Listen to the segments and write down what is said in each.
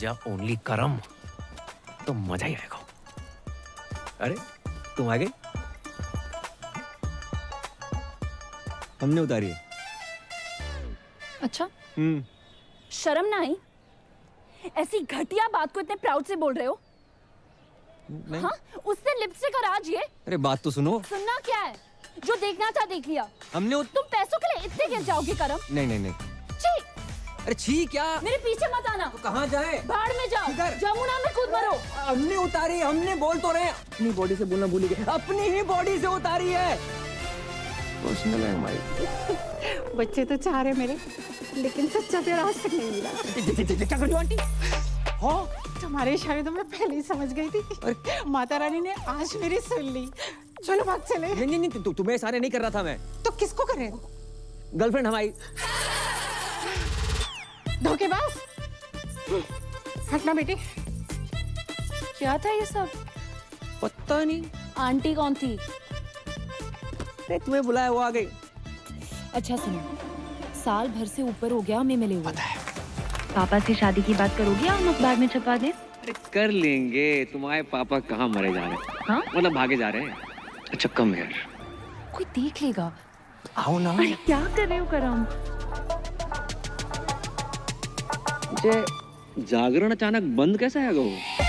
पूजा only करम तो मजा ही आएगा। अरे तुम आ गई? हमने उतारी है। अच्छा शर्म ना आई? ऐसी घटिया बात को इतने प्राउड से बोल रहे हो? नहीं। हाँ? उससे लिपस्टिक और आज ये? अरे बात तो सुनो। सुनना क्या है? जो देखना था देख लिया। हमने तुम पैसों के लिए इतने गिर जाओगे करम? नहीं नहीं नहीं। छी! अरे छी क्या? मेरे पीछे मत आना। तो कहाँ जाए? बाढ़ में जाओ। किधर? जमुना में कूद मरो। हमने उतारी, हमने बोल तो रहे अपनी बॉडी से बोलना भूल गए। अपनी ही बॉडी से उतारी है। इमोशनल है हमारी। बच्चे तो चाह रहे मेरे, लेकिन सच्चा प्यार आज तक नहीं मिला। क्या कर रही हो आंटी? हाँ तुम्हारे इशारे तो मैं पहले ही समझ गई थी। माता रानी ने आज मेरी सुन ली। चलो भाग चले। नहीं नहीं नहीं, तुम्हें सारे नहीं कर रहा था मैं। तो किसको करे? गर्लफ्रेंड हमारी। धोखेबाज। हटना बेटी। क्या था ये सब? पता नहीं। आंटी कौन थी? अरे तुम्हें बुलाया, वो आ गई। अच्छा सुनो, साल भर से ऊपर हो गया हमें मिले हुए। पापा से शादी की बात करोगे या हम अखबार में छपवा दें? अरे कर लेंगे। तुम्हारे पापा कहाँ मरे जा रहे हैं? हाँ? मतलब भागे जा रहे हैं। अच्छा कम यार। कोई देख लेगा। आओ ना। अरे क्या कर रहे हो करम? मुझे जागरण अचानक बंद कैसे आ गया?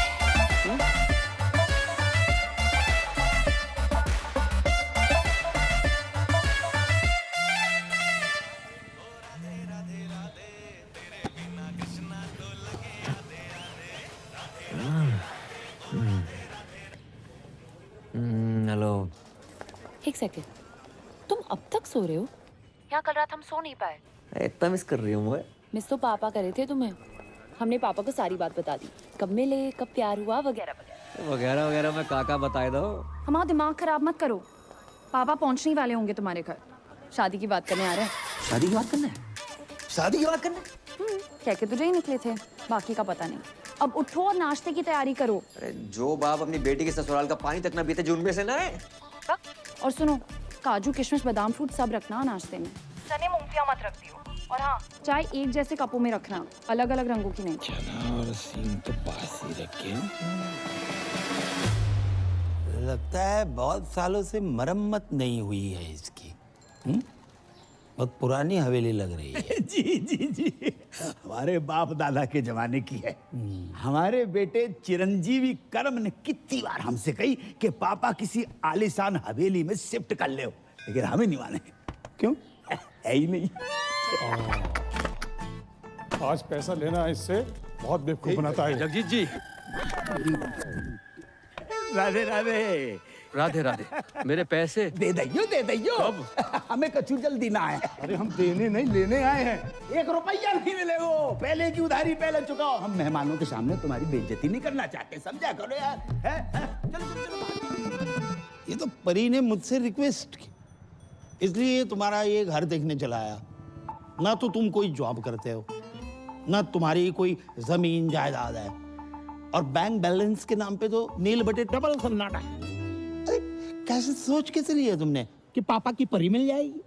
हेलो। एक सेकंड, तुम अब तक सो रहे हो? यहाँ कल रात हम सो नहीं पाए। इतना मिस कर रही हूँ मैं। मिस तो पापा करे थे तुम्हें। हमने पापा को सारी बात बता दी, कब मिले, कब प्यार हुआ, वगैरह वगैरह। वगैरह वगैरह मैं काका बताए दो। हमारा दिमाग खराब मत करो। पापा पहुंचने वाले होंगे तुम्हारे घर। शादी की बात करने आ रहे हैं। शादी की बात करना है? शादी की बात करना है? कह के तुझे ही निकले थे, बाकी का पता नहीं। अब उठो और नाश्ते की तैयारी करो। अरे जो बाप अपनी बेटी के ससुराल का पानी तक ना पीते, जो उनमें से ना है। और सुनो, काजू किशमिश बादाम फ्रूट सब रखना नाश्ते में। चने मूंगफलियां मत रख दियो। और हाँ, चाय एक जैसे कपों में रखना, अलग अलग रंगों की नहीं। चना और सींग तो पास ही रखे। लगता है बहुत सालों से मरम्मत नहीं हुई है इसकी। बहुत पुरानी हवेली लग रही है। जी जी जी, हमारे बाप दादा के जमाने की है। हमारे बेटे चिरंजीवी करम ने कितनी बार हमसे कही कि पापा किसी आलीशान हवेली में शिफ्ट कर ले, लेकिन हमें नहीं माने। क्यों? है ही नहीं। आज पैसा लेना है इससे बहुत बेवकूफ बनाता है। जगजीत जी। राधे राधे। राधे राधे। मेरे पैसे दे दइयो दे दइयो। हमें कछु जल्दी ना है। अरे हम देने नहीं लेने आए हैं। 1 रुपया नहीं मिलेगा। पहले की उधारी पहले चुकाओ। हम मेहमानों के सामने तुम्हारी बेइज्जती नहीं करना चाहते, समझा करो यार। चलो चलो चलो। ये तो परी ने मुझसे रिक्वेस्ट की, इसलिए तुम्हारा ये घर देखने चला आया। ना तो तुम कोई जॉब करते हो, ना तुम्हारी कोई जमीन जायदाद है, और बैंक बैलेंस के नाम पे तो नील बटे डबल सन्नाटा है। अरे कैसे सोच के चली है तुमने कि पापा की परी मिल जाएगी?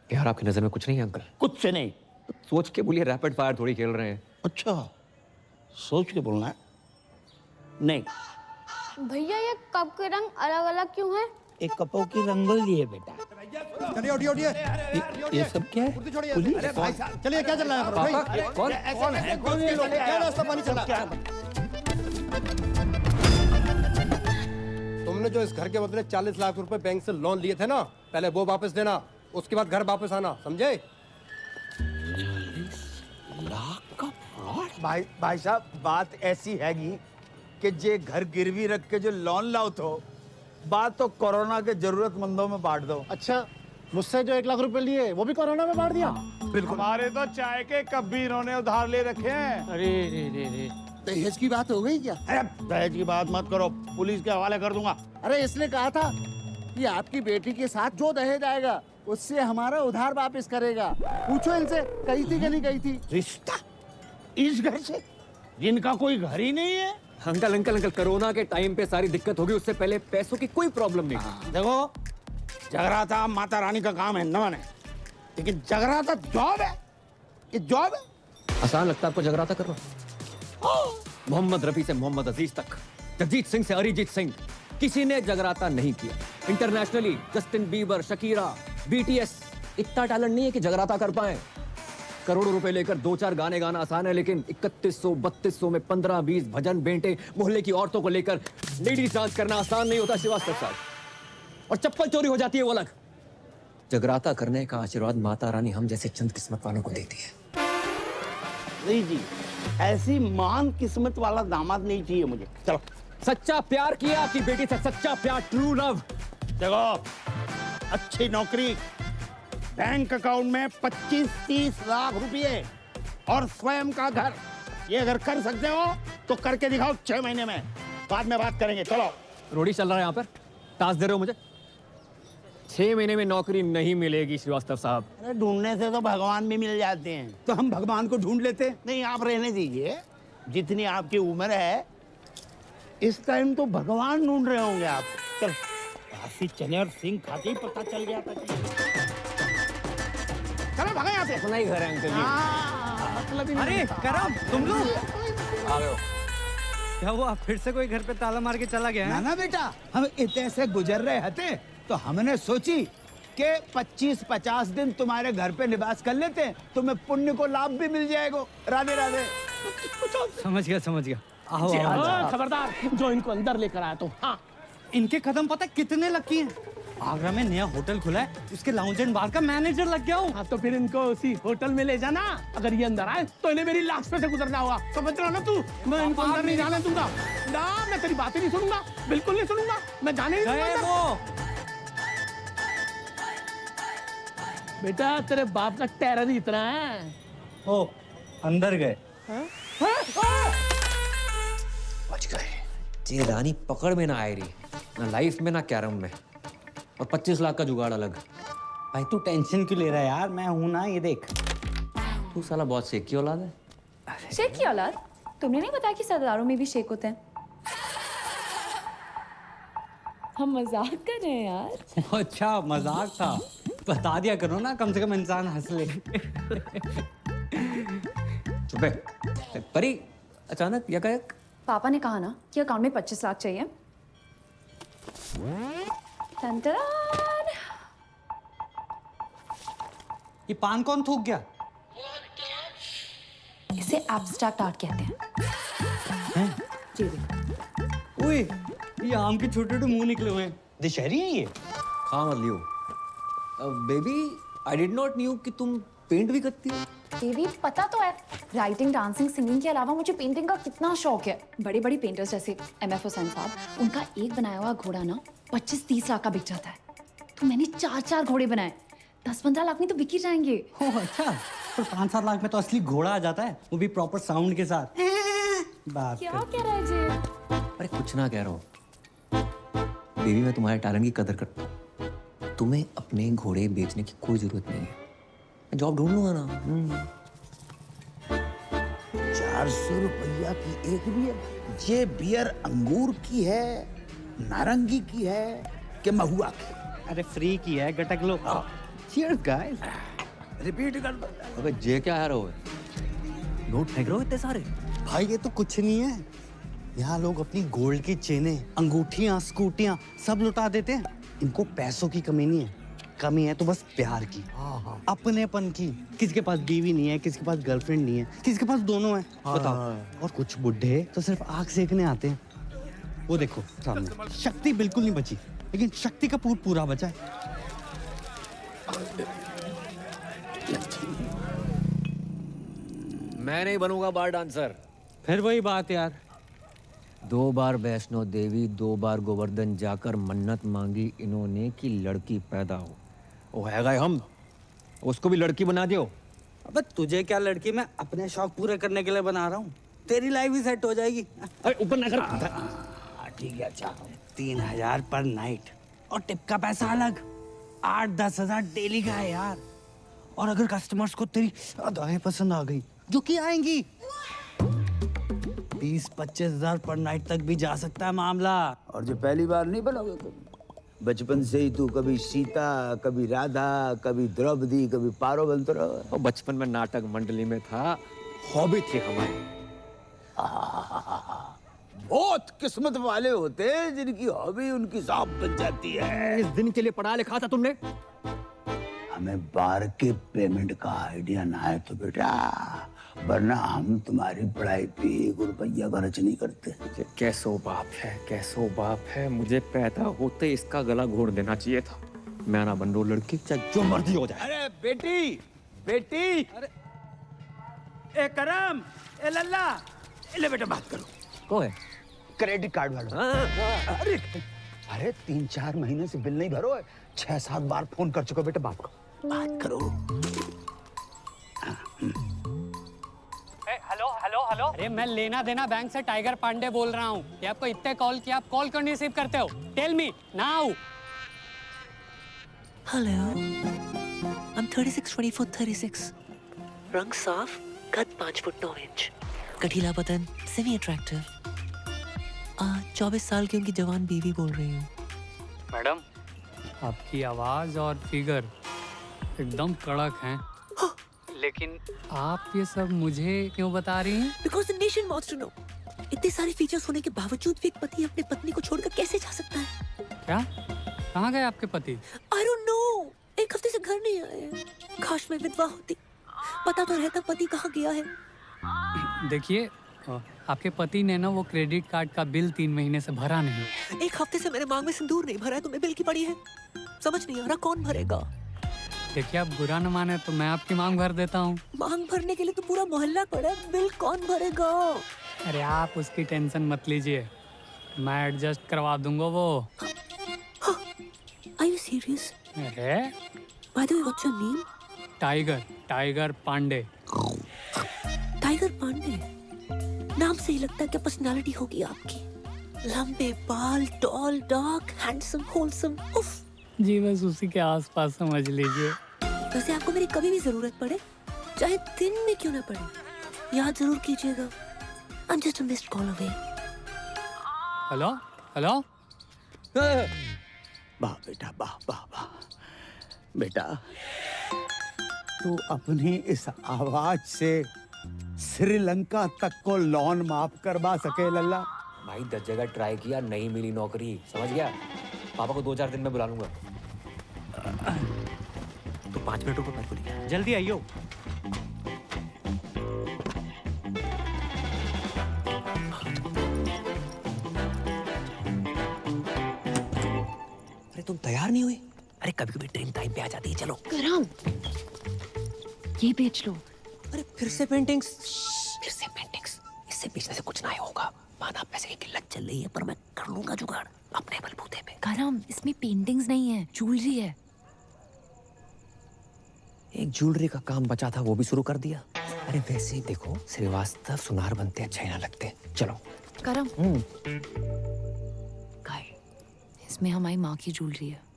यार आपकी नजर में कुछ नहीं है अंकल? कुछ से नहीं। सोच के बोलिए, रैपिड फायर थोड़ी खेल रहे हैं। अच्छा, सोच के बोलना है। नहीं, भैया ये कप के रंग अलग अलग क्यों हैं? एक कपों की रंगोली है बेटा। ये सब क्या है? पुलिस? चलिए क्या चल रहा है? पापा कौन? कौन है? कौन ये लोग? क्या रास्ता पानी चल रहा है? तुमने जो इस घर के बदले 40 लाख रुपए बैंक से लोन लिए थे ना, पहले वो वापस देना, उसके बाद घर वापस आना, समझे? 40 लाख का फ्रॉड? भाई साहब, बात ऐसी हैगी कि जे घर गिरवी रख के जो लोन लाओ तो बात तो कोरोना के जरूरतमंदों में बांट दो। अच्छा, मुझसे जो 1 लाख रुपए लिए वो भी कोरोना में बांट दिया? बिल्कुल। हमारे तो चाय के कप भी इन्होंने उधार ले रखे हैं। अरे रे। दहेज की बात हो गई क्या? अरे दहेज की बात मत करो, पुलिस के हवाले कर दूंगा। अरे इसने कहा था कि आपकी बेटी के साथ जो दहेज आएगा उससे हमारा उधार वापस करेगा। पूछो इनसे, कही थी कि नहीं कही थी? रिश्ता इस घर से, जिनका कोई घर ही नहीं है। अंकल अंकल अंकल, कोरोना के टाइम पे सारी दिक्कत होगी, उससे पहले पैसों की कोई प्रॉब्लम नहीं थी। देखो, जगराता माता रानी का काम है न माने, लेकिन जगराता जॉब है। ये जॉब है। आसान लगता है आपको जगराता कर रहा? मोहम्मद रफी से मोहम्मद अजीज तक, जगजीत सिंह से अरिजीत सिंह, किसी ने जगराता नहीं किया। Internationally Justin Bieber, Shakira, BTS, इतना टैलेंट नहीं है कि जगराता कर पाए। करोड़ों रुपए लेकर 2-4 गाने गाना आसान है, लेकिन 3100-3200 में 15-20 भजन बेंटे मोहल्ले की औरतों को लेकर लेडीज डांस करना आसान नहीं होता श्रीवास्तव साहब। और चप्पल चोरी हो जाती है वो अलग। जगराता करने का आशीर्वाद माता रानी हम जैसे चंद किस्मत वालों को देती है। नहीं जी, ऐसी महान किस्मत वाला दामाद नहीं चाहिए मुझे। चलो। सच्चा प्यार किया आपकी बेटी से, सच्चा प्यार, ट्रू लव। देखो, अच्छी नौकरी, बैंक अकाउंट में 25-30 लाख रुपए और स्वयं का घर, ये अगर कर सकते हो तो करके दिखाओ 6 महीने में। बाद में बात करेंगे। चलो। रोडी चल रहा है यहाँ पर, टास्क दे रहे हो मुझे। 6 महीने में नौकरी नहीं मिलेगी श्रीवास्तव साहब। अरे ढूंढने से तो भगवान भी मिल जाते हैं। तो हम भगवान को ढूंढ लेते। नहीं, आप रहने दीजिए। जितनी आपकी उम्र है इस टाइम तो भगवान ढूंढ रहे होंगे आप। चल, काशी चने और सिंह खा के ही पता चल गया था। चलो भागा यहाँ से। अपना ही घर है अंकल जी। मतलब ही अरे करम, तुम लोग आ गए हो। क्या हुआ? फिर से कोई घर पे ताला मार के चला गया ना है? ना बेटा, हम इतने से गुजर रहे थे तो हमने सोची कि 25-50 दिन तुम्हारे घर पे निवास कर लेते हैं, तुम्हें पुण्य को लाभ भी मिल जाएगा। राधे राधे। समझ गया। आओ आओ। खबरदार, जो इनको अंदर लेकर आया तो। हाँ, इनके कदम पता कितने लकी हैं? आगरा में नया होटल खुला है, उसके लाउंज एंड बार का मैनेजर लग गया हूँ। हाँ तो फिर इनको उसी होटल में ले जाना। अगर ये अंदर आए तो इन्हें मेरी लाश पे से गुजरना होगा। समझ रहा ना तू? मैं इनको अंदर नहीं जाने दूंगा। ना, मैं तेरी बातें नहीं सुनूंगा, बिल्कुल नहीं सुनूंगा। मैं जाने नहीं गए दूंगा। वो। बेटा, तेरे बाप का टेरर ही इतना है। ओ, अंदर गए। बच गए। ये रानी पकड़ में ना आए रही, ना लाइफ में ना कैरम में। और 25 लाख का जुगाड़ अलग। भाई तू टेंशन क्यों ले रहा है यार? मैं हूं ना, ये देख। तू साला बहुत शेख की औलाद है। शेख की औलाद? तुमने नहीं बताया कि सरदारों में भी शेख होते हैं? हम मजाक कर रहे हैं यार। अच्छा, मजाक था। बता दिया करो ना, कम से कम इंसान हंस ले। चुप है। परी, अचानक यकायक। पापा ने कहा ना कि अकाउंट में 25 लाख चाहिए। टन-टन। ये पान कौन थूक गया? इसे एब्स्ट्रैक्ट आर्ट कहते हैं। जी देखो। ओए, ये आम के छोटे छोटे मुंह निकले हुए हैं। दशहरी है ये? खा मत लियो। Baby, I did not knew कि तुम पेंट भी करती हो। देवी, पता तो है राइटिंग, डांसिंग, सिंगिंग के अलावा मुझे पेंटिंग का कितना शौक है। बड़े बड़े पेंटर्स जैसे MF हुसैन साहब, उनका एक बनाया हुआ घोड़ा ना 25-30 लाख का बिक जाता है। तो मैंने 4-4 घोड़े बनाए, 10-15 लाख में तो बिक ही जाएंगे। ओह अच्छा, पर 5-7 लाख में तो असली घोड़ा आ जाता है, वो भी प्रॉपर साउंड के साथ। बात क्या कह रहा है जी? अरे कुछ ना कह रहा हूँ बेबी, मैं तुम्हारे टैलेंट की कदर करता हूँ। तुम्हें अपने घोड़े बेचने की कोई जरूरत नहीं है। मैं जॉब ढूंढ लूंगा ना। 400 रुपया की एक बियर? ये बियर अंगूर की है, नारंगी की है कि महुआ की? अरे फ्री की है, गटक लो। Cheers guys. रिपीट कर दो। अबे जे क्या यार हो? नोट फेंक रहे हो इतने सारे? भाई ये तो कुछ नहीं है, यहाँ लोग अपनी गोल्ड की चेनें, अंगूठियाँ, स्कूटियाँ सब लुटा देते हैं। इनको पैसों की कमी नहीं है, कमी है तो बस प्यार की, अपनेपन की। किसी के पास बीवी नहीं है, किसी के पास गर्लफ्रेंड नहीं है, किसी के पास दोनों है। बताओ। और कुछ बुढ़े तो सिर्फ आग सेकने आते हैं। वो देखो सामने, शक्ति बिल्कुल नहीं बची, लेकिन शक्ति का पूरा बचा है। मैं नहीं बनूंगा बार डांसर। फिर वही बात यार। 2 बार वैष्णो देवी, 2 बार गोवर्धन जाकर मन्नत मांगी इन्होंने कि लड़की पैदा हो। वो है गए हम, उसको भी लड़की बना दियो। अबे तुझे क्या लड़की, मैं अपने शौक पूरे करने के लिए बना रहा हूँ। तेरी लाइफ भी सेट हो जाएगी। अरे ऊपर ना कर। ठीक है, अच्छा 3000 पर नाइट और टिप का पैसा अलग। 8-10 हजार डेली का है यार। और अगर कस्टमर्स को तेरी अदाएं पसंद आ गई, जो कि आएंगी, 20-25 हजार पर नाइट तक भी जा सकता है मामला। और जो पहली बार नहीं बनोगे कभी, बचपन से ही तू कभी सीता, कभी राधा, कभी द्रौपदी, कभी पारो बनते रहो। और बचपन में नाटक मंडली में था, हॉबी थी हमारी। बहुत किस्मत वाले होते हैं जिनकी हॉबी उनकी जॉब बन जाती है। इस दिन के लिए पढ़ा लिखा था तुमने? हमें बार के पेमेंट का आइडिया ना है तो बेटा, वरना हम तुम्हारी पढ़ाई पे 1 रुपया खर्च नहीं करते। कैसो बाप है, कैसो बाप है। मुझे पैदा होते इसका गला घोट देना चाहिए था। मैं ना बन रो लड़की, चाहे जो मर्जी हो जाए। अरे बेटी, बेटी, अरे ए करम, ए लल्ला, ले बेटा बात करो। कौन है? क्रेडिट कार्ड वाला। अरे अरे 3-4 महीने से बिल नहीं भरो है, 6-7 बार फोन कर चुका बेटा, बात करो। हेलो हेलो हेलो, अरे मैं लेना देना बैंक से टाइगर पांडे बोल रहा हूँ। ये आपको इतने कॉल किया, आप कॉल क्यों नहीं रिसीव करते हो? Tell me now. Hello, I'm 36, 24, 36. रंग साफ, कद 5 फुट 9 इंच, गठीला बदन, सेमी अट्रैक्टिव। 24 साल की उनकी जवान बीवी बोल रही हूँ। मैडम, आपकी आवाज और फिगर एकदम कड़क हैं। लेकिन आप ये सब मुझे क्यों बता रही हैं? Because the nation wants to know. इतने सारे फीचर्स होने के बावजूद भी एक पति अपने पत्नी को छोड़कर कैसे जा सकता है? क्या? कहाँ गए आपके पति? I don't know. 1 हफ्ते से घर नहीं आए। काश मैं विधवा होती, पता तो रहता पति कहाँ गया है। देखिए, आपके पति ने ना वो क्रेडिट कार्ड का बिल 3 महीने से भरा नहीं। 1 हफ्ते से मैंने मांग में सिंदूर नहीं भरा है, तो मैं बिल की पड़ी है। समझ नहीं आ रहा कौन भरेगा। देखिए, आप बुरा न माने तो मैं आपकी मांग भर देता हूँ। मांग भरने के लिए तो पूरा मोहल्ला पड़ा है, बिल कौन भरेगा? अरे आप उसकी टेंशन मत लीजिए, मैं एडजस्ट करवा दूंगा वो। Are you serious? अरे By the way, what's your name? Tiger Pandey. Tiger Pandey नाम से ही लगता है क्या पर्सनालिटी होगी आपकी? लंबे बाल, टॉल, डार्क, हैंडसम, होलसम। उफ। जी बस उसी के आसपास समझ लीजिए। वैसे आपको मेरी कभी भी जरूरत पड़े, चाहे दिन में क्यों ना पड़े, याद जरूर कीजिएगा। I'm just a missed call away. Hello hello, वाह बेटा, वाह वाह वाह। बेटा, तू अपनी इस आवाज से श्रीलंका तक को लोन माफ करवा सके लल्ला? भाई 10 जगह ट्राई किया, नहीं मिली नौकरी, समझ गया? पापा को 2-4 दिन में बुला लूंगा। तो 5 मिनट रुको, मेरे को लेके जल्दी आइयो। अरे तुम तैयार नहीं हुई? अरे कभी कभी ट्रेन टाइम पे आ जाती है। चलो करम, ये बेच लो। अरे फिर से पेंटिंग्स? फिर से पेंटिंग्स? इससे बेचने से कुछ ना होगा। माना पैसे की किल्लत चल रही है, पर मैं कर लूंगा जुगाड़ अपने बलबूते पे। करम, इसमें पेंटिंग्स नहीं है, ज्वेलरी है। एक ज्वेलरी का काम बचा था, वो भी शुरू कर दिया। अरे वैसे ही देखो, श्रीवास्तव सुनार बनते अच्छे ना लगते। चलो करम, काय, इसमें हमारी माँ की ज्वेलरी है।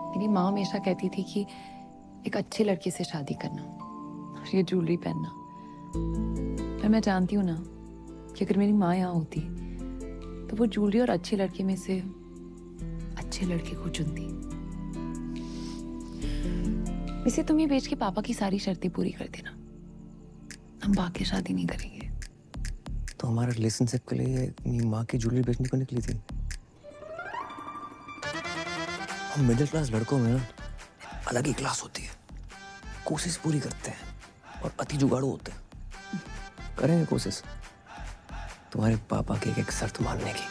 मेरी माँ हमेशा कहती थी कि एक अच्छे लड़के से शादी करना और ये ज्वेलरी पहनना। पर मैं जानती हूँ ना कि अगर मेरी माँ यहाँ होती तो वो ज्वेलरी और अच्छे लड़के में से अच्छे लड़के को चुनती। वैसे तुम ये बेच के पापा की सारी शर्तें पूरी कर देना, हम बाकी शादी नहीं करेंगे। तो हमारे रिलेशनशिप के लिए अपनी माँ की ज्वेलरी बेचने को निकली थी। हम मिडिल क्लास लड़कों में ना अलग ही क्लास होती है, कोशिश पूरी करते हैं और अति जुगाड़ू होते हैं। करेंगे कोशिश तुम्हारे पापा की एक शर्त मानने की।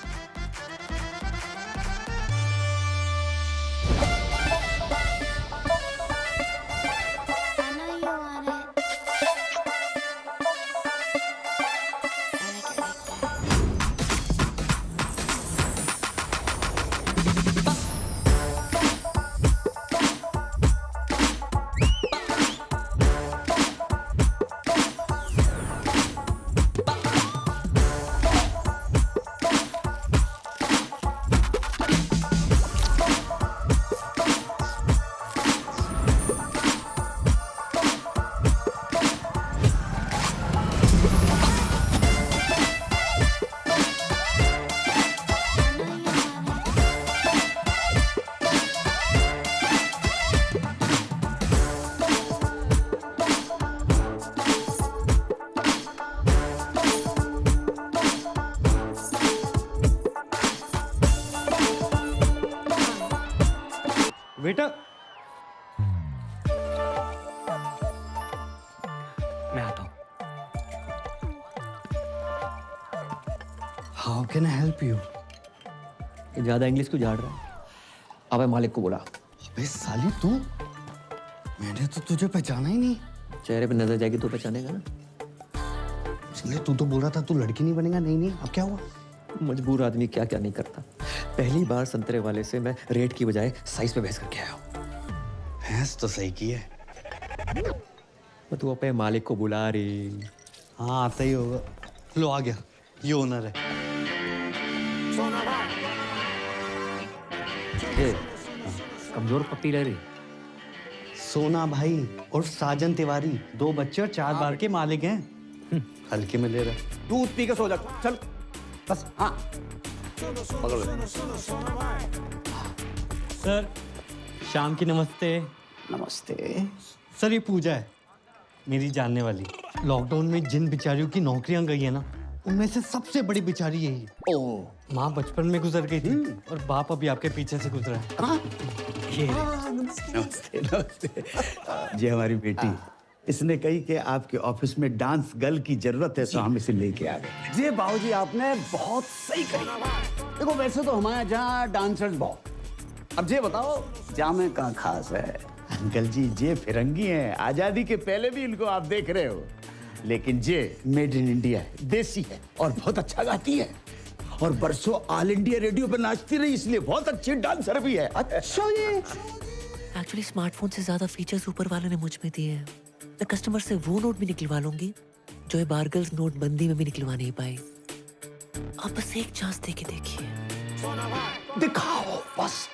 बेटा मैं आता हूँ। How can I help you? ये ज्यादा इंग्लिश क्यों झाड़ रहा है? अबे मालिक को बुला। अबे साली तू, मैंने तो तुझे पहचाना ही नहीं। चेहरे पे नजर जाएगी तो पहचानेगा ना। इसलिए तू तो बोल रहा था तू लड़की नहीं बनेगा। नहीं नहीं, अब क्या हुआ? मजबूर आदमी क्या क्या नहीं करता। पहली बार संतरे वाले से मैं रेट की बजाय साइज पे बहस करके आया हूँ। भैंस तो सही की है। तू अपने मालिक को बुला रही। हाँ आता ही होगा। लो आ गया, ये ओनर है। कमजोर पत्ती रह रही। सोना भाई और साजन तिवारी, 2 बच्चे और 4 बार के मालिक हैं। हल्के में ले रहा। दूध पी के सो जा, चल बस। हाँ पकड़ ले। सर शाम की नमस्ते। नमस्ते। सर ये पूजा है, मेरी जानने वाली। लॉकडाउन में जिन बिचारियों की नौकरियां गई है ना, उनमें से सबसे बड़ी बिचारी यही है। ओह, माँ बचपन में गुजर गई थी और बाप अभी आपके पीछे से गुजरा है। ये नमस्ते नमस्ते। जी हमारी बेटी, इसने कही कि आपके ऑफिस में डांस गर्ल की जरूरत है, तो हम इसे लेके आ गए। जी बाबूजी, आपने बहुत सही कही। देखो वैसे तो हमारे यहाँ डांसर्स बहुत, अब ये बताओ जामे कहाँ खास है? अंकल जी ये फिरंगी हैं, आजादी के पहले भी इनको आप देख रहे हो, लेकिन ये मेड इन इंडिया है, देसी है और बहुत अच्छा गाती है और बरसों ऑल इंडिया रेडियो पे नाचती रही, इसलिए बहुत अच्छी डांसर भी है। अच्छा ये एक्चुअली स्मार्टफोन से ज्यादा फीचर्स ऊपर वाले ने मुझ में दिए हैं। मैं कस्टमर से वो नोट भी निकलवा लूंगी जो ये बारगल्स नोटबंदी में भी निकलवा नहीं पाई। आप बस एक चांस दे के देखिए। दिखाओ बस।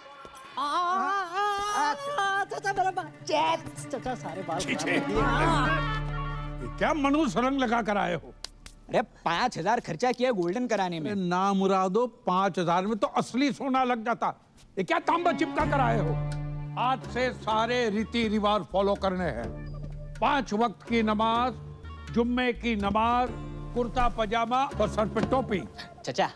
क्या मनुष्य रंग लगा कर आए हो? अरे 5,000 खर्चा किया गोल्डन कराने में। ना मुरादो, 5,000 में तो असली सोना लग जाता। ये क्या तांबा चिपका कर आए हो? आज से सारे रीति रिवाज फॉलो करने हैं। 5 वक्त की नमाज, जुम्मे की नमाज, कुर्ता पजामा और सर पे टोपी। चचा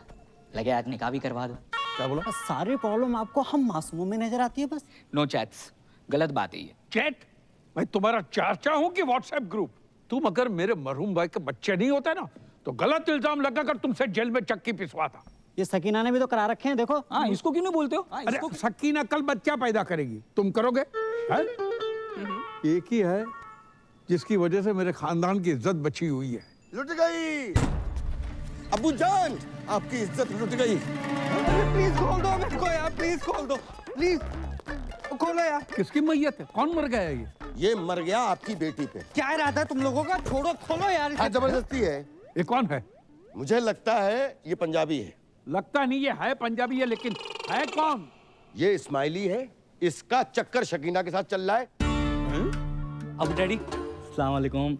लगे आज निकाह भी करवा दो। क्या बोला? सारी प्रॉब्लम आपको हम मासूमों में नजर आती है बस। नो चैट्स, गलत बात है ये। चैट? मैं तुम्हारा चाचा हूँ कि व्हाट्सएप ग्रुप? तुम अगर मेरे मरहूम भाई के बच्चे नहीं होते ना, तो गलत इल्जाम लगाकर तुमसे जेल में चक्की पिसवाता। ये सकीना ने भी तो करा रखे हैं, देखो। हाँ, इसको क्यों नहीं बोलते हो? हाँ, अरे सकीना कल बच्चा पैदा करेगी, तुम करोगे? है? एक ही है जिसकी वजह से मेरे खानदान की इज्जत बची हुई है। लुट गई अबू जान, आपकी इज्जत लुट गई। प्लीज खोल दो मेरे को यार, प्लीज खोल दो, प्लीज खोलो यार। किसकी मैयत है? कौन मर गया है ये मर गया आपकी बेटी पे। क्या इरादा है तुम लोगों का? छोड़ो, खोलो यार। हाँ, जबरदस्ती है। ये कौन है? मुझे लगता है ये पंजाबी है। लगता नहीं ये है पंजाबी है, लेकिन है कौन? ये इस्माइली है, इसका चक्कर शकीना के साथ चल रहा है। अब डैडी अस्सलाम वालेकुम।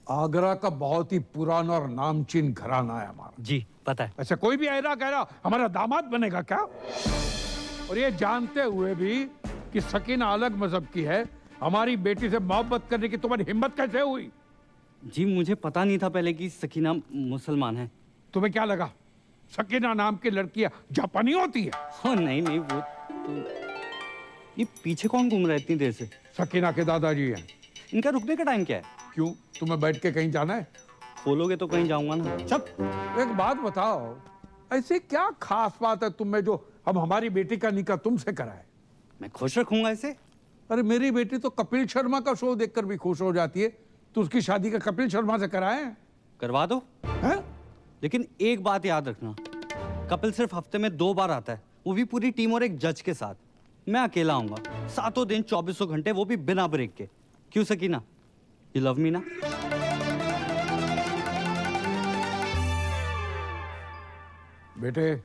आगरा का बहुत ही पुराना और नामचीन घराना है हमारा। जी पता है। ऐसा कोई भी ऐरा गहरा हमारा दामाद बनेगा क्या? और ये जानते हुए भी कि सकीना अलग मजहब की है, हमारी बेटी से मोहब्बत करने की तुम्हारी हिम्मत कैसे हुई? जी मुझे पता नहीं था पहले कि सकीना मुसलमान है। तुम्हें क्या लगा सकीना नाम की लड़कियां जापानी होती है? हाँ नहीं नहीं, वो तो ये पीछे कौन घूम रहा है इतनी देर से? सकीना के दादाजी हैं। इनका रुकने का टाइम क्या है? क्यों, तुम्हें बैठ के कहीं जाना है? खोलोगे तो कहीं जाऊंगा ना। चुप। एक बात बताओ, ऐसी क्या खास बात है तुम में जो हम हमारी बेटी का निकाह तुमसे कराए? मैं खुश रखूंगा इसे। अरे मेरी बेटी तो कपिल शर्मा का शो देखकर भी खुश हो जाती है, तो उसकी शादी का कपिल शर्मा से कराए? करवा दो। हैं? लेकिन एक बात याद रखना, कपिल सिर्फ हफ्ते में 2 बार आता है, वो भी पूरी टीम और एक जज के साथ। मैं अकेला आऊंगा, 7 दिन 24 घंटे, वो भी बिना ब्रेक के। क्यों सकीना, यू लव मी ना? बेटे,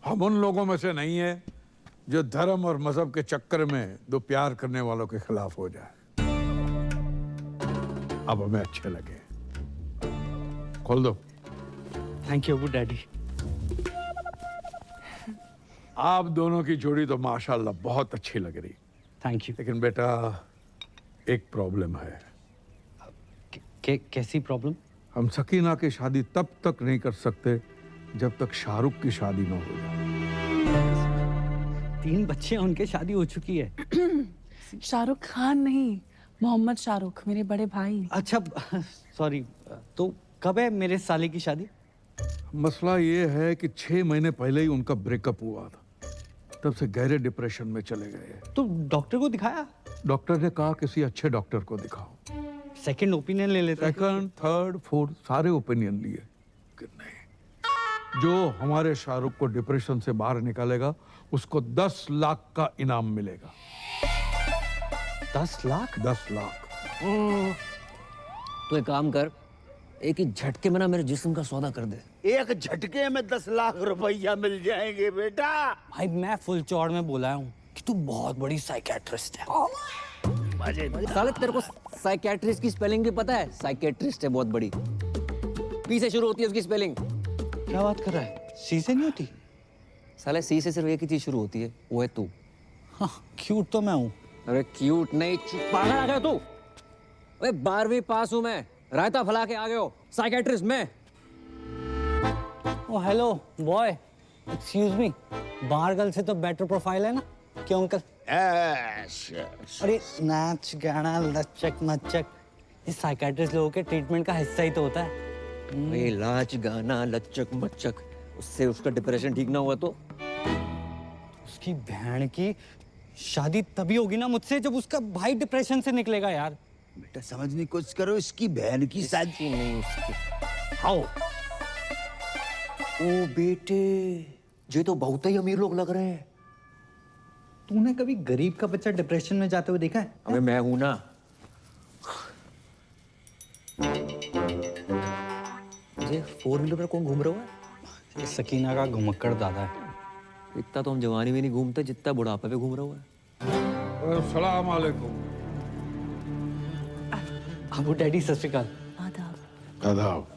हम उन लोगों में से नहीं है जो धर्म और मजहब के चक्कर में दो प्यार करने वालों के खिलाफ हो जाए। अब हमें अच्छे लगे। खोल दो। Thank you Abu daddy. आप दोनों की जोड़ी तो माशाल्लाह बहुत अच्छी लग रही। Thank you. लेकिन बेटा एक प्रॉब्लम है। कैसी प्रॉब्लम? हम सकीना की शादी तब तक नहीं कर सकते जब तक शाहरुख की शादी न हो जाए। 3 बच्चे हैं, उनके शादी हो चुकी है। शाहरुख खान नहीं, मोहम्मद शाहरुख, मेरे बड़े भाई। अच्छा सॉरी, तो कब है मेरे साले की शादी? मसला ये है कि 6 महीने पहले ही उनका ब्रेकअप हुआ था, तब से गहरे डिप्रेशन में चले गए। तो डॉक्टर को दिखाया? डॉक्टर ने कहा किसी अच्छे डॉक्टर को दिखाओ। सेकंड ओपिनियन ले लेते। सेकंड, थर्ड, फोर्थ सारे ओपिनियन लिए कि नहीं, जो हमारे शाहरुख को डिप्रेशन से बाहर निकालेगा उसको 10 लाख का इनाम मिलेगा। 10 लाख? 10 लाख। तो एक काम कर, एक ही झटके में ना मेरे जिस्म का सौदा कर दे। एक झटके में 10 लाख रुपया मिल जाएंगे बेटा। भाई मैं फुल चौड़ में बोला हूँ कि तू बहुत बड़ी साइकियाट्रिस्ट है। साले तेरे को साइकियाट्रिस्ट की स्पेलिंग भी पता है? साइकियाट्रिस्ट है बहुत बड़ी, पी से शुरू होती है उसकी स्पेलिंग। क्या बात कर रहा है? सी से नहीं होती? साले सी से सिर्फ एक ही चीज शुरू होती है, वो है तू। हाँ, क्यूट तो मैं हूँ। अरे क्यूट नहीं, पागल आ गया तू। अरे 12वीं पास हूँ मैं, रायता फैला के आ गए हो। साइकियाट्रिस्ट मैं। ओ हेलो बॉय, एक्सक्यूज मी, बाहर गर्ल से तो बेटर प्रोफाइल है ना? क्यों अंकल? अरे नाच गाना लचक मचक, ये साइकियाट्रिस्ट लोगों के ट्रीटमेंट का हिस्सा ही तो होता है। ये लाच गाना लचक मचक, उससे उसका डिप्रेशन ठीक ना हुआ तो? उसकी बहन की शादी तभी होगी ना मुझसे जब उसका भाई डिप्रेशन से निकलेगा यार। बेटा समझने की कोशिश करो, इसकी बहन की शादी नहीं उसकी। आओ। ओ बेटे, ये तो बहुत ही अमीर लोग लग रहे हैं। तूने कभी गरीब का बच्चा डिप्रेशन में जाते हुए देखा है? अबे मैं हूं ना। ये 4 व्हीलर पर कौन घूम रहा है? ये सकीना का घुमक्कड़ दादा है। इतना तो हम जवानी में नहीं घूमते जितना बुढ़ापे पे घूम रहा है। अस्सलाम वालेकुम। अबू डैडी सत श्री अकाल। आदाब।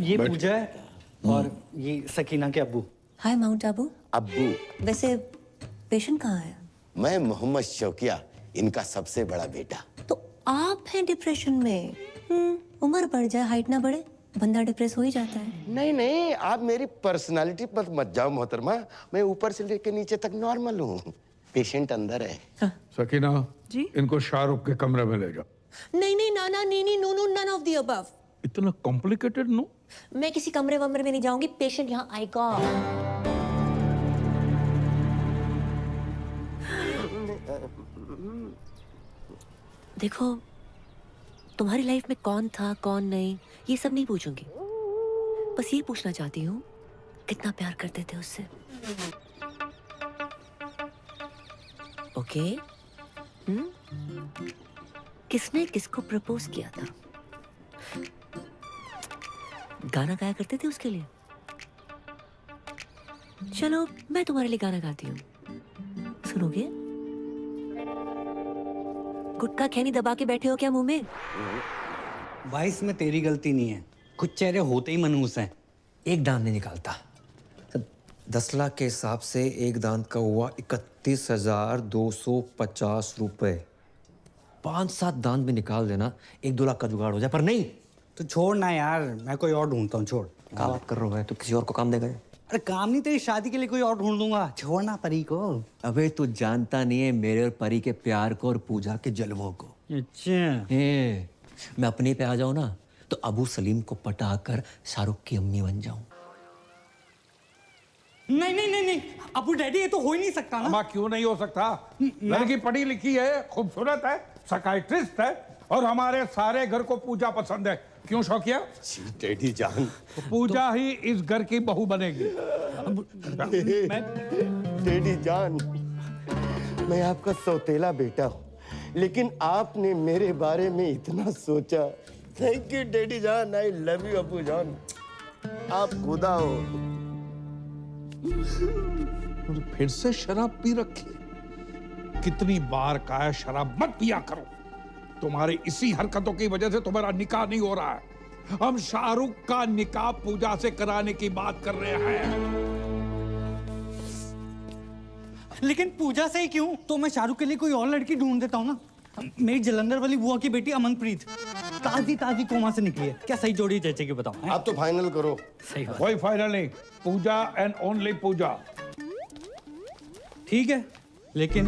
ये पूजा है और ये सकीना के अब्बू। हाय माउंट आबू। अब्बू, वैसे पेशेंट कहाँ है? मैं मोहम्मद शौकिया, इनका सबसे बड़ा बेटा। तो आप हैं डिप्रेशन में? उम्र बढ़ जाए हाइट ना बढ़े, बंदा डिप्रेस हो ही जाता है। नहीं नहीं, आप मेरी पर्सनालिटी पर मत जाओ मोहतरमा, मैं ऊपर से लेकर नीचे तक नॉर्मल हूँ। पेशेंट अंदर है। सकीना जी, इनको शाहरुख के कमरे में ले जाओ। नहीं नहीं नाना नीनी नूनू नन ऑफ द अबव। इतना कॉम्प्लिकेटेड नो? मैं किसी कमरे वमरे में नहीं जाऊंगी, पेशेंट यहाँ आएगा। देखो, तुम्हारी लाइफ में कौन था कौन नहीं ये सब नहीं पूछूंगी, बस ये पूछना चाहती हूँ कितना प्यार करते थे उससे। ओके? किसने किसको प्रपोज किया था? गाना गाया करते थे उसके लिए? चलो मैं तुम्हारे लिए गाना गाती हूँ, सुनोगे? गुटखा खैनी दबा के बैठे हो क्या मुंह में? भाई इसमें तेरी गलती नहीं है, कुछ चेहरे होते ही मनहूस हैं। एक दांत नहीं निकालता। 10 लाख के हिसाब से एक दांत का हुआ 31,250 रुपए। 5-7 दांत भी निकाल देना, 1-2 लाख का जुगाड़ हो जाए। पर नहीं, तो छोड़ ना यार, मैं कोई और ढूंढता हूँ। छोड़। क्या बात कर रहा है? तो किसी और को काम देगा? अरे काम नहीं, तेरी शादी के लिए कोई और ढूंढ दूंगा। छोड़ना परी को। अबे तू जानता नहीं है मेरे और परी के प्यार को और पूजा के जलवों को। अच्छा, मैं अपने पे आ जाऊं ना तो अबू सलीम को पटाकर शाहरुख की अम्मी बन जाऊं। नहीं नहीं नहीं नहीं अबू डैडी, ये तो हो ही नहीं सकता ना। अम्मा क्यों नहीं हो सकता? लड़की पढ़ी लिखी है, खूबसूरत है, साइकियाट्रिस्ट है और हमारे सारे घर को पूजा पसंद है। क्यों शौकिया? डैडी जान, तो पूजा ही इस घर की बहू बनेगी। डैडी जान, मैं आपका सौतेला बेटा हूँ, लेकिन आपने मेरे बारे में इतना सोचा। थैंक यू डैडी जान, आई लव यू अबू जान, आप खुदा हो। फिर से शराब पी रखी। कितनी बार कहा है शराब मत पिया करो। तुम्हारी इसी हरकतों की वजह से तुम्हारा निकाह नहीं हो रहा है। हम शाहरुख का निकाह पूजा से कराने की बात कर रहे हैं। लेकिन पूजा से ही क्यों? तो मैं शाहरुख के लिए कोई और लड़की ढूंढ देता हूँ ना। मेरी जलंधर वाली बुआ की बेटी अमनप्रीत ताजी ताजी कोमा से निकली है। क्या सही जोड़ी जैसे बताओ? आप तो फाइनल करो। सही बात। कोई फाइनल नहीं, पूजा एंड ओनली पूजा। ठीक है, लेकिन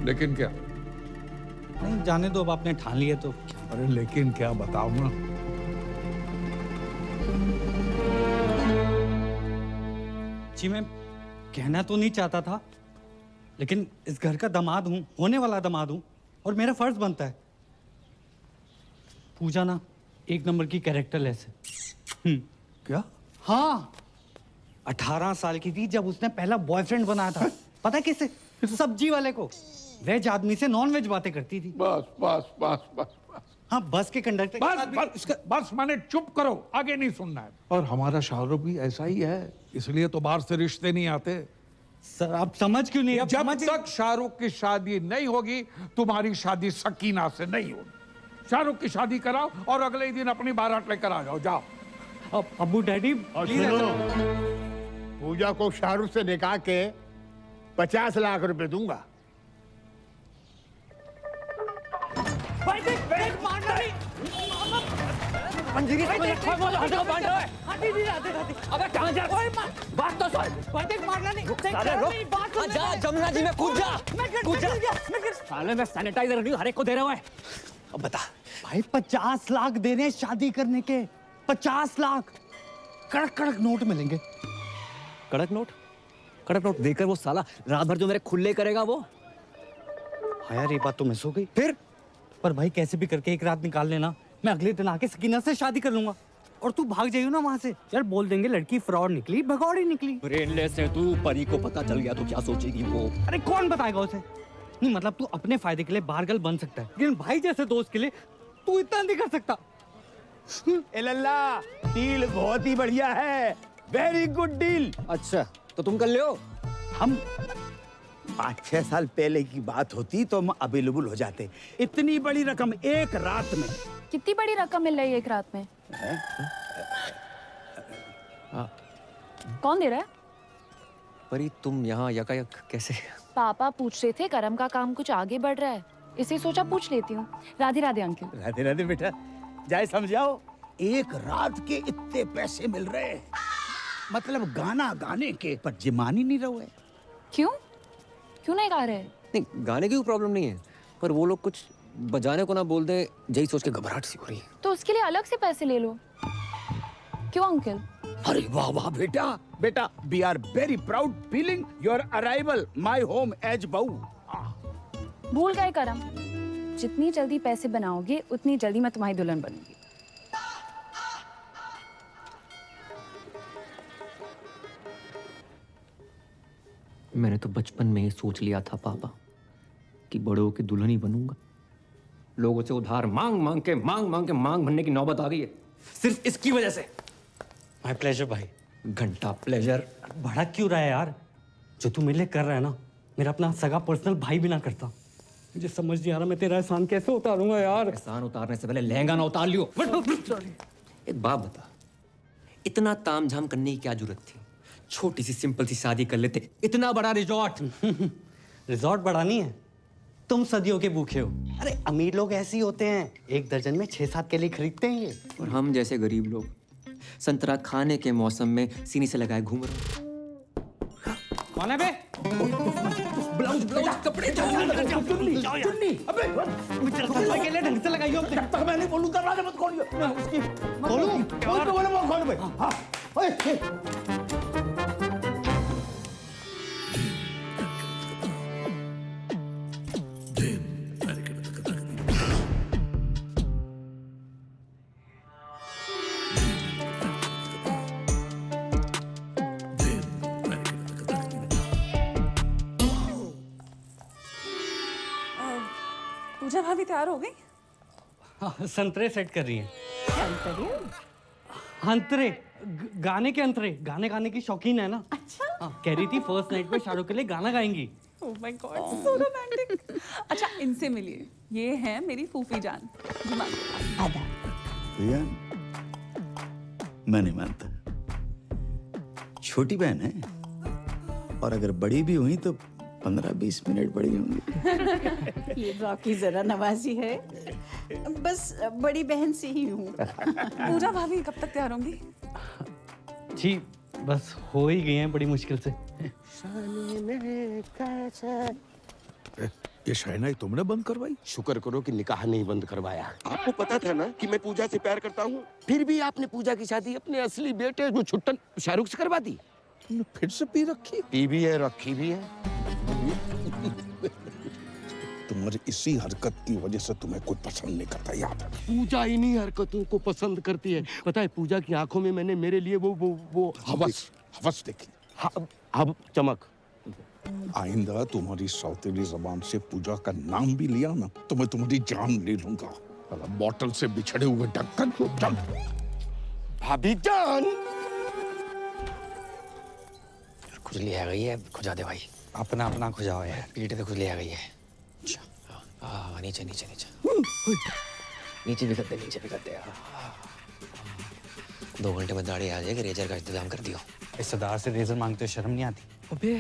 लेकिन क्या? नहीं, जाने दो, अब आपने ठान लिया तो। अरे लेकिन क्या बताओ ना। जी मैं कहना तो नहीं चाहता था, लेकिन इस घर का दामाद हूँ, होने वाला दामाद हूँ, और मेरा फर्ज बनता है। पूजा ना एक नंबर की कैरेक्टरलेस है। क्या? हाँ, 18 साल की थी जब उसने पहला बॉयफ्रेंड बनाया था। पता है किसे? सब्जी वाले को। वेज आदमी से नॉन वेज बातें करती थी। बस बस बस बस बस। हाँ, बस के कंडक्टर के साथ भी- बस मैंने चुप करो, आगे नहीं सुनना है। और हमारा शाहरुख भी ऐसा ही है, इसलिए तो बाहर से रिश्ते नहीं आते। सर आप समझ क्यों नहीं? जब तक शाहरुख की शादी नहीं होगी, तुम्हारी शादी सकीना से नहीं होगी। शाहरुख की शादी कराओ और अगले ही दिन अपनी बारात लेकर आ जाओ। जाओ। अब अबू डैडी और सुनो, पूजा को शाहरुख से निकाह के 50 लाख रुपए दूंगा। मंजरी को देखो, वो हटो बांट रहा है। अबे कहाँ जा? बात तो सुन। मारना नहीं। साले रुक। जा जमुना जी में कूद जा। कूद जा। साले मैं सैनिटाइजर नहीं हर एक को दे रहा हूँ। अब बता भाई, 50 लाख देने शादी करने के। 50 लाख कड़क कड़क नोट मिलेंगे। कड़क नोट? कड़क नोट देकर वो साला रात भर जो मेरे खुले करेगा वो। हाँ यार, ये बात तो मिस हो गई। फिर पर भाई कैसे भी करके एक रात निकाल लेना, मैं अगले दिन आके सकीना से शादी कर लूंगा। और तू भाग जाइयो ना वहां से। यार बोल देंगे लड़की फ्रॉड निकली, भगौड़ी निकली। ब्रेनलेस है तू, परी को पता चल गया तो क्या सोचेगी वो? अरे कौन बताएगा उसे? नहीं मतलब तू अपने फायदे के लिए बाहर बन सकता है, लेकिन भाई जैसे दोस्त के लिए तू इतना नहीं कर सकता। ए लल्ला, डील बहुत ही बढ़िया है, वेरी गुड डील। अच्छा तो तुम कर ले हो। हम 5-6 साल पहले की बात होती तो हम अवेलेबल हो जाते। इतनी बड़ी रकम एक रात में। कितनी बड़ी रकम मिल रही है एक रात में? कौन दे रहा है? परी तुम यहाँ यकायक कैसे? पापा पूछ रहे थे करम का काम कुछ आगे बढ़ रहा है, इसे सोचा पूछ लेती हूँ। राधे राधे अंकल। राधे राधे बेटा, जाए समझाओ। एक रात के इतने पैसे मिल रहे हैं, मतलब गाना गाने के, पर जिमान ही नहीं रहे। क्यों? क्यों नहीं गा रहे? नहीं गाने की कोई प्रॉब्लम नहीं है, पर वो लोग कुछ बजाने को ना बोल दे, यही सोच के घबराहट सी हो रही है। तो उसके लिए अलग से पैसे ले लो। क्यों अंकल? अरे वाह वाह बेटा, बेटा we are very proud feeling your arrival my home as बहू। भूल गए करम, जितनी जल्दी पैसे बनाओगे उतनी जल्दी मैं तुम्हारी दुल्हन बनूंगी। मैंने तो बचपन में ही सोच लिया था पापा कि बड़ों की दुल्हन ही बनूंगा। लोगों से उधार मांग मांग के मांग भरने की नौबत आ गई है, सिर्फ इसकी वजह से। माय प्लेजर भाई। घंटा प्लेजर। भड़क क्यों रहा है यार? जो तू मेरे लिए कर रहा है ना, मेरा अपना सगा पर्सनल भाई भी ना करता। मुझे समझ नहीं आ रहा मैं तेरा एहसान कैसे उतारूंगा यार। एहसान उतारने से पहले लहंगा ना उतार लियो। एक बात बता, इतना तामझाम करने की क्या जरूरत थी? छोटी सी सिंपल सी शादी कर लेते। इतना बड़ा रिजॉर्ट। रिजॉर्ट बड़ा नहीं है, तुम सदियों के भूखे हो। अरे अमीर लोग ऐसे ही होते हैं, 1 दर्जन में 6-7 केले खरीदते हैं ये। और हम जैसे गरीब लोग संतरा खाने के मौसम में सीनी से लगाए घूम रहे हैं। कौन है बे? ब्लाउज कपड़े चुन्नी। अबे केले ढंग से लगाइयो। जब तक मैं नहीं बोलूं दरवाजा मत खोलियो। उसकी खोलूं? खोल तो बोले वो खोल भाई। हाँ, ओए, पूजा भाभी तैयार हो गई? हाँ, संतरे सेट कर रही हैं। अंतरे गाने के अंतरे, गाने गाने की शौकीन है ना। अच्छा। हाँ, कह रही थी फर्स्ट नाइट पे शाहरुख के लिए गाना गाएंगी। Oh my god, so romantic. अच्छा इनसे मिलिए, ये है मेरी फूफी जान। आदा। भैया मैं नहीं मानता, छोटी बहन है, और अगर बड़ी भी हुई तो 15-20 मिनट बड़ी होंगी। ये तो आपकी जरा नवाजी है, बस बड़ी बहन से ही हूँ। पूजा भाभी कब तक तैयार होंगी? जी बस हो ही गई हैं बड़ी मुश्किल से। ये शहनाई तुमने बंद करवाई? शुक्र करो कि निकाह नहीं बंद करवाया। आपको पता था ना कि मैं पूजा से प्यार करता हूँ, फिर भी आपने पूजा की शादी अपने असली बेटे जो छुट्टन शाहरुख से करवा दी। तुमने फिर से पी रखी? पी भी है, रखी भी है। तुम्हारी इसी हरकत की वजह से तुम्हें कोई पसंद नहीं करता, याद है? पूजा इन्हीं हरकतों को पसंद करती है। पता है, पूजा की आंखों में मैंने मेरे लिए वो हवस देखी। अब चमक। आइंदा तुम्हारी सौतेली जबान से पूजा का नाम भी लिया ना तो मैं तुम्हारी जान ले लूंगा। बोतल से बिछड़े हुए ढक्कन को चल। भाभी जान, खुजली आ गई है, खुजा दे भाई। अपना अपना खुजाओ यार। पीठ पे खुजली आ गई है। हाँ, नीचे नीचे नीचे नीचे भी करते, नीचे भी करते। 2 घंटे में दाढ़ी आ जाएगी, रेजर का इंतजाम कर दियो। इस सरदार से रेजर मांगते हो शर्म नहीं आती? अबे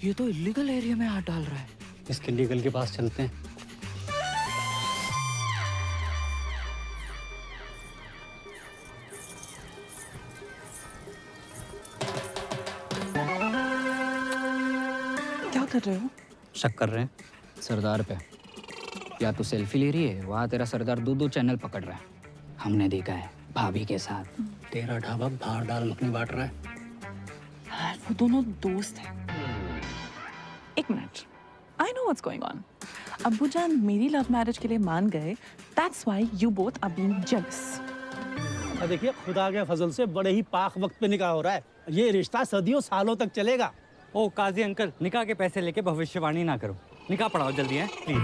ये तो इलीगल एरिया में हाथ डाल रहा है। इसके लीगल के पास चलते हैं। क्या कर रहे हो? शक कर रहे हैं सरदार पे। या तो सेल्फी ले रही है, वहाँ तेरा सरदार 2-2 चैनल पकड़ रहा है। हमने देखा है भाभी के साथ। तेरा ढाबा बाहर डाल अपनी बांट रहा है। वो दोनों दोस्त हैं। एक minute, I know what's going on. अब्बू जान मेरी लव मैरिज के लिए मान गए, that's why you both are being jealous. देखिए, खुदा के फजल से बड़े ही पाक वक्त पे निकाह हो रहा है। ये रिश्ता सदियों सालों तक चलेगा। ओ काजी अंकल, निकाह के पैसे लेके भविष्यवाणी ना करो। निकाह पढ़ाओ जल्दी है प्लीज।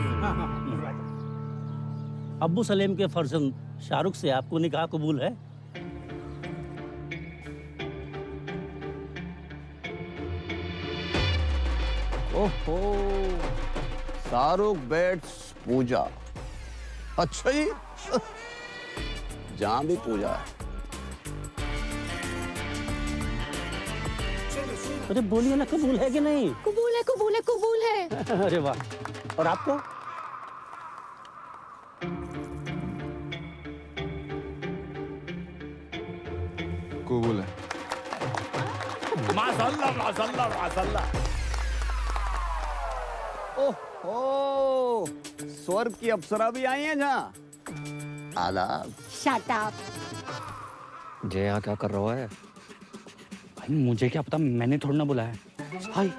अब्बू सलेम के फर्जंद शाहरुख से आपको निकाह कबूल है? ओहो, शाहरुख बेट्स पूजा। अच्छा ही, जहाँ भी पूजा है। अरे बोलिए ना, कबूल है कि नहीं? कबूल है, कबूल है, कबूल है। अरे वाह। और आपको? कबूल है। माशाल्लाह माशाल्लाह माशाल्लाह। ओह, स्वर्ग की अप्सरा भी आई हैं जहाँ। आदाब। Shut up. जय यहाँ क्या कर रहा है? भाई मुझे क्या पता, मैंने थोड़ा ना बुलाया। हाय,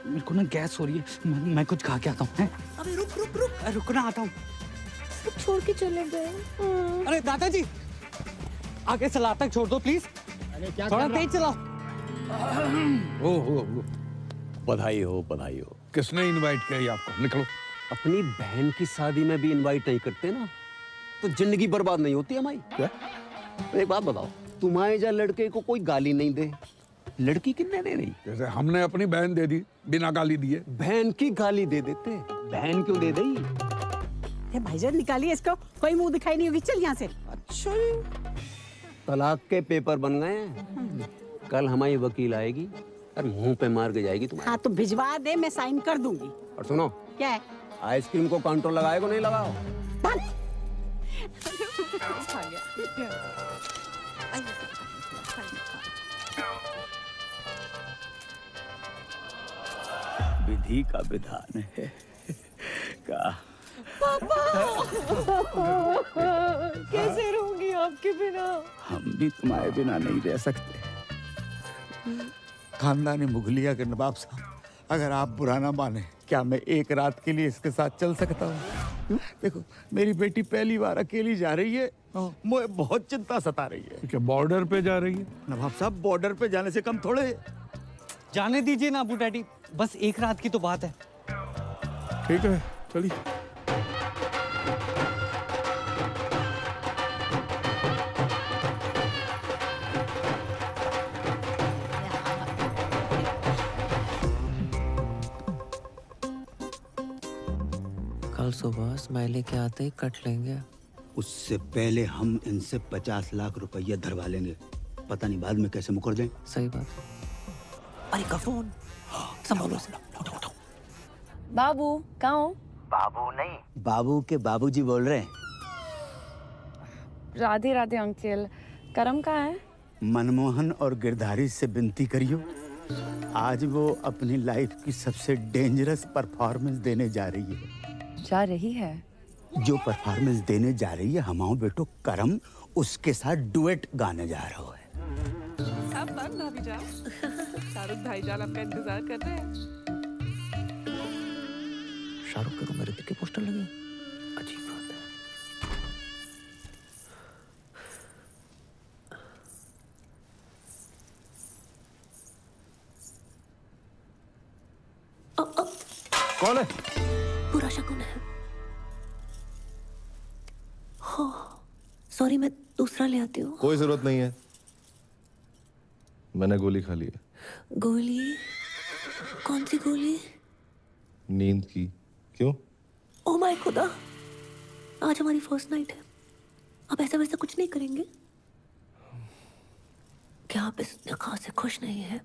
मेरे को ना गैस हो रही है, मैं कुछ खा के आता हूँ। अबे रुक रुक रुक। रुकना, आता हूँ। सब छोड़ के चले गए। अरे दादाजी, आगे सलाह तक छोड़ दो प्लीज। थोड़ा तेज चलाओ। ओहो, बधाई हो, बधाई हो। किसने इनवाइट किया आपको? निकलो। अपनी बहन की शादी में भी इनवाइट नहीं करते ना तो जिंदगी बर्बाद नहीं होती हमारी। क्या? एक बात बताओ, तुम्हारे जहाँ लड़के को कोई गाली नहीं दे, लड़की किन्ने दे नहीं? जैसे हमने अपनी बहन दे दी बिना गाली दिए। बहन की गाली दे देते, बहन क्यों दे दी? भाईजान निकालिए इसको, कोई मुंह दिखाई नहीं होगी। चल यहाँ से। अच्छा, तलाक के पेपर बन गए हैं। कल हमारी वकील आएगी और मुंह पे मार के जाएगी तुम्हारे। हाँ तो भिजवा दे, मैं साइन कर दूंगी। और सुनो, क्या है? आइसक्रीम को काउंटर लगाएगा नहीं लगाओ? विधि का विधान है का। पापा कैसे रहूंगी आपके बिना? हम भी तुम्हारे बिना नहीं रह सकते। खानदानी मुगलिया के नवाब साहब, अगर आप बुरा ना माने, क्या मैं एक रात के लिए इसके साथ चल सकता हूँ? देखो, मेरी बेटी पहली बार अकेली जा रही है, मुझे बहुत चिंता सता रही है। क्या बॉर्डर पे जा रही है? नवाब साहब, बॉर्डर पे जाने से कम थोड़े। जाने दीजिए ना अबू डैडी, बस एक रात की तो बात है। ठीक है, चलिए। कल सुबह स्माइली के आते ही कट लेंगे। उससे पहले हम इनसे 50 लाख रुपया धरवा लेंगे। पता नहीं बाद में कैसे मुकर जाएं। सही बात। अरे का फोन संभालो। बाबू कहाँ हो? बाबू नहीं, बाबू के बाबूजी बोल रहे हैं। राधे राधे अंकल। करम कहाँ है? मनमोहन और गिरधारी से विनती करियो आज वो अपनी लाइफ की सबसे डेंजरस परफॉर्मेंस देने जा रही है। जा रही है? जो परफॉर्मेंस देने जा रही है हमाओ बेटो करम उसके साथ डुएट गाने जा रहा है। सब बंद भाभी जान। शाहरुख भाईजान आपका इंतजार कर रहे हैं। शाहरुख के रूम में ऋतिक के पोस्टर लगे, अजीब बात है। कौन है? बुरा शकुन है। हो, सॉरी, मैं दूसरा ले आती हूँ। कोई जरूरत नहीं है, मैंने गोली खा ली है। गोली? कौन सी गोली? नींद की। क्यों? ओह माय खुदा, आज हमारी फर्स्ट नाइट है। अब ऐसा वैसा कुछ नहीं करेंगे क्या? आप इस निकाह से खुश नहीं है?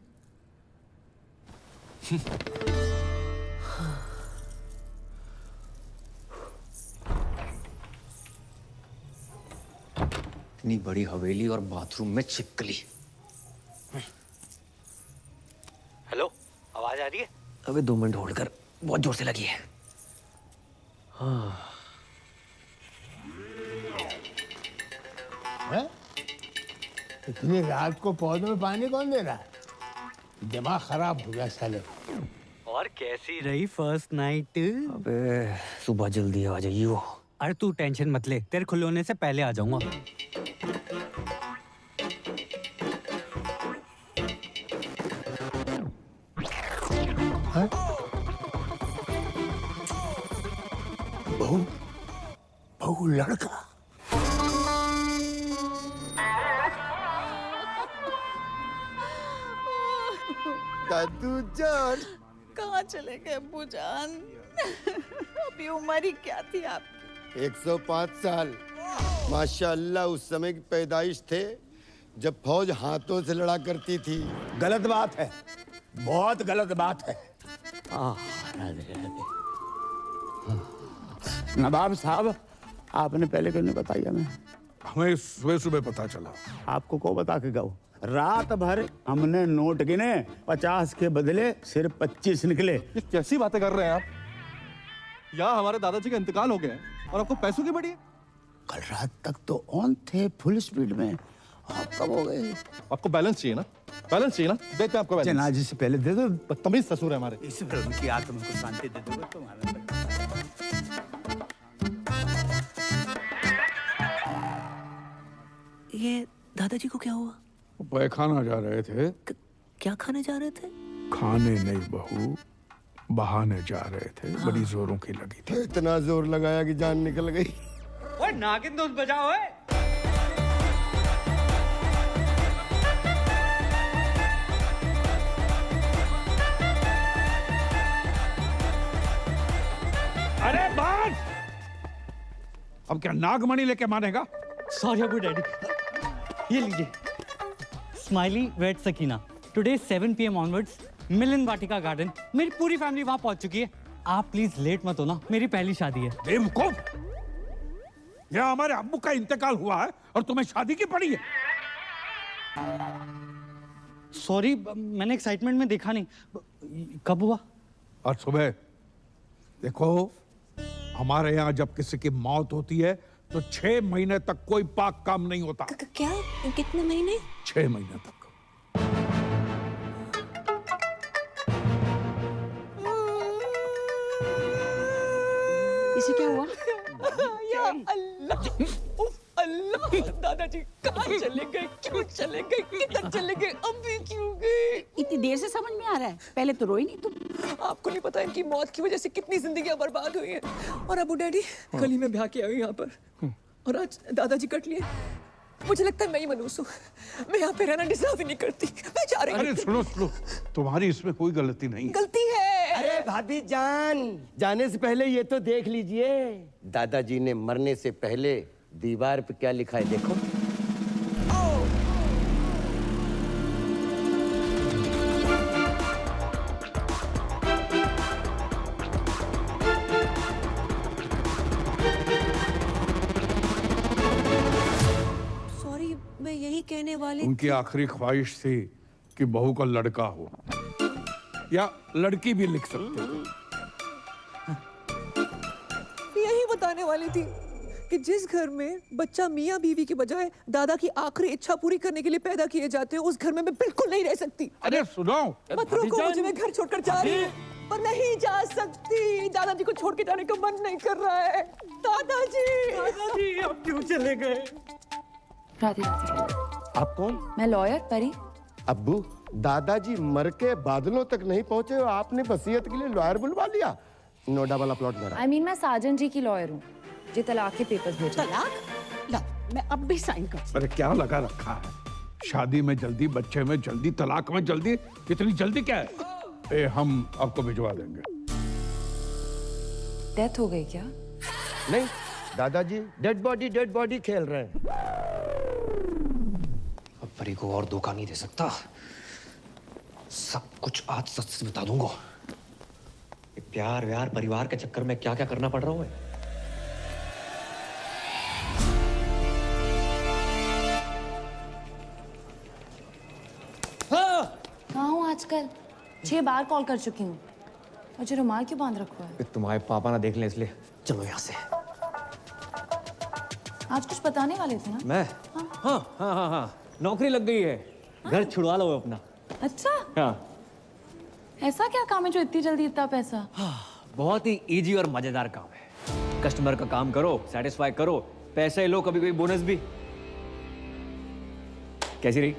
इतनी बड़ी हवेली और बाथरूम में छिपकली। हेलो, आवाज आ रही है? अबे 2 मिनट होल्ड कर, बहुत जोर से लगी है। हैं? इतनी रात को पौधों में पानी कौन दे रहा है? दिमाग खराब हो गया साले। और कैसी रही फर्स्ट नाइट? अबे सुबह जल्दी आ जाइयो। अरे तू टेंशन मत ले, तेरे खुले होने से पहले आ जाऊंगा। बहू बहू लड़का। दादू जान, कहाँ चले गए अब्बू जान? अभी उम्र ही क्या थी आपकी? 105 साल। माशाअल्लाह उस समय की पैदाइश थे जब फौज हाथों से लड़ा करती थी। गलत बात है, बहुत गलत बात है। नवाब साहब, आपने पहले क्यों नहीं बताया? हमें हमें सुबह सुबह पता चला। आपको को बता के गए? रात भर हमने नोट गिने, 50 के बदले सिर्फ 25 निकले। ये कैसी बातें कर रहे हैं आप? यहाँ हमारे दादाजी का इंतकाल हो गया है और आपको पैसों की बड़ी है। कल रात तक तो ऑन थे फुल स्पीड में, आप कब हो गए? आपको बैलेंस चाहिए ना? बैलेंस चाहिए ना? देते हैं आपको बैलेंस। जनाजे से पहले दे दो। बदतमीज ससुर है हमारे। इस फिल्म की आत्मा को शांति दे दो तुम्हारा। ये दादाजी को क्या हुआ? पैखाना जा रहे थे। क्या खाने जा रहे थे? खाने नहीं बहू, बहाने जा रहे थे। बड़ी जोरों की लगी थी। इतना जोर लगाया कि जान निकल गई। ओए नागिन दोस्त बजाओ। ओए अरे बाज! अब क्या नागमणि लेके मानेगा? सॉरी अबू डैडी, ये लीजिए। Smiley weds Sakina, today 7 PM onwards Milan Vatika garden. मेरी पूरी फैमिली वहां पहुंच चुकी है। आप प्लीज लेट मत होना, मेरी पहली शादी है। बेवकूफ! यहाँ हमारे अब्बू का इंतकाल हुआ है और तुम्हें शादी की पड़ी है। सॉरी, मैंने एक्साइटमेंट में देखा नहीं। कब हुआ? और सुबह देखो, हमारे यहाँ जब किसी की मौत होती है तो 6 महीने तक कोई पाक काम नहीं होता। क्या? कितने महीने? 6 महीने तक। इसे क्या हुआ? या अल्लाह, उफ अल्लाह, दादाजी कहाँ चले गए? क्यों चले गए? किधर चले गए? अभी क्यों गए? इतनी देर से समझ में आ रहा है, पहले तो रोई नहीं तुम। आपको नहीं पता इनकी मौत की वजह से कितनी जिंदगियां बर्बाद हुई हैं। और अबू डैडी कल ही मैं ब्याह के आई हूँ यहाँ पर, और आज दादाजी कट लिए। मुझे लगता है मैं ही मनूस हूँ। मैं यहाँ पे रहना डिजर्व ही नहीं करती। मैं जा रही हूँ। अरे सुनो सुनो, तुम्हारी इसमें कोई गलती नहीं। गलती है। अरे भाभी जान, जाने से पहले ये तो देख लीजिए, दादाजी ने मरने से पहले दीवार पे क्या लिखा है, देखो। सॉरी, मैं यही कहने वाली उनकी आखिरी ख्वाहिश थी कि बहू का लड़का हो, या लड़की भी लिख सकते हो। यही बताने वाली थी कि जिस घर में बच्चा मियाँ बीवी की बजाय दादा की आखिरी इच्छा पूरी करने के लिए पैदा किए जाते हैं, उस घर में मैं बिल्कुल नहीं रह सकती। अरे सुनो, मत रोको मुझे, मैं घर छोड़कर जा रही हूँ, पर नहीं जा सकती। दादाजी को छोड़ के जाने का मन नहीं कर रहा है। दादाजी आप क्यों चले गए? राधे राधे। आप कौन? मैं लॉयर परी। अब्बू, दादाजी मर के बादलों तक नहीं पहुंचे और आपने वसीयत के लिए लॉयर बुलवा लिया। नो डबल अपलॉट मेरा। I mean, मैं साजन जी की लॉयर हूँ, जी तलाक के पेपर्स भेजे। तलाक? ला, मैं अब भी साइन कर। अरे क्या लगा रखा है? शादी में जल्दी, बच्चे में जल्दी, तलाक में जल्दी, इतनी जल्दी क्या है? हम आपको भिजवा देंगे। डेथ हो गई क्या? नहीं, दादाजी डेड बॉडी खेल रहे हैं। अब परी को और धोखा नहीं दे सकता। सब कुछ आज सच से बता दूंगा। ये प्यार व्यार परिवार के चक्कर में क्या क्या करना पड़ रहा है। कहाँ हूँ आजकल? 6 बार कॉल कर चुकी हूँ। मुझे रुमाल क्यों बांध रखा है? तुम्हारे पापा ना देख लें इसलिए। चलो यहाँ से। आज कुछ बताने वाले थे ना? मैं? हाँ। नौकरी लग गई है। घर छुड़वा लो अपना। अच्छा? हाँ। ऐसा क्या काम है जो इतनी जल्दी इतना पैसा? बहुत ही इजी और मजेदार काम है। कस्टमर का काम करो, सेटिस्फाई करो, पैसे लो, कभी कभी बोनस भी। कैसी रही?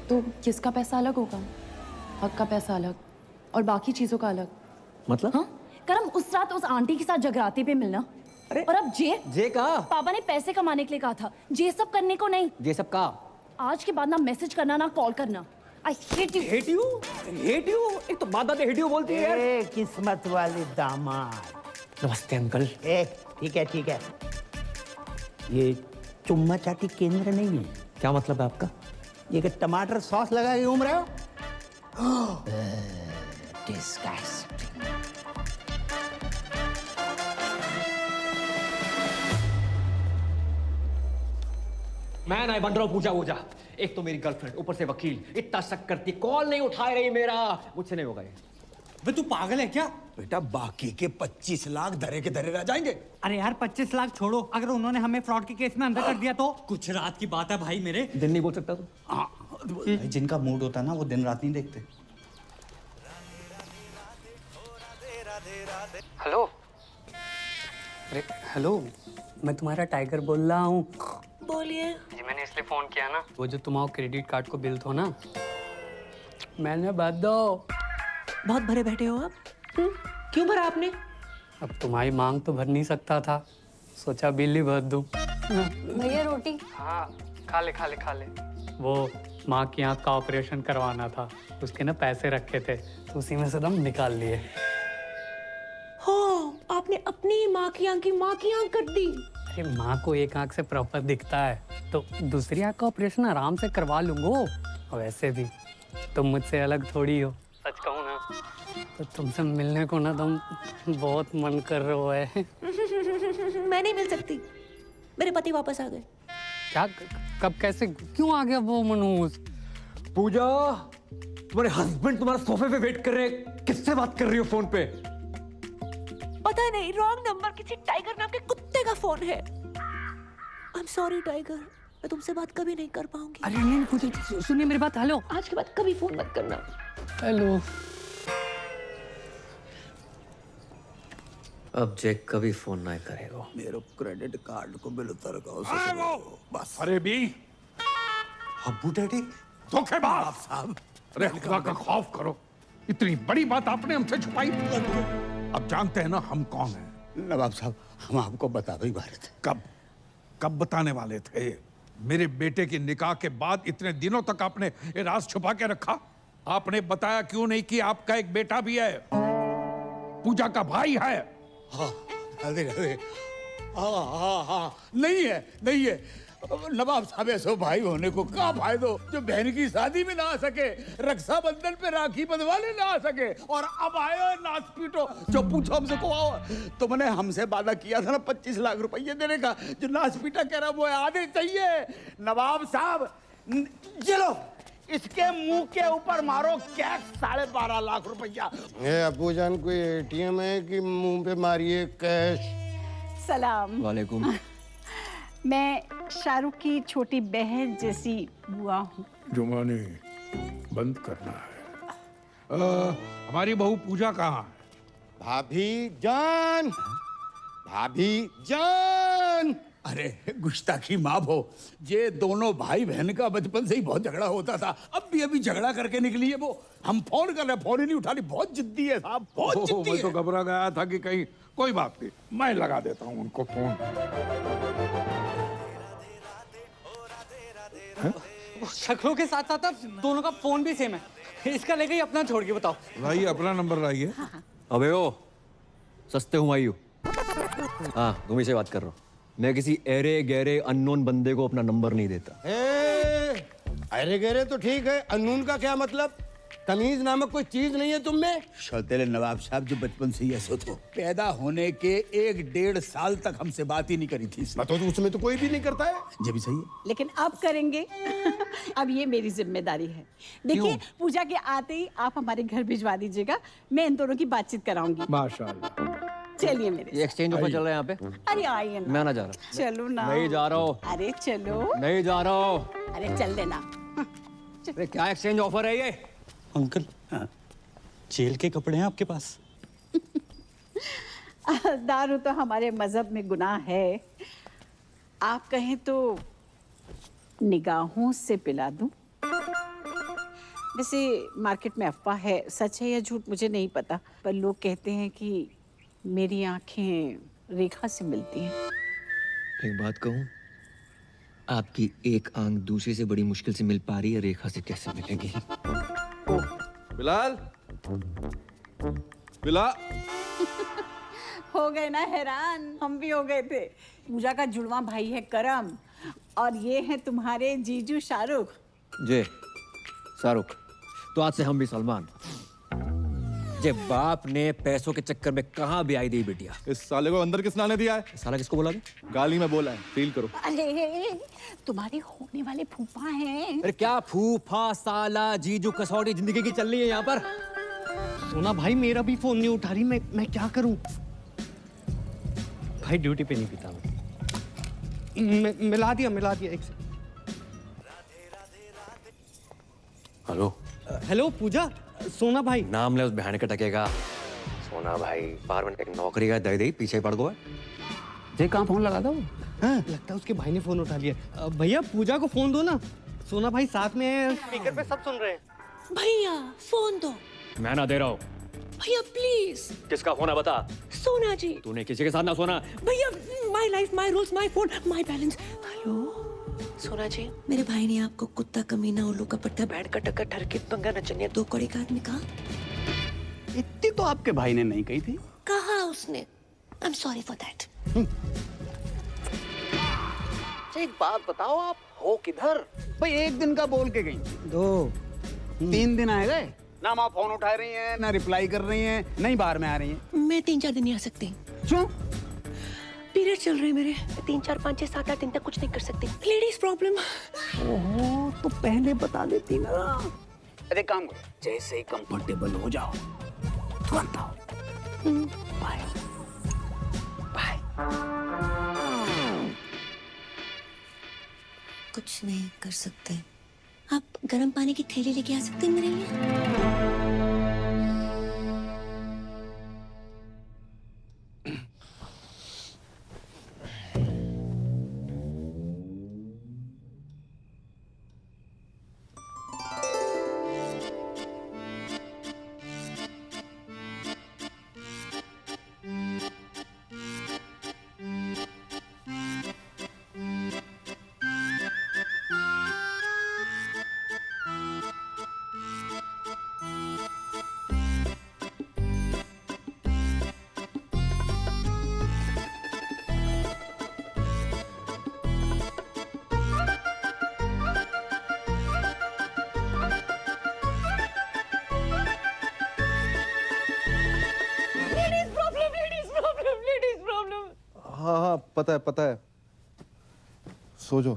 तो किसका पैसा अलग होगा? हक का पैसा अलग और बाकी चीजों का अलग। मतलब? हाँ? करम उस रात उस आंटी के साथ जगराते पे मिलना। अरे और अब जे का? पापा ने पैसे कमाने के लिए कहा था, जे सब करने को नहीं। ये सब का? आज के बाद ना मैसेज करना ना कॉल करना। I hate you. Hate you? Hate you? एक तो बात hate you बोलती है यार। किस्मत वाले दामाद। नमस्ते अंकल। ठीक है। ये चुम्मा चाटी केंद्र नहीं है। क्या मतलब है आपका? ये कि टमाटर सॉस लगा के घूम रहे हो? Disgusting. मैं नहीं बन रहा हूँ पूजा वूजा। एक तो मेरी गर्लफ्रेंड, ऊपर से वकील, इतना शक करती, कॉल नहीं उठा रही मेरा। मुझसे नहीं होगा ये। वे तू पागल है क्या? बेटा बाकी के 25 लाख धरे के धरे रह जाएंगे। अरे यार 25 लाख छोड़ो, अगर उन्होंने हमें फ्रॉड के केस में अंदर कर दिया तो? कुछ रात की बात है भाई मेरे। दिन नहीं बोल सकता तू? जिनका मूड होता है ना वो दिन रात नहीं देखते। हेलो। अरे हेलो, मैं तुम्हारा टाइगर बोल रहा हूँ। बोलिए। जी मैंने इसलिए फोन किया ना, वो जो तुम्हारा क्रेडिट कार्ड को बिल था ना, मैंने भर दो। बहुत भरे बैठे हो आप? क्यों भरा आपने? अब तुम्हारी मांग तो भर नहीं सकता था, सोचा बिल ही भर दूं। भैया रोटी। हाँ खा ले। वो माँ की आँख का ऑपरेशन करवाना था, उसके ना पैसे रखे थे तो उसी में से दम निकाल लिए। हो, आपने अपनी माँ की आँख कर दी। अरे माँ को एक आँख से प्रॉपर दिखता है तो दूसरी आँख का ऑपरेशन आराम से करवा लूंगा। वैसे भी तुम मुझसे अलग थोड़ी हो, सच कहूँ ना तो तुमसे मिलने को ना तुम बहुत मन कर रहे है। मैं नहीं मिल सकती, मेरे पति वापस आ गए। क्या? कब? कैसे? क्यों आ गया वो मनहूस? पूजा, तुम्हारे हस्बैंड तुम्हारा सोफे पे वेट कर रहे हैं। किससे बात कर रही हो फोन पे? पता नहीं, रॉन्ग नंबर, किसी टाइगर नाम के कुत्ते का फोन है। आई एम सॉरी टाइगर, मैं तुमसे बात कभी नहीं कर पाऊंगी। अरे नहीं पूजा, सुनिए मेरी बात। हेलो, आज के बाद कभी फोन मत करना। हेलो। अब जैक कभी फोन ना करेगा। मेरे क्रेडिट कार्ड को बिल उतर बस। अरे बी अब्बू डैडी धोखेबाज साहब। अरे खुदा का खौफ करो, इतनी बड़ी बात आपने हमसे छुपाई। अब जानते हैं ना हम कौन हैं। नवाब साहब, हम आपको बता भी रहे थे। कब बताने वाले थे? मेरे बेटे की निकाह के बाद इतने दिनों तक आपने ये राज छुपा के रखा। आपने बताया क्यों नहीं कि आपका एक बेटा भी है, पूजा का भाई है। हाँ, अरे हाँ, नहीं है। नवाब साहब ऐसो भाई होने को क्या फायदो जो बहन की शादी में ना आ सके, रक्षाबंधन पे राखी बंधवाने ना आ सके, और अब आयो नाच पीटो। जो पूछो हमसे को आओ, तो मैंने हमसे वादा किया था ना 25 लाख रुपये देने का, जो नाच पीटा कह रहा वो आधे चाहिए। नवाब साहब चलो इसके मुंह के ऊपर मारो कैश 12.5 लाख रुपया। ए अबू जान, कोई एटीएम है कि मुंह पे मारिए कैश? सलाम। वालेकुम। मैं शाहरुख की छोटी बहन जैसी बुआ हूँ। जुमानी बंद करना है। हमारी बहू पूजा कहाँ है? भाभी जान, भाभी जान। अरे गुस्ताखी माफ हो, ये दोनों भाई बहन का बचपन से ही बहुत झगड़ा होता था। अब भी अभी झगड़ा करके निकली है वो। हम फोन कर रहे, फोन ही नहीं उठा रही। बहुत जिद्दी है साहब, बहुत जिद्दी मैं है। तो घबरा गया था कि कहीं कोई बात नहीं, मैं लगा देता हूँ उनको फोन। शक्लों के साथ साथ अब दोनों का फोन भी सेम है। इसका लेके ही अपना छोड़ के बताओ। लाइए अपना नंबर लाइए। अबे ओ सस्ते हुमायूं। हाँ तुम ही से बात कर रहा हूँ। मैं किसी एरे गहरे अननोन बंदे को अपना नंबर नहीं देता। अरे गहरे तो ठीक है, अनून का क्या मतलब? तमीज नामक कोई चीज नहीं है तुम में? शौतेले नवाब साहब जो बचपन से ही ऐसे थे, पैदा होने के 1-1.5 साल तक हमसे बात ही नहीं करी थी। तो उसमें तो कोई भी नहीं करता है। ये भी सही है। लेकिन अब करेंगे। अब ये मेरी जिम्मेदारी है। देखिए पूजा के आते ही आप हमारे घर भिजवा दीजिएगा, मैं इन दोनों की बातचीत कराऊंगी। माशाल्लाह। चलिए मेरे। ये एक्सचेंज ऑफर चल रहा है यहाँ पे। अरे आइए ना। मैं ना जा रहा। चलो ना। नहीं जा रहा हूँ। अरे चलो। नहीं जा रहा हूँ। अरे चल देना। अरे क्या एक्सचेंज ऑफर है ये? अंकल जेल के कपड़े हैं आपके पास? दारू तो हमारे मजहब में गुनाह है। आप कहें तो निगाहों से पिला दूं। वैसे मार्केट में अफवाह है, सच है या झूठ मुझे नहीं पता, पर लोग कहते हैं कि मेरी आंखें रेखा से मिलती हैं। एक बात कहूँ, आपकी एक आंख दूसरे से बड़ी मुश्किल से मिल पा रही है, रेखा से कैसे मिलेगी? बिलाल, बिलाल। हो गए ना हैरान, हम भी हो गए थे। पूजा का जुड़वा भाई है करम, और ये है तुम्हारे जीजू शाहरुख। जे शाहरुख, तो आज से हम भी सलमान। जे बाप ने पैसों के चक्कर में कहाँ ब्याह दी बिटिया। इस साले को अंदर किसने आने दिया है? साला किसको बोला? गाली में बोला है, फील करो। अरे तुम्हारे होने वाले फूफा हैं। अरे क्या फूफा, साला, जीजू, कसौटी जिंदगी की चल रही है यहाँ पर। सोना भाई मेरा भी फोन नहीं उठा रही, मैं क्या करूं? भाई ड्यूटी पे नहीं पीता मैं। मिला दिया एक से। हेलो हेलो पूजा, सोना भाई। नाम ले उस बहन के टकेगा। सोना भाई बार में नौकरी का दे पीछे पड़ गो। जे कहाँ फोन लगा दो? हाँ लगता है उसके भाई ने फोन उठा लिया। भैया पूजा को फोन दो ना, सोना भाई साथ में स्पीकर पे सब सुन रहे हैं। भैया फोन दो। मैं ना दे रहा हूँ। भैया प्लीज। किसका फोन है बता? सोना जी। तूने किसी के साथ ना सोना। भैया my life my rules my phone my balance. Hello सोना जी, मेरे भाई ने आपको कुत्ता, कमीना, उल्लू का पट्टा, बैठ का टक्कर, ठरके, पंगा, नचनिया, 2 कौड़ी का आदमी कहा? इतनी तो आपके भाई ने नहीं कही थी। कहा उसने। I am sorry for that. एक बात बताओ, आप हो किधर? भाई एक दिन का बोल के गई, 2 3 दिन आए गए ना। आप फोन उठा रही हैं, ना रिप्लाई कर रही हैं, नहीं बाहर में आ रही हैं। मैं 3-4 दिन नहीं आ सकती। क्यों? पीरियड चल रहे हैं मेरे। 3, 4, 5, 6, 7, 8 दिन तक कुछ नहीं कर सकती। Ladies problem. ओहो, तो पहले बता देती ना। अरे काम करो, जैसे ही कंफर्टेबल हो जाओ तुरंत आओ। Bye bye. कुछ नहीं कर सकते। आप गर्म पानी की थैली लेके आ सकते हैं मेरे लिए? हाँ पता है। सो जाओ।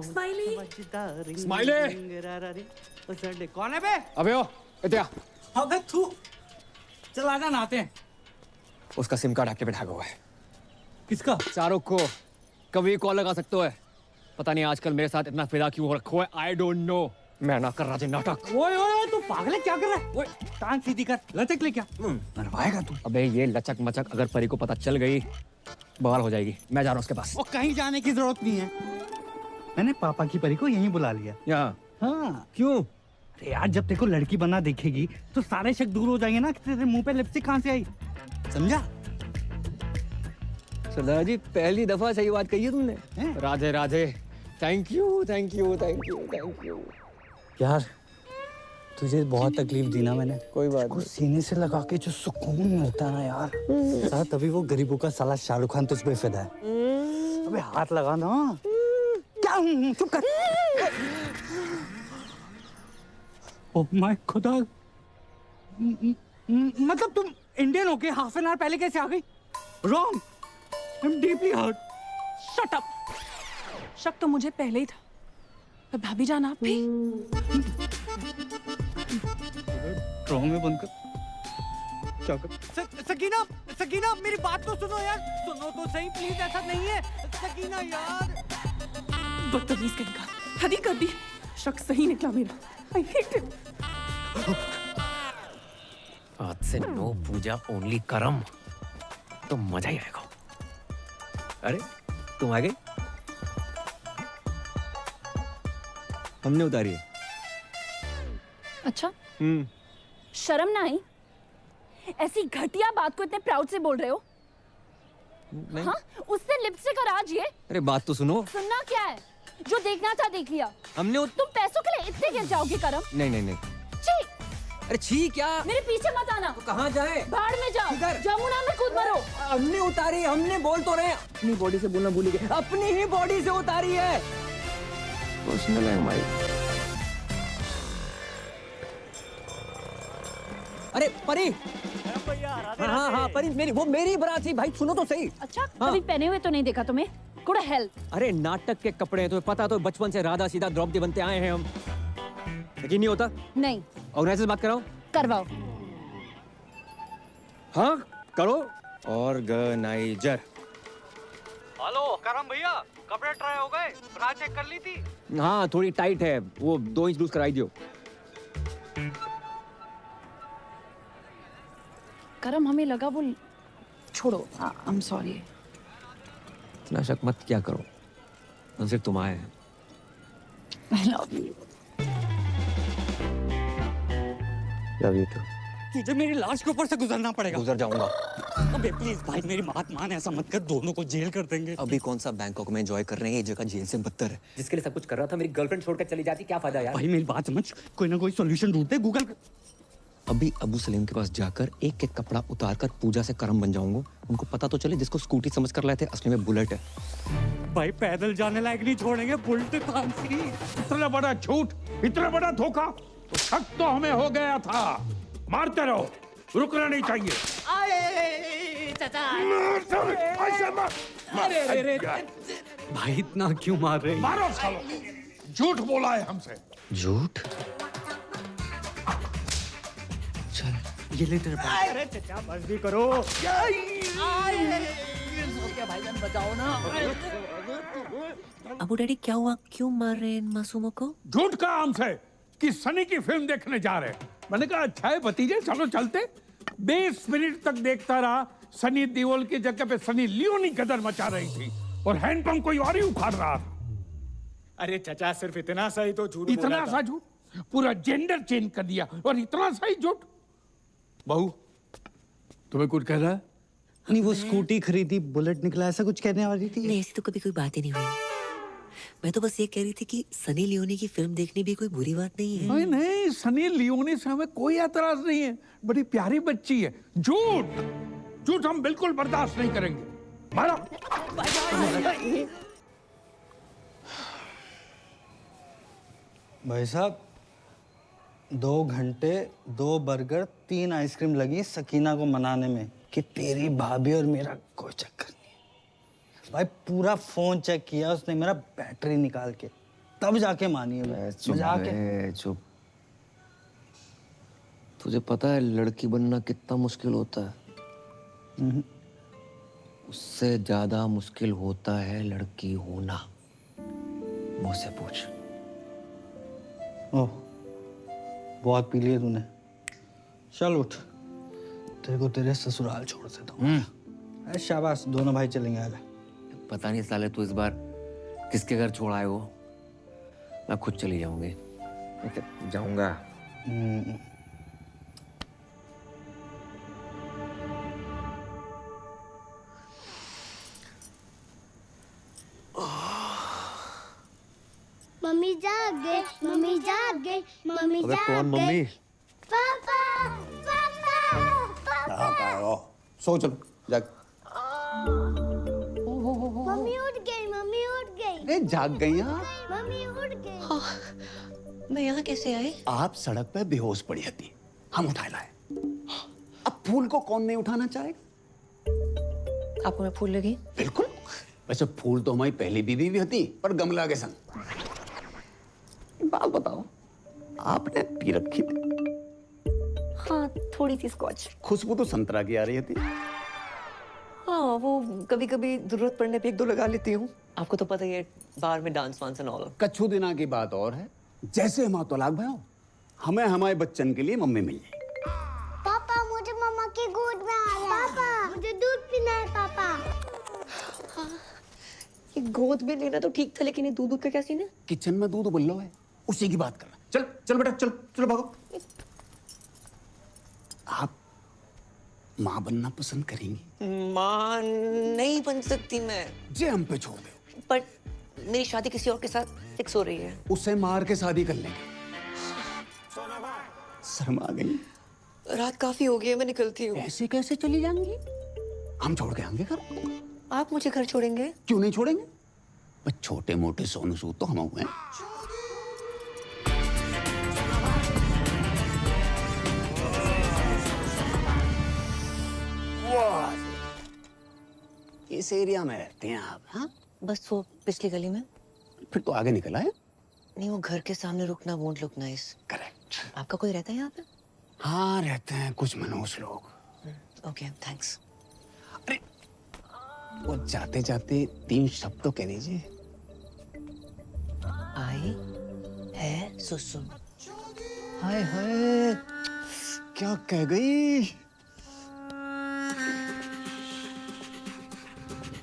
स्माइली कौन है बे? अबे ओ इत्या अबे तू चल आजा नहाते हैं। उसका सिम कार्ड एक्टिवेट हुआ है। किसका? शाहरुख को कभी कॉल लगा सकते हो। पता नहीं आजकल मेरे साथ इतना फिदा क्यों हो रखो है। I don't know. मैं ना कर रहा था नाटक। ओए ओए तू पागल है, क्या कर रहा है? ओए टांग सीधी कर, लचक ले क्या? मरवाएगा तू। अबे ये लचक मचक अगर परी को पता चल गई बवाल हो जाएगी। मैं जा रहा हूँ उसके पास। वो कहीं जाने की जरूरत नहीं है, मैंने पापा की परी को यहीं बुला लिया। यहाँ? हाँ। क्यों? अरे यार जब तेरे को लड़की बना देखेगी तो सारे शक दूर हो जाएंगे ना कि तेरे मुंह पे लिपस्टिक कहाँ से आई, समझा? सरदार जी पहली दफा सही बात कही है तुमने। Radhe Radhe. Thank you thank you thank you thank you. यार तुझे बहुत तकलीफ दी ना मैंने। कोई बात नहीं। सीने से लगा के जो सुकून मिलता है ना यार, साला तभी वो गरीबों का साला शाहरुख खान तुझ पे फिदा है। अबे हाथ लगा ना। क्या? चुप कर। ओह माय खुदा, मतलब तुम इंडियन होके हाफ एन आवर पहले कैसे आ गई? Wrong, I am deeply hurt. Shut up. शक तो मुझे पहले ही था, पर भाभी जान आप भी। ड्रामे में बंद कर। क्या कर? सकीना सकीना मेरी बात तो सुनो यार, सुनो तो सही प्लीज, ऐसा नहीं है सकीना यार। बदतमीज कहीं हद ही कर दी। शक सही निकला मेरा। I hate it. आज से नो पूजा ओनली करम, तो मजा ही आएगा। अरे तुम आ गई? हमने उतारी है। अच्छा शर्म ना आई? ऐसी घटिया बात को इतने प्राउड से बोल रहे हो? नहीं। हाँ? उससे लिपस्टिक और आज ये? अरे बात तो सुनो। सुनना क्या है? जो देखना था देख लिया। हमने तुम पैसों के लिए इतने गिर जाओगे करम? नहीं नहीं नहीं। छी! अरे छी क्या? मेरे पीछे मत आना। तो कहाँ जाए? बाढ़ में जाओ। जमुना में कूद मरो। हमने उतारी, हमने बोल तो रहे। अपनी बॉडी से बोलना भूल गए। अपनी ही बॉडी से उतारी है। पर्सनल है हमारी। अरे परी। हाँ हाँ परी, मेरी वो मेरी बारात थी भाई, सुनो तो सही। अच्छा कभी पहने हुए तो नहीं देखा तुम्हें? Good help. अरे नाटक के कपड़े हैं, तुम्हें पता तो बचपन से राधा सीधा द्रौपदी बनते आए हैं हम। यकीन नहीं होता? नहीं। ऑर्गेनाइजर बात कराओ। करवाओ। हाँ करो। ऑर्गेनाइजर। हेलो करम भैया, कपड़े ट्राई हो गए? ब्रा चेक कर ली थी? हाँ थोड़ी टाइट है, वो 2 इंच लूज कराई दियो। करम हमें लगा वो छोड़ो। I am sorry. इतना शक मत क्या करो, हम सिर्फ तुम आए हैं। I love you. Love you too. तुझे मेरी लाश के ऊपर से गुजरना पड़ेगा। गुजर जाऊंगा। अबे प्लीज भाई मेरी बात मान, ऐसा मत कर, दोनों को जेल कर देंगे। अभी कौन सा बैंकॉक में एंजॉय कर रहे हैं, ये जगह जेल से बदतर है। जिसके लिए सब कुछ कर रहा था मेरी गर्लफ्रेंड छोड़कर चली जाती, क्या फायदा यार? भाई मेरी बात समझ, कोई ना कोई सॉल्यूशन ढूंढते, गूगल कर। अभी अबू सलीम के पास जाकर एक एक कपड़ा उतारकर पूजा से करम बन जाऊंगा। उनको पता तो चले जिसको स्कूटी समझ कर लाए थे असली में बुलेट है। भाई पैदल जाने लायक नहीं छोड़ेंगे, बुलेट कौन सी? इतना बड़ा झूठ, इतना बड़ा धोखा, तो शक तो हमें हो गया था। मारते रहो, रुकना नहीं चाहिए। भाई इतना क्यों मार रहे? मारो सालो, झूठ बोला है हमसे। झूठ? ये ले तेरे पास। अरे चचा बस भी करो। भाईजान बचाओ ना। अबू डैडी क्या हुआ, क्यों मार रहे हैं इन मासूमों को? झूठ कहा हमसे कि सनी की फिल्म देखने जा रहे हैं। मैंने कहा अच्छा है भतीजे, चलो चलते। 20 मिनट तक देखता रहा, सनी देओल की जगह पे सनी लियोनी गदर मचा रही थी और हैंडपंप कोई और ही उखाड़ रहा था। अरे चचा सिर्फ इतना सा ही तो झूठ बोला इतना था। सा झूठ? पूरा जेंडर चेंज कर दिया और इतना सा ही झूठ। बहू तुम्हें कुछ कह रहा है? नहीं वो स्कूटी खरीदी, बुलेट निकला, ऐसा कुछ कहने वाली थी। नहीं ऐसी तो कभी कोई बात ही नहीं हुई। मैं तो बस ये कह रही थी कि सनी लियोनी की फिल्म देखनी भी कोई बुरी बात नहीं है। नहीं नहीं, सनी लियोनी से हमें कोई एतराज नहीं है, बड़ी प्यारी बच्ची है। झूठ झूठ हम बिल्कुल बर्दाश्त नहीं करेंगे। मारो। भाई साहब 2 घंटे 2 बर्गर 3 आइसक्रीम लगी सकीना को मनाने में कि तेरी भाभी और मेरा कोई चक्कर नहीं है। भाई पूरा फोन चेक किया उसने मेरा, बैटरी निकाल के, तब जाके मानी है। मजाक है। चुप। तुझे पता है लड़की बनना कितना मुश्किल होता है? उससे ज्यादा मुश्किल होता है लड़की होना। मुझसे पूछ। ओह, बहुत पी लिया तूने। चल उठ, तेरे को तेरे ससुराल छोड़ देता हूँ। शाबाश, दोनों भाई चलेंगे। आजा। पता नहीं साले तू इस बार किसके घर छोड़ आए हो। मैं खुद चली जाऊंगी। जाऊंगा। मम्मी जाग गई, मम्मी जाग गई, मम्मी अबे जाग कौन गई। मम्मी? पापा, पापा, पापा। सो चलो जाग। मम्मी उठ गई, मम्मी उठ गई। अरे जाग गई यार। मम्मी उठ गई। मैं यहाँ कैसे आई? आप सड़क पे बेहोश पड़ी थी, हम उठा लाए। अब फूल को कौन नहीं उठाना चाहेगा? आपको मैं फूल लगी? बिल्कुल। वैसे फूल तो हमारी पहली बीवी भी होती, पर गमला के संग। बात बताओ, आपने पी रखी थी? हाँ, थोड़ी सी स्कॉच। खुशबू तो संतरा की आ रही थी। हाँ, वो कभी कभी जरूरत पड़ने पे एक दो लगा लेती हूँ। आपको तो पता ही है, बाहर में डांस वांस एंड ऑल। कच्छू दिना की बात और है। जैसे हम तलाक भयो, हमें हमारे बच्चन के लिए मम्मी मिल जाए। पापा मुझे मम्मा की गोद में आया। पापा मुझे दूध पीना है। पापा ये गोद में लेना तो ठीक था, लेकिन ये दूध का क्या सीन है? किचन में दूध उबल है, उसी की बात करना। चल चल बेटा, चल चलो भागो। आप माँ बनना पसंद करेंगी? माँ नहीं बन सकती मैं। जे हम पे छोड़ दो। पर मेरी शादी किसी और के साथ फिक्स हो रही है। उसे मार के शादी कर लेंगे। शर्मा गई? रात काफी हो गई है, मैं निकलती हूँ। ऐसे कैसे चली जाएंगी? हम छोड़ के आएंगे घर। आप मुझे घर छोड़ेंगे? क्यों नहीं छोड़ेंगे? बस छोटे मोटे सोनू सूद तो हम हुए हैं। इस एरिया में रहते हैं आप? हाँ, बस वो पिछली गली में। फिर तो आगे निकल आए। नहीं, वो घर के सामने रुकना वोंट लुक नाइस। करेक्ट। आपका कोई रहता है यहाँ पे? हाँ, रहते हैं कुछ मनोज लोग। Okay, thanks. अरे वो जाते जाते 3 शब्द तो कह दीजिए। आई है सुसु। हाय हाय, क्या कह गई?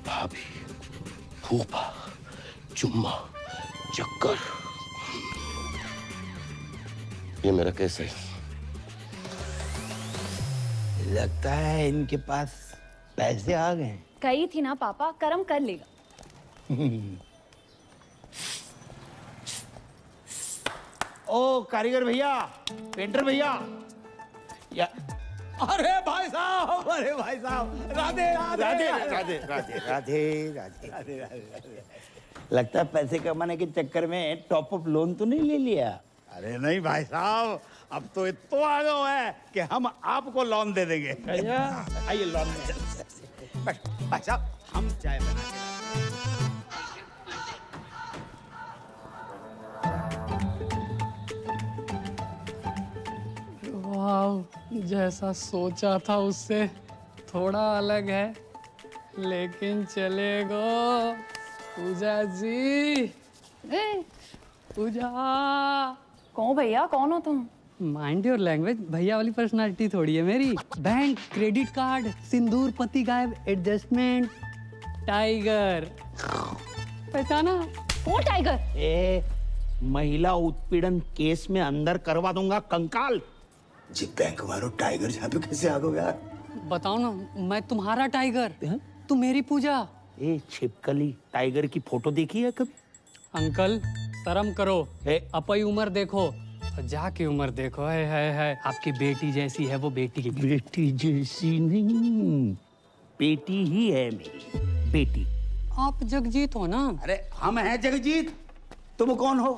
भाभी, फूफा, चुम्मा, चक्कर। ये मेरा केस है। लगता है इनके पास पैसे आ गए। कही थी ना पापा, कर्म कर लेगा। ओ कारीगर भैया, पेंटर भैया, या अरे भाई साहब, अरे भाई साहब, राधे राधे राधे राधे राधे राधे राधे राधे। लगता है पैसे कमाने के चक्कर में टॉप अप लोन तो नहीं ले लिया? अरे नहीं भाई साहब, अब तो इतना आ गया है कि हम आपको लोन दे देंगे। आइए लोन में। भाई साहब, हम चाय बना के वाह, जैसा सोचा था उससे थोड़ा अलग है, लेकिन चलेगा। पूजा जी, पूजा। कौन भैया, कौन हो तुम? माइंड योर लैंग्वेज, भैया वाली पर्सनालिटी थोड़ी है मेरी। बैंक, क्रेडिट कार्ड, सिंदूर, पति गायब, एडजस्टमेंट, टाइगर। पहचाना? कौन टाइगर? ए, महिला उत्पीड़न केस में अंदर करवा दूंगा कंकाल। जी बैंक वालों, टाइगर यहाँ पे कैसे आ गए यार? बताओ ना, मैं तुम्हारा टाइगर, तुम मेरी पूजा। ए छिपकली, टाइगर की फोटो देखी है कभी? अंकल शर्म करो, अपनी उम्र देखो, जाके उम्र देखो। है आपकी बेटी जैसी है वो बेटी की। बेटी जैसी नहीं, बेटी ही है मेरी बेटी। आप जगजीत हो ना? अरे हम हैं जगजीत, तुम कौन हो?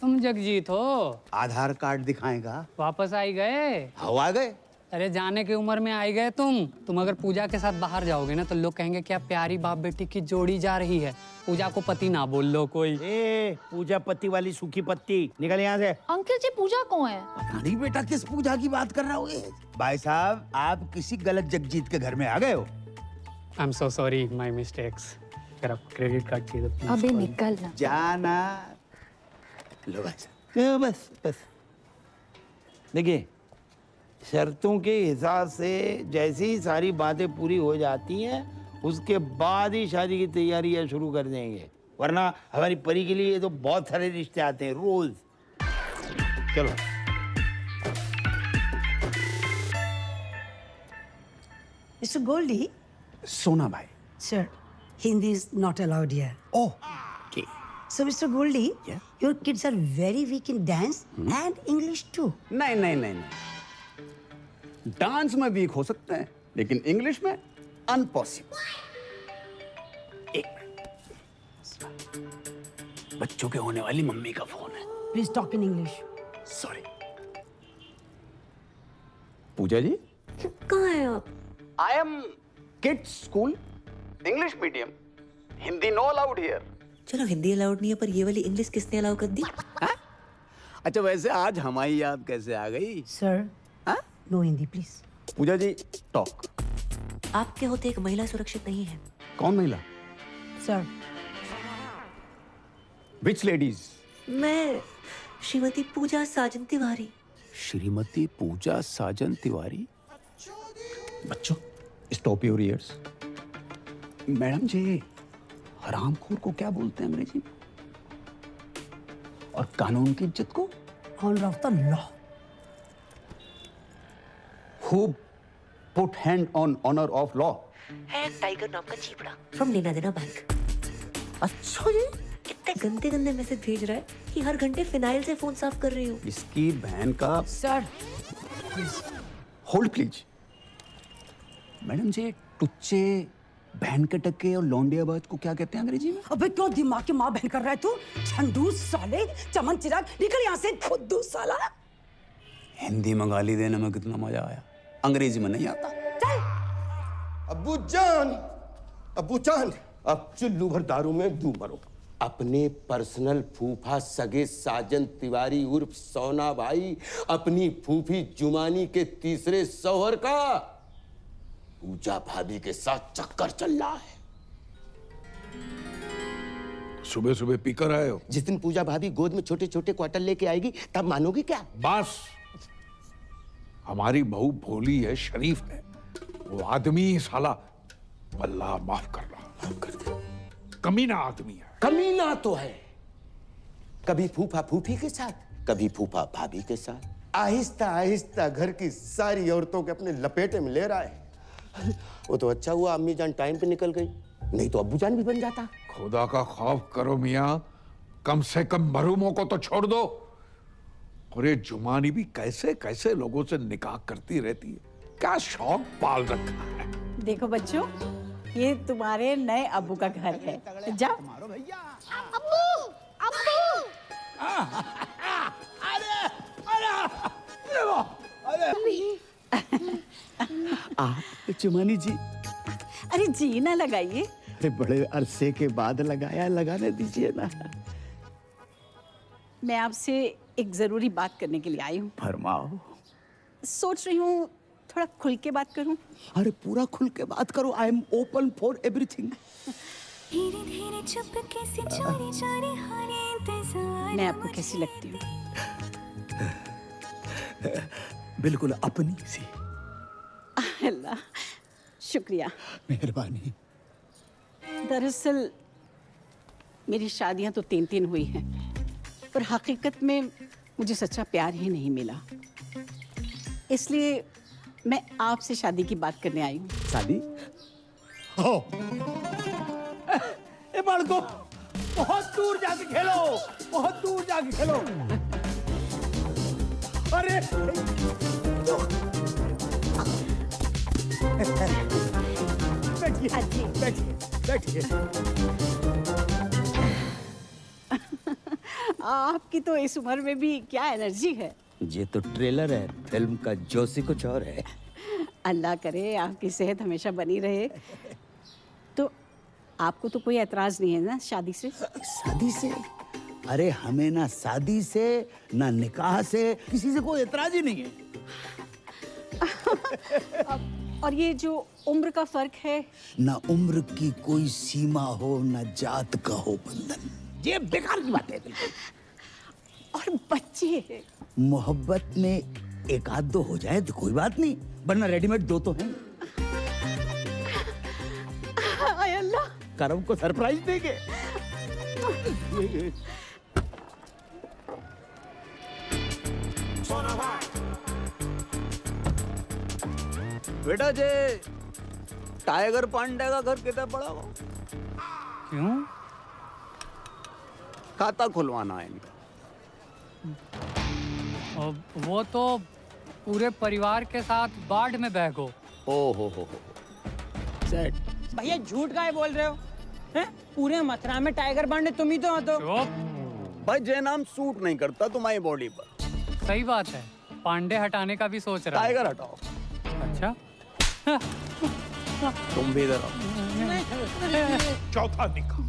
तुम जगजीत हो। आधार कार्ड दिखाएगा। वापस आई गए? हवा गए? अरे जाने की उम्र में आई गए तुम अगर पूजा के साथ बाहर जाओगे ना तो लोग कहेंगे क्या प्यारी बाप बेटी की जोड़ी जा रही है। पूजा को पति ना बोल लो कोई। ए, पूजा पत्ती वाली सूखी पत्ती, निकल यहाँ से। अंकल जी पूजा कौन है? पता नहीं बेटा किस पूजा की बात कर रहा हो। भाई साहब आप किसी गलत जगजीत के घर में आ गए हो। I am so sorry, my mistakes. अगर आप क्रेडिट कार्ड चाहिए तो please अबे call me। निकल ना। जाना। लो भाई साहब, बस देखिए, शर्तों के हिसाब से जैसे ही सारी बातें पूरी हो जाती हैं उसके बाद ही शादी की तैयारियां शुरू कर देंगे, वरना हमारी परी के लिए तो बहुत सारे रिश्ते आते हैं रोज। चलो। Mr. Goldie, सोना भाई। sir, Hindi is not allowed here. Oh, okay. So, Mr. Goldie, your kids are very weak in dance and English too. नहीं नहीं नहीं नहीं, डांस में वीक हो सकते हैं लेकिन इंग्लिश में अनपॉसिबल। एक मिनट, बच्चों के होने वाली मम्मी का फोन है। Please talk in English. Sorry. Puja ji कहाँ हैं आप? I am kids school, English medium, Hindi no allowed here. चलो हिंदी अलाउड नहीं है पर ये वाली इंग्लिश किसने अलाउ कर दी? अच्छा वैसे आज हमारी याद कैसे आ गई? Sir, no Hindi, please. Pooja ji talk. आपके होते एक महिला सुरक्षित नहीं है। कौन महिला? Sir. विच लेडीज? मैं श्रीमती पूजा साजन तिवारी। श्रीमती पूजा साजन तिवारी। बच्चों स्टॉप योर ईयर्स। मैडम जी हरामखोर को क्या बोलते हैं अंग्रेजी में? और कानून की इज्जत को? Honor of the law. Who put hand on honor of law? है टाइगर नाम का चीपड़ा फ्रॉम लेना देना बैंक। अच्छा जी, कितने गंदे गंदे मैसेज भेज रहा है कि हर घंटे फिनाइल से फोन साफ कर रही हूँ। इसकी बहन का। Sir hold please. मैडम जी टुच्चे, बहन के टक्के और लौंडियाबाज को क्या कहते हैं अंग्रेजी में? अबे क्यों दिमाग की माँ बहन कर रहा है तू? झंडू साले, चमन चिराग, निकल यहाँ से खुद्दू साला। हिंदी में गाली देने में कितना मजा आया, अंग्रेजी में नहीं आता। अब्बू जान, अब चुल्लू भर दारू में डूब मरो। अपने पर्सनल फूफा सगे साजन तिवारी उर्फ सोना भाई, अपनी फूफी जुमानी के तीसरे शौहर का पूजा भाभी के साथ चक्कर चल रहा है। सुबह सुबह पीकर आए हो? जिस दिन पूजा भाभी गोद में छोटे छोटे क्वार्टर लेके आएगी तब मानोगे क्या? बस, हमारी बहू भोली है, शरीफ है, वो आदमी साला अल्लाह माफ कर रहा, माफ कर दे, कमीना आदमी है। कमीना तो है, कभी फूफा फूफी के साथ, कभी फूफा भाभी के साथ, आहिस्ता आहिस्ता घर की सारी औरतों के अपने लपेटे में ले रहा है। वो तो अच्छा हुआ अम्मी जान टाइम पे निकल गई, नहीं तो अब्बू जान भी बन जाता। खुदा का खौफ करो मियाँ, कम से कम मरूमों को तो छोड़ दो। और ये जुमानी भी कैसे कैसे लोगों से निकाह करती रहती है, क्या शौक पाल रखा है। देखो बच्चों, ये तुम्हारे नए अब्बू का घर है, जाओ। चुमानी जी। अरे जी ना लगाइए। अरे बड़े अरसे के बाद लगाया, लगाने दीजिए ना। मैं आपसे एक जरूरी बात करने के लिए आई हूँ। फरमाओ। सोच रही हूँ थोड़ा खुल के बात करूँ। अरे पूरा खुल के बात करो, I am open for everything. मैं आपको कैसी लगती हूँ? बिल्कुल अपनी सी। अल्लाह, शुक्रिया, मेहरबानी। दरअसल मेरी शादियां तो 3 हुई हैं, पर हकीकत में मुझे सच्चा प्यार ही नहीं मिला। इसलिए मैं आपसे शादी की बात करने आई हूँ। शादी? हो। ए बालको, बहुत दूर जाके खेलो, बहुत दूर जाके खेलो। अरे बैठिए, बैठिए, बैठिए। आपकी तो इस उम्र में भी क्या एनर्जी है। ये तो ट्रेलर है, फिल्म का जोशी कुछ और है। अल्लाह करे आपकी सेहत हमेशा बनी रहे। तो आपको तो कोई एतराज नहीं है ना शादी से? शादी से? अरे हमें ना शादी से ना निकाह से किसी से कोई एतराज ही नहीं है। और ये जो उम्र का फर्क है? ना उम्र की कोई सीमा हो, ना जात का हो बंधन। ये बेकार की बात है बिल्कुल। और बच्चे? मोहब्बत में एक आध दो हो जाए तो कोई बात नहीं, वरना रेडीमेड दो तो हैं। हाय अल्लाह, करम को सरप्राइज देंगे। बेटा जे टाइगर पांडे का घर कितना बड़ा हो? क्यों? खाता खुलवाना है इनका। वो तो पूरे परिवार के साथ बाढ़ में बह गो। ओ हो सेट। भैया झूठ काहे बोल रहे हो? हैं? पूरे मथुरा में टाइगर पांडे तुम ही तो हो। तो भाई जय नाम सूट नहीं करता तुम्हारी बॉडी पर। सही बात है, पांडे हटाने का भी सोच रहा है। टाइगर हटाओ। अच्छा तुम भी इधर आओ। चौथा निकाह।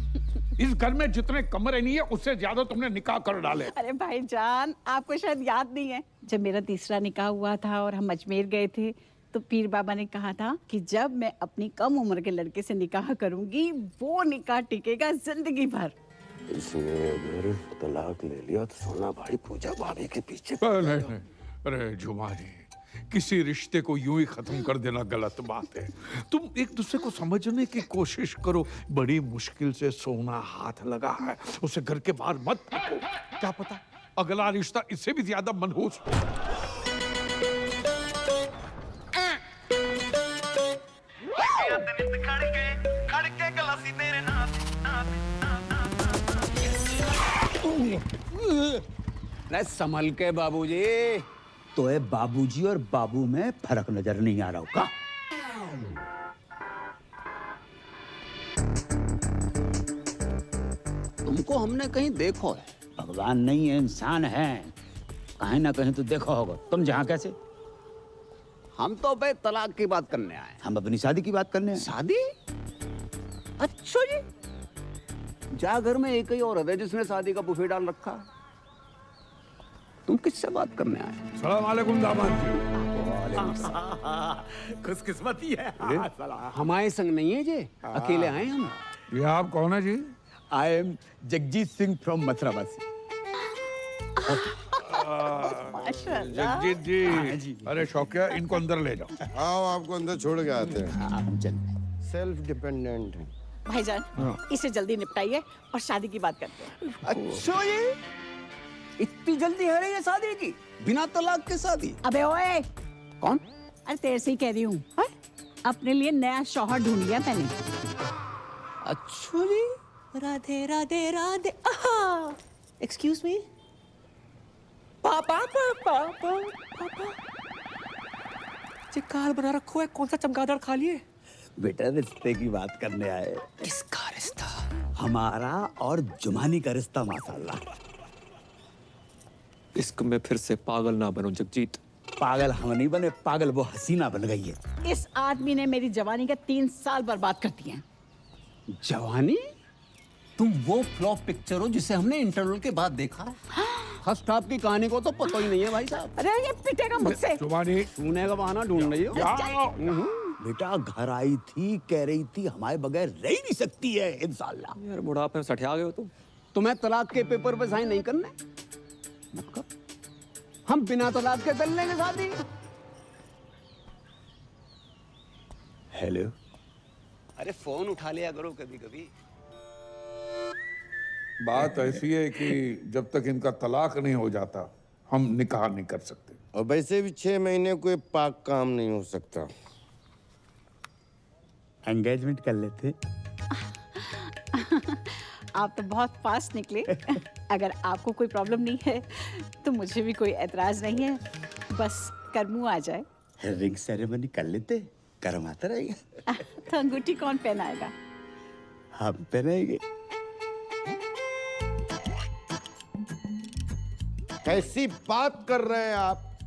इस घर में जितने कमरे नहीं है उससे ज्यादा तुमने निकाह कर डाले। अरे भाईजान, आपको शायद याद नहीं है, जब मेरा तीसरा निकाह हुआ था और हम अजमेर गए थे तो पीर बाबा ने कहा था कि जब मैं अपनी कम उम्र के लड़के से निकाह करूंगी वो निकाह टिकेगा जिंदगी भर। इसने अगर तलाक ले लिया तो सोना भाई पूजा भाभी के पीछे। नहीं। अरे जुमानी, किसी रिश्ते को यूं ही खत्म कर देना गलत बात है। तुम एक दूसरे को समझने की कोशिश करो। बड़ी मुश्किल से सोना हाथ लगा है, उसे घर के बाहर मत फेंको। क्या पता अगला रिश्ता इससे भी ज्यादा मनहूस हो। संभल के बाबूजी। तो है बाबूजी और बाबू में फर्क नजर नहीं आ रहा होगा? तुमको हमने कहीं देखो है? भगवान नहीं है, इंसान है, कहीं ना कहीं तो देखा होगा। तुम जहाँ कैसे? हम तो भाई तलाक की बात करने आए। हम अपनी शादी की बात करने आए। शादी? अच्छा जी, जा घर में एक ही औरत है जिसने शादी का बुफे डाल रखा है। तुम किससे बात करने आए? सलाम वालेकुम दामाद जी। खुशकिस्मती है। हमारे संग नहीं है जी, अकेले आए हम। ये आप कौन है जी? I am Jagjit Singh from मथुरावासी। जगजीत जी। अरे शौकिया, इनको अंदर ले जाओ। आओ, आपको अंदर छोड़ के आते हैं। सेल्फ डिपेंडेंट है भाईजान। इसे जल्दी निपटाइए और शादी की बात करते हैं। अच्छा, ये इतनी जल्दी है ये शादी की? बिना तलाक के शादी? अबे ओए, कौन? अरे तेरे से ही कह रही हूँ, अपने लिए नया शौहर ढूंढ लिया मैंने। अच्छा जी, राधे राधे राधे। Excuse me. पापा पापा पापा, ये कार बना रखो है, कौन सा चमगादड़ खा लिए? बेटा रिश्ते की बात करने आए। किसका रिश्ता? हमारा और जुमानी का रिश्ता माशाल्लाह। इश्क में फिर से पागल ना बनो जगजीत। पागल हम नहीं बने, पागल वो हसीना बन गई है। इस आदमी ने मेरी जवानी के 3 साल बर्बाद कर दिए। जवानी? तुम वो फ्लॉप पिक्चर हो जिसे हमने इंटरवल के बाद देखा। फर्स्ट हाफ की कहानी को तो पता ही नहीं है भाई साहब। अरे ये पिटेगा मुझसे। जुबानी सोने का बहाना ढूंढ रही हो? बेटा घर आई थी, कह रही थी हमारे बगैर रह ही नहीं सकती है इंशाल्लाह। यार बुढ़ापे में सठिया गए हो तुम। तुम्हें तलाक के पेपर पे साइन नहीं करने? मत कर। हम बिना तलाक के कर लेंगे शादी। हेलो। अरे फोन उठा लिया करो कभी कभी। बात ऐसी है कि जब तक इनका तलाक नहीं हो जाता हम निकाह नहीं कर सकते। और वैसे भी 6 महीने कोई पाक काम नहीं हो सकता। एंगेजमेंट कर लेते। आप तो बहुत फास्ट निकले। अगर आपको कोई प्रॉब्लम नहीं है तो मुझे भी कोई एतराज नहीं है, बस करमू आ जाए। रिंग सेरेमनी कर लेते, कर्म आता रहेगा। तो अंगूठी कौन पहनाएगा? हम पहनेंगे। कैसी बात कर रहे हैं आप?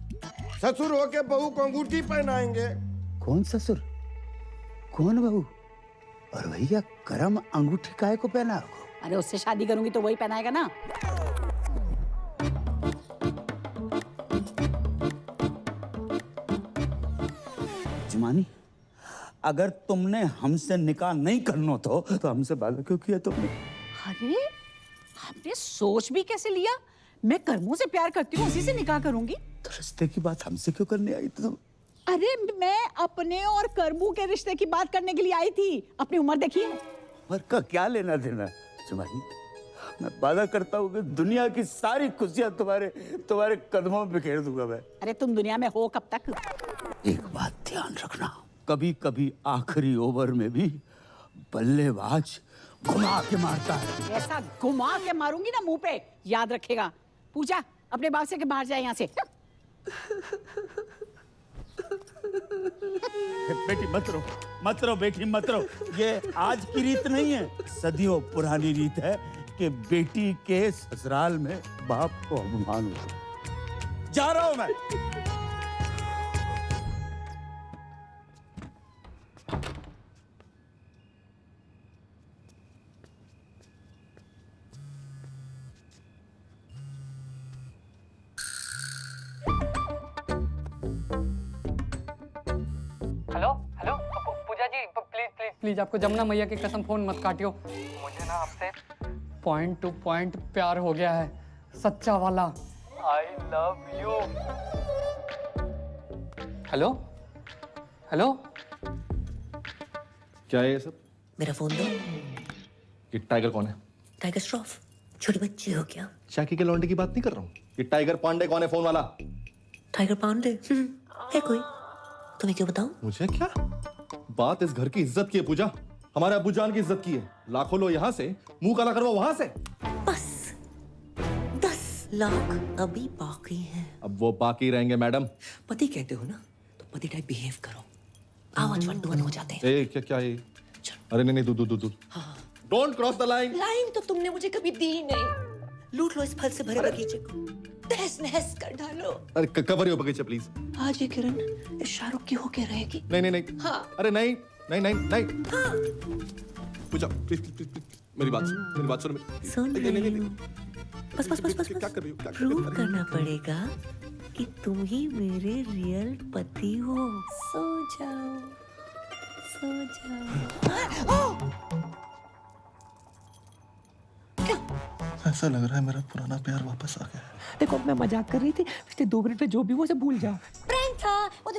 ससुर होके बहू को अंगूठी पहनाएंगे? कौन ससुर, कौन बहू, और भैया करम अंगूठी काहे को पहना रखो? अरे उससे शादी करूंगी तो वही पहनाएगा ना। जुमानी, अगर तुमने हमसे निकाह नहीं करना तो हमसे वादा क्यों किया तुमने? अरे आपने सोच भी कैसे लिया? मैं कर्मों से प्यार करती हूँ, उसी से निकाह करूंगी। तो रिश्ते की बात हमसे क्यों करने आई तुम? अरे मैं अपने और कर्मू के रिश्ते की बात करने के लिए आई थी। अपनी उम्र देखिए। उम्र का क्या लेना देना जुमानी? मैं वादा करता हूँ कि दुनिया की सारी खुशियां तुम्हारे कदमों में बिखेर दूंगा मैं। अरे तुम दुनिया में हो कब तक? एक बात ध्यान रखना, कभी कभी आखिरी ओवर में भी बल्लेबाज घुमा के मारता है। ऐसा घुमा के मारूंगी ना मुंह पे, याद रखेगा। पूजा अपने बाप से के बाहर जाए यहाँ से। बेटी मत रो बेटी मत रो। ये आज की रीत नहीं है, सदियों पुरानी रीत है कि बेटी के ससुराल में बाप को अपमान हो। जा रहा हूं मैं। Hello hello Pooja ji, please please please, आपको जमुना मैया की कसम फोन मत काटियो। मुझे ना आपसे पॉइंट टू पॉइंट प्यार हो गया है, सच्चा वाला। आई लव यू। हेलो हेलो, क्या है ये सब? मेरा फोन दो। ये टाइगर कौन है? टाइगर श्रॉफ, छोटे बच्चे हो क्या? शाकी के लौंडे की बात नहीं कर रहा हूँ। ये टाइगर पांडे कौन है फोन वाला? टाइगर पांडे है कोई? तुम्हें क्यों बताऊं? मुझे क्या? बात इस घर की इज्जत की है पूजा, हमारे अब्बू जान की इज्जत की है। लाखों लो यहाँ से, मुंह काला करवा वहां से। बस 10 लाख अभी बाकी हैं। अब वो बाकी रहेंगे मैडम। पति कहते हो ना, तो पति टाइप बिहेव करो। आवाज 1 to 1 हो जाते हैं। ए क्या ये? अरे नहीं दूध। Don't cross the line. Line तो तुमने मुझे कभी दी ही नहीं। लूट लो इस फल से भरे बगीचे को, तहस नहस कर डालो। अरे कवर यो बगीचे प्लीज। आज ये किरण इस शाहरुख की होके रहेगी। नहीं। हाँ। अरे नहीं। हाँ। पूजा प्लीज मेरी बात सुन। सुन रही हूँ। बस क्या कर रही हो? प्रूव करना पड़ेगा कि तुम ही मेरे रियल पति हो। सो जाओ। ऐसा लग रहा है मेरा पुराना प्यार वापस आ गया है। देखो मैं मजाक कर रही थी, पिछले 2 मिनट में जो भी वो सब भूल जाओ। प्रैंक था वो।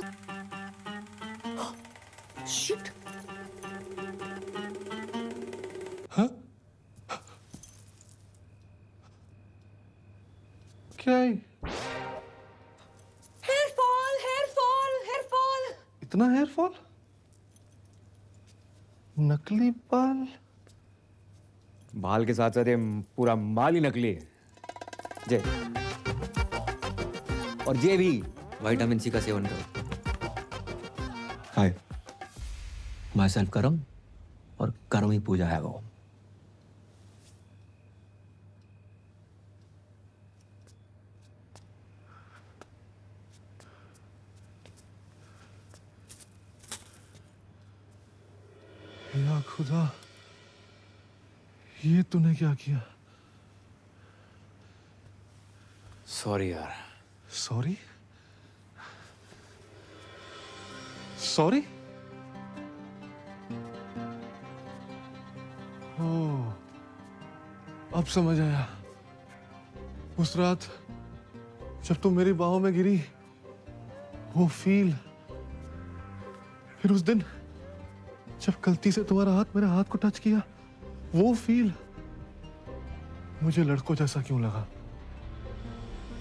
शिट। क्या है? Hair fall. इतना हेयर फॉल? नकली बाल? बाल के साथ साथ ये पूरा माल ही नकली है जय। और ये भी विटामिन सी का सेवन करो। हाय, माई सेल्फ करम, और करम ही पूजा है वो। या खुदा, ये तूने क्या किया? सॉरी यार। सॉरी? ओह, अब समझ आया। उस रात जब तुम मेरी बाहों में गिरी, वो फील, फिर उस दिन जब गलती से तुम्हारा हाथ मेरे हाथ को टच किया, वो फील मुझे लड़कों जैसा क्यों लगा?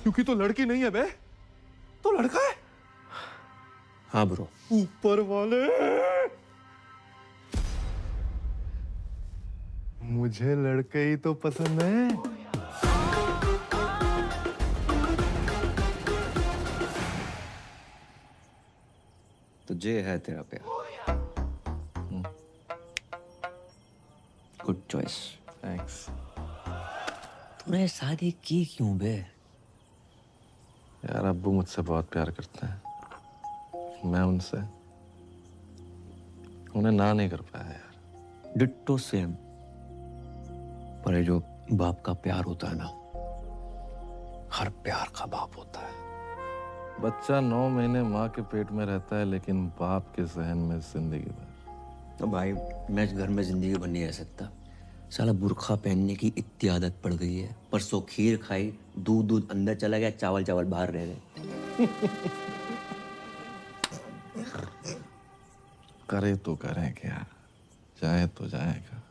क्योंकि तो लड़की नहीं है बे, तो लड़का है। हाँ ब्रो। ऊपर वाले, मुझे लड़के ही तो पसंद है। तो ये है तेरा प्यार। Good choice. थैंक्स। तूने शादी की क्यों बे? यार अब्बू मुझसे बहुत प्यार करते हैं, मैं उनसे। उन्हें ना नहीं कर पाया यार। Ditto same. पर ये जो बाप का प्यार होता है ना, हर प्यार का बाप होता है। बच्चा 9 महीने माँ के पेट में रहता है, लेकिन बाप के सहन में जिंदगी भर। तो भाई मैं इस घर में जिंदगी भर नहीं रह सकता। साला बुर्खा पहनने की इतनी आदत पड़ गई है। परसों खीर खाई, दूध अंदर चला गया, चावल बाहर रह गए। करे तो करें क्या, जाए तो जाएगा।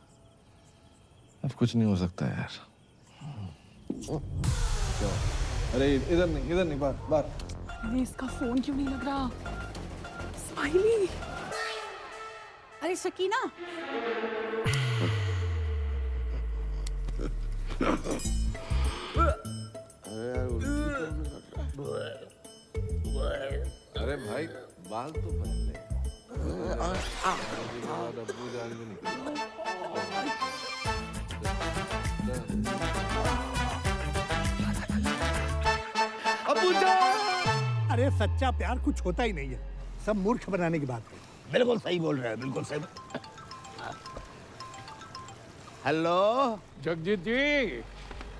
अब कुछ नहीं हो सकता यार। अरे इधर नहीं, बाहर। अरे इसका फोन क्यों नहीं लग रहा? स्माइली। अरे सकीना, अरे भाई बाल तो पहले अब्बू जान भी अब्बू जान! अरे सच्चा प्यार कुछ होता ही नहीं है, सब मूर्ख बनाने की बात है। बिल्कुल सही बोल रहे हैं, बिल्कुल सही। हेलो जगजीत जी,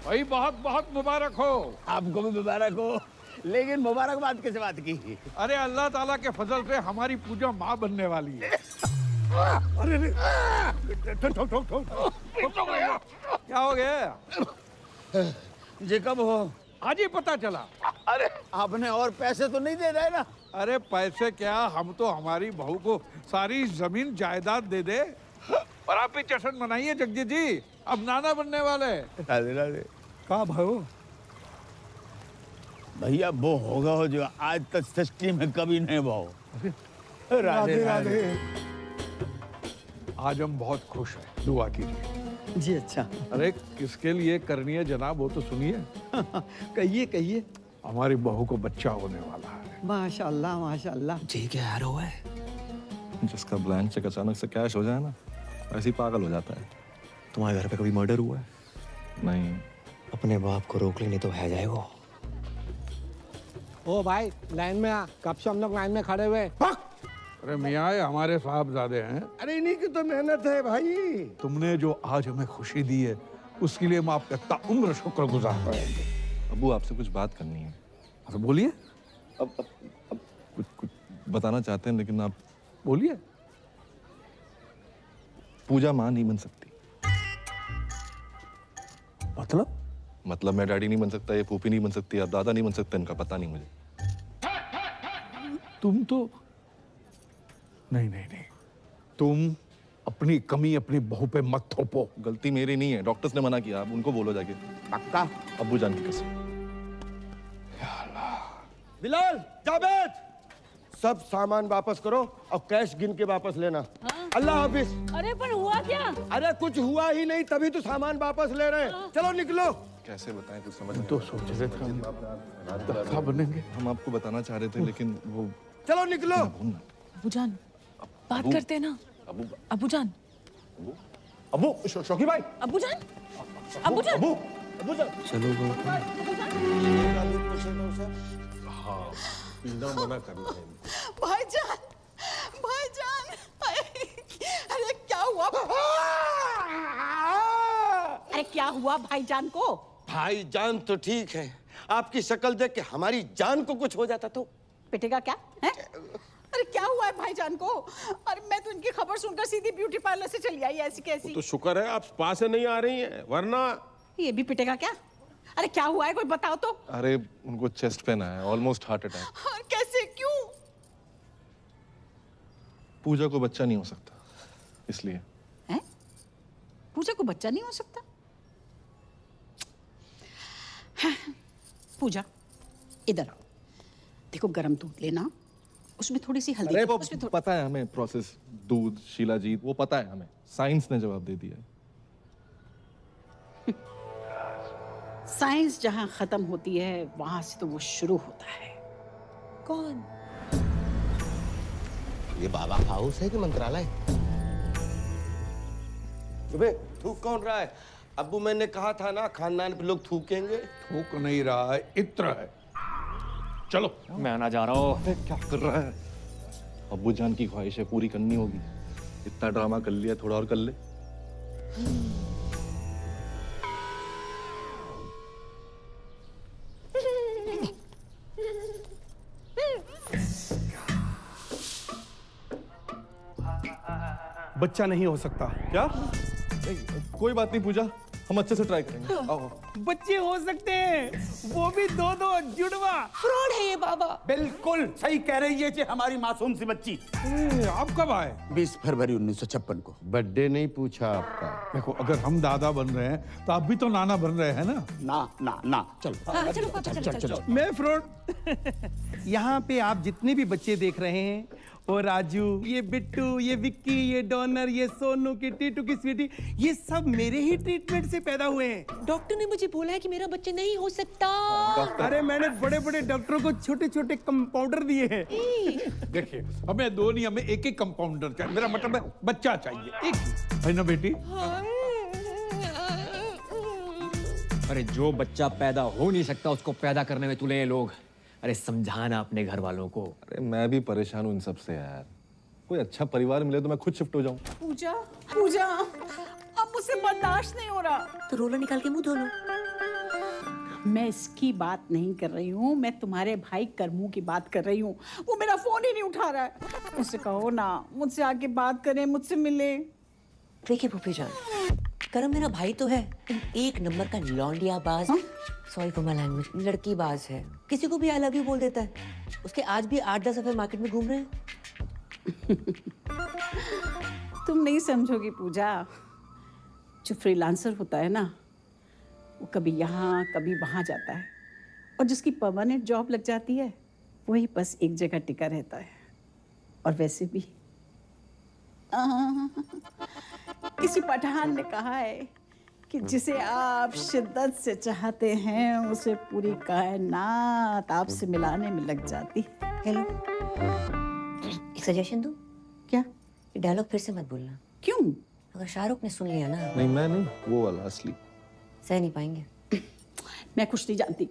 भाई बहुत बहुत मुबारक हो। आपको भी मुबारक हो, लेकिन मुबारकबाद किस बात की? अरे अल्लाह ताला के फजल से हमारी पूजा माँ बनने वाली है। अरे क्या हो गया? जी कब हो? आज ही पता चला। अरे आपने और पैसे तो नहीं दे रहे ना? अरे पैसे क्या, हम तो हमारी बहू को सारी जमीन जायदाद दे दे। और आप भी जश्न मनाइए जगजीत जी, अब नाना बनने वाले। राधे राधे। कहाँ भाई? भैया वो होगा हो जो आज तक सृष्टि में कभी नहीं भाव। राधे राधे। आज हम बहुत खुश हैं, दुआ कीजिए। जी अच्छा। अरे किसके लिए करनी है जनाब, वो तो सुनिए। कहिए कहिए। हमारी बहू को बच्चा होने वाला है। माशाल्लाह माशाल्लाह। जी क्या यार हुआ है? जिसका ब्लैंक चेक अचानक से कैश हो जाए ना, ऐसे ही पागल हो जाता है। तुम्हारे घर पे कभी मर्डर हुआ है? नहीं। अपने बाप को रोक ले, नहीं तो है जाए वो। ओ भाई लाइन में आ, कब से हम लोग लाइन में खड़े हुए। अरे मियाँ ये हमारे साहबजादे हैं। अरे इन्हीं की तो मेहनत है भाई। तुमने जो आज हमें खुशी दी है, उसके लिए हम आपका ताउम्र शुक्रगुजार रहेंगे। अब्बू आपसे कुछ बात करनी है। अच्छा बोलिए। अब कुछ बताना चाहते हैं, लेकिन आप बोलिए। पूजा माँ नहीं बन सकती। मतलब मैं डैडी नहीं बन सकता, ये फूफी नहीं बन सकती, आप दादा नहीं बन सकते, इनका पता नहीं मुझे। तुम तो नहीं, तुम अपनी कमी अपनी बहू पे मत थोपो। गलती मेरी नहीं है, डॉक्टर्स ने मना किया, आप उनको बोलो जाके। पक्का? अब्बू जान की कसम। बिलाल, जावेद, सब सामान वापस करो और कैश गिन के वापस लेना। अल्लाह हाफिज। अरे पर हुआ क्या? अरे कुछ हुआ ही नहीं, तभी तो सामान वापस ले रहे हैं। चलो निकलो। कैसे बताएं, कुछ समझ तो सोच रहे थे हम बनेंगे। हम आपको बताना चाह रहे थे, लेकिन वो। चलो निकलो। अबू जान बात करते हैं ना। अबू जान। अबू शौकी भाई। अबू जान। अबू जान। चलो हाँ, पीना मना करना है। भाईजान, भाईजान, अरे क्या हुआ? अरे क्या हुआ भाईजान को? भाईजान तो ठीक है, आपकी शक्ल देख के हमारी जान को कुछ हो जाता तो। पिटेगा क्या है? अरे क्या हुआ है भाईजान को? अरे मैं तो इनकी खबर सुनकर सीधी ब्यूटी पार्लर से चली आई, ऐसी कैसी। तो शुक्र है आप स्पा से नहीं आ रही हैं, वरना। ये भी पिटेगा क्या? अरे क्या हुआ है, कोई बताओ तो। अरे उनको चेस्ट पेन आया, ऑलमोस्ट हार्ट अटैक। हाँ, कैसे, क्यों? पूजा को बच्चा नहीं हो सकता, इसलिए। हैं? पूजा को बच्चा नहीं हो सकता? हाँ, पूजा इधर आओ, देखो गरम दूध लेना, उसमें थोड़ी सी हल्दी। अरे वो पता है हमें प्रोसेस, दूध, शिलाजीत, वो पता है हमें, साइंस ने जवाब दे दिया। साइंस जहां खत्म होती है वहां से तो वो शुरू होता है। कौन? ये बाबा हाउस है कि मंत्रालय? अबे थूक कौन रहा है? अब्बू मैंने कहा था ना, खानदान पे लोग थूकेंगे। थूक नहीं रहा है, इत्र है। चलो। मैं आना जा रहा हूँ। क्या कर रहा है? अब्बू जान की ख्वाहिश है, पूरी करनी होगी। इतना ड्रामा कर लिया, थोड़ा और कर ले। बच्चा नहीं हो सकता क्या? नहीं, कोई बात नहीं पूजा, हम अच्छे से ट्राई करेंगे। आओ। बच्चे हो सकते हैं, वो भी दो जुड़वा। फ्रॉड है ये बाबा। बिल्कुल सही कह रही है जी हमारी मासूम सी बच्ची। आप कब आए? 20 फरवरी 1956 को। बर्थडे नहीं पूछा आपका। देखो, अगर हम दादा बन रहे हैं तो आप भी तो नाना बन रहे हैं ना। ना चलो। हाँ, चलो पापा, चलो। मैं फ्रॉड। यहाँ पे आप जितने भी बच्चे देख रहे हैं, वो राजू, ये बिट्टू, ये विक्की, ये डॉनर, ये सोनू की टीटू की स्वीटी, ये सब मेरे ही ट्रीटमेंट से पैदा हुए हैं। डॉक्टर ने मुझे बोला है कि मेरा बच्चा नहीं हो सकता। अरे मैंने बड़े बड़े डॉक्टरों को छोटे छोटे कंपाउंडर दिए हैं। देखिए, हमें दो नहीं, हमें एक एक कंपाउंडर चाहिए। मेरा मतलब है बच्चा चाहिए, एक है ना बेटी? अरे जो बच्चा पैदा हो नहीं सकता उसको पैदा करने में तुले ये लोग। अरे समझाना अपने घर वालों को। अरे मैं भी परेशान हूँ इन सब से यार। कोई अच्छा परिवार मिले तो मैं खुद शिफ्ट हो जाऊँ। पूजा अब मुझसे बर्दाश्त नहीं हो रहा। तो रोलर निकाल के मुंह धो लो। मैं इसकी बात नहीं कर रही हूँ, मैं तुम्हारे भाई करमू की बात कर रही हूँ। वो मेरा फोन ही नहीं उठा रहा है। उससे कहो ना मुझसे आके बात करे, मुझसे मिले। देखिए फूफी जान, करम मेरा भाई तो है, एक नंबर का लौंडियाबाज। सॉरी फॉर माय लैंग्वेज, लड़कीबाज है। किसी को भी आई लव यू बोल देता है। उसके आज भी 8-10 अफेयर मार्केट में घूम रहे हैं। तुम नहीं समझोगी पूजा। जो फ्रीलांसर होता है ना, वो कभी यहाँ कभी वहाँ जाता है, और जिसकी परमानेंट जॉब लग जाती है वही बस एक जगह टिका रहता है। और वैसे भी किसी पठान ने कहा है कि जिसे आप शिद्दत से चाहते हैं उसे पूरी कायनात आपसे मिलाने में लग जाती। हेलो, एक सजेशन दूं? क्या? ये डायलॉग फिर से मत बोलना। क्यों? अगर शाहरुख ने सुन लिया ना। नहीं, मैं नहीं, वो वाला असली। सह नहीं पाएंगे। मैं कुछ नहीं जानती।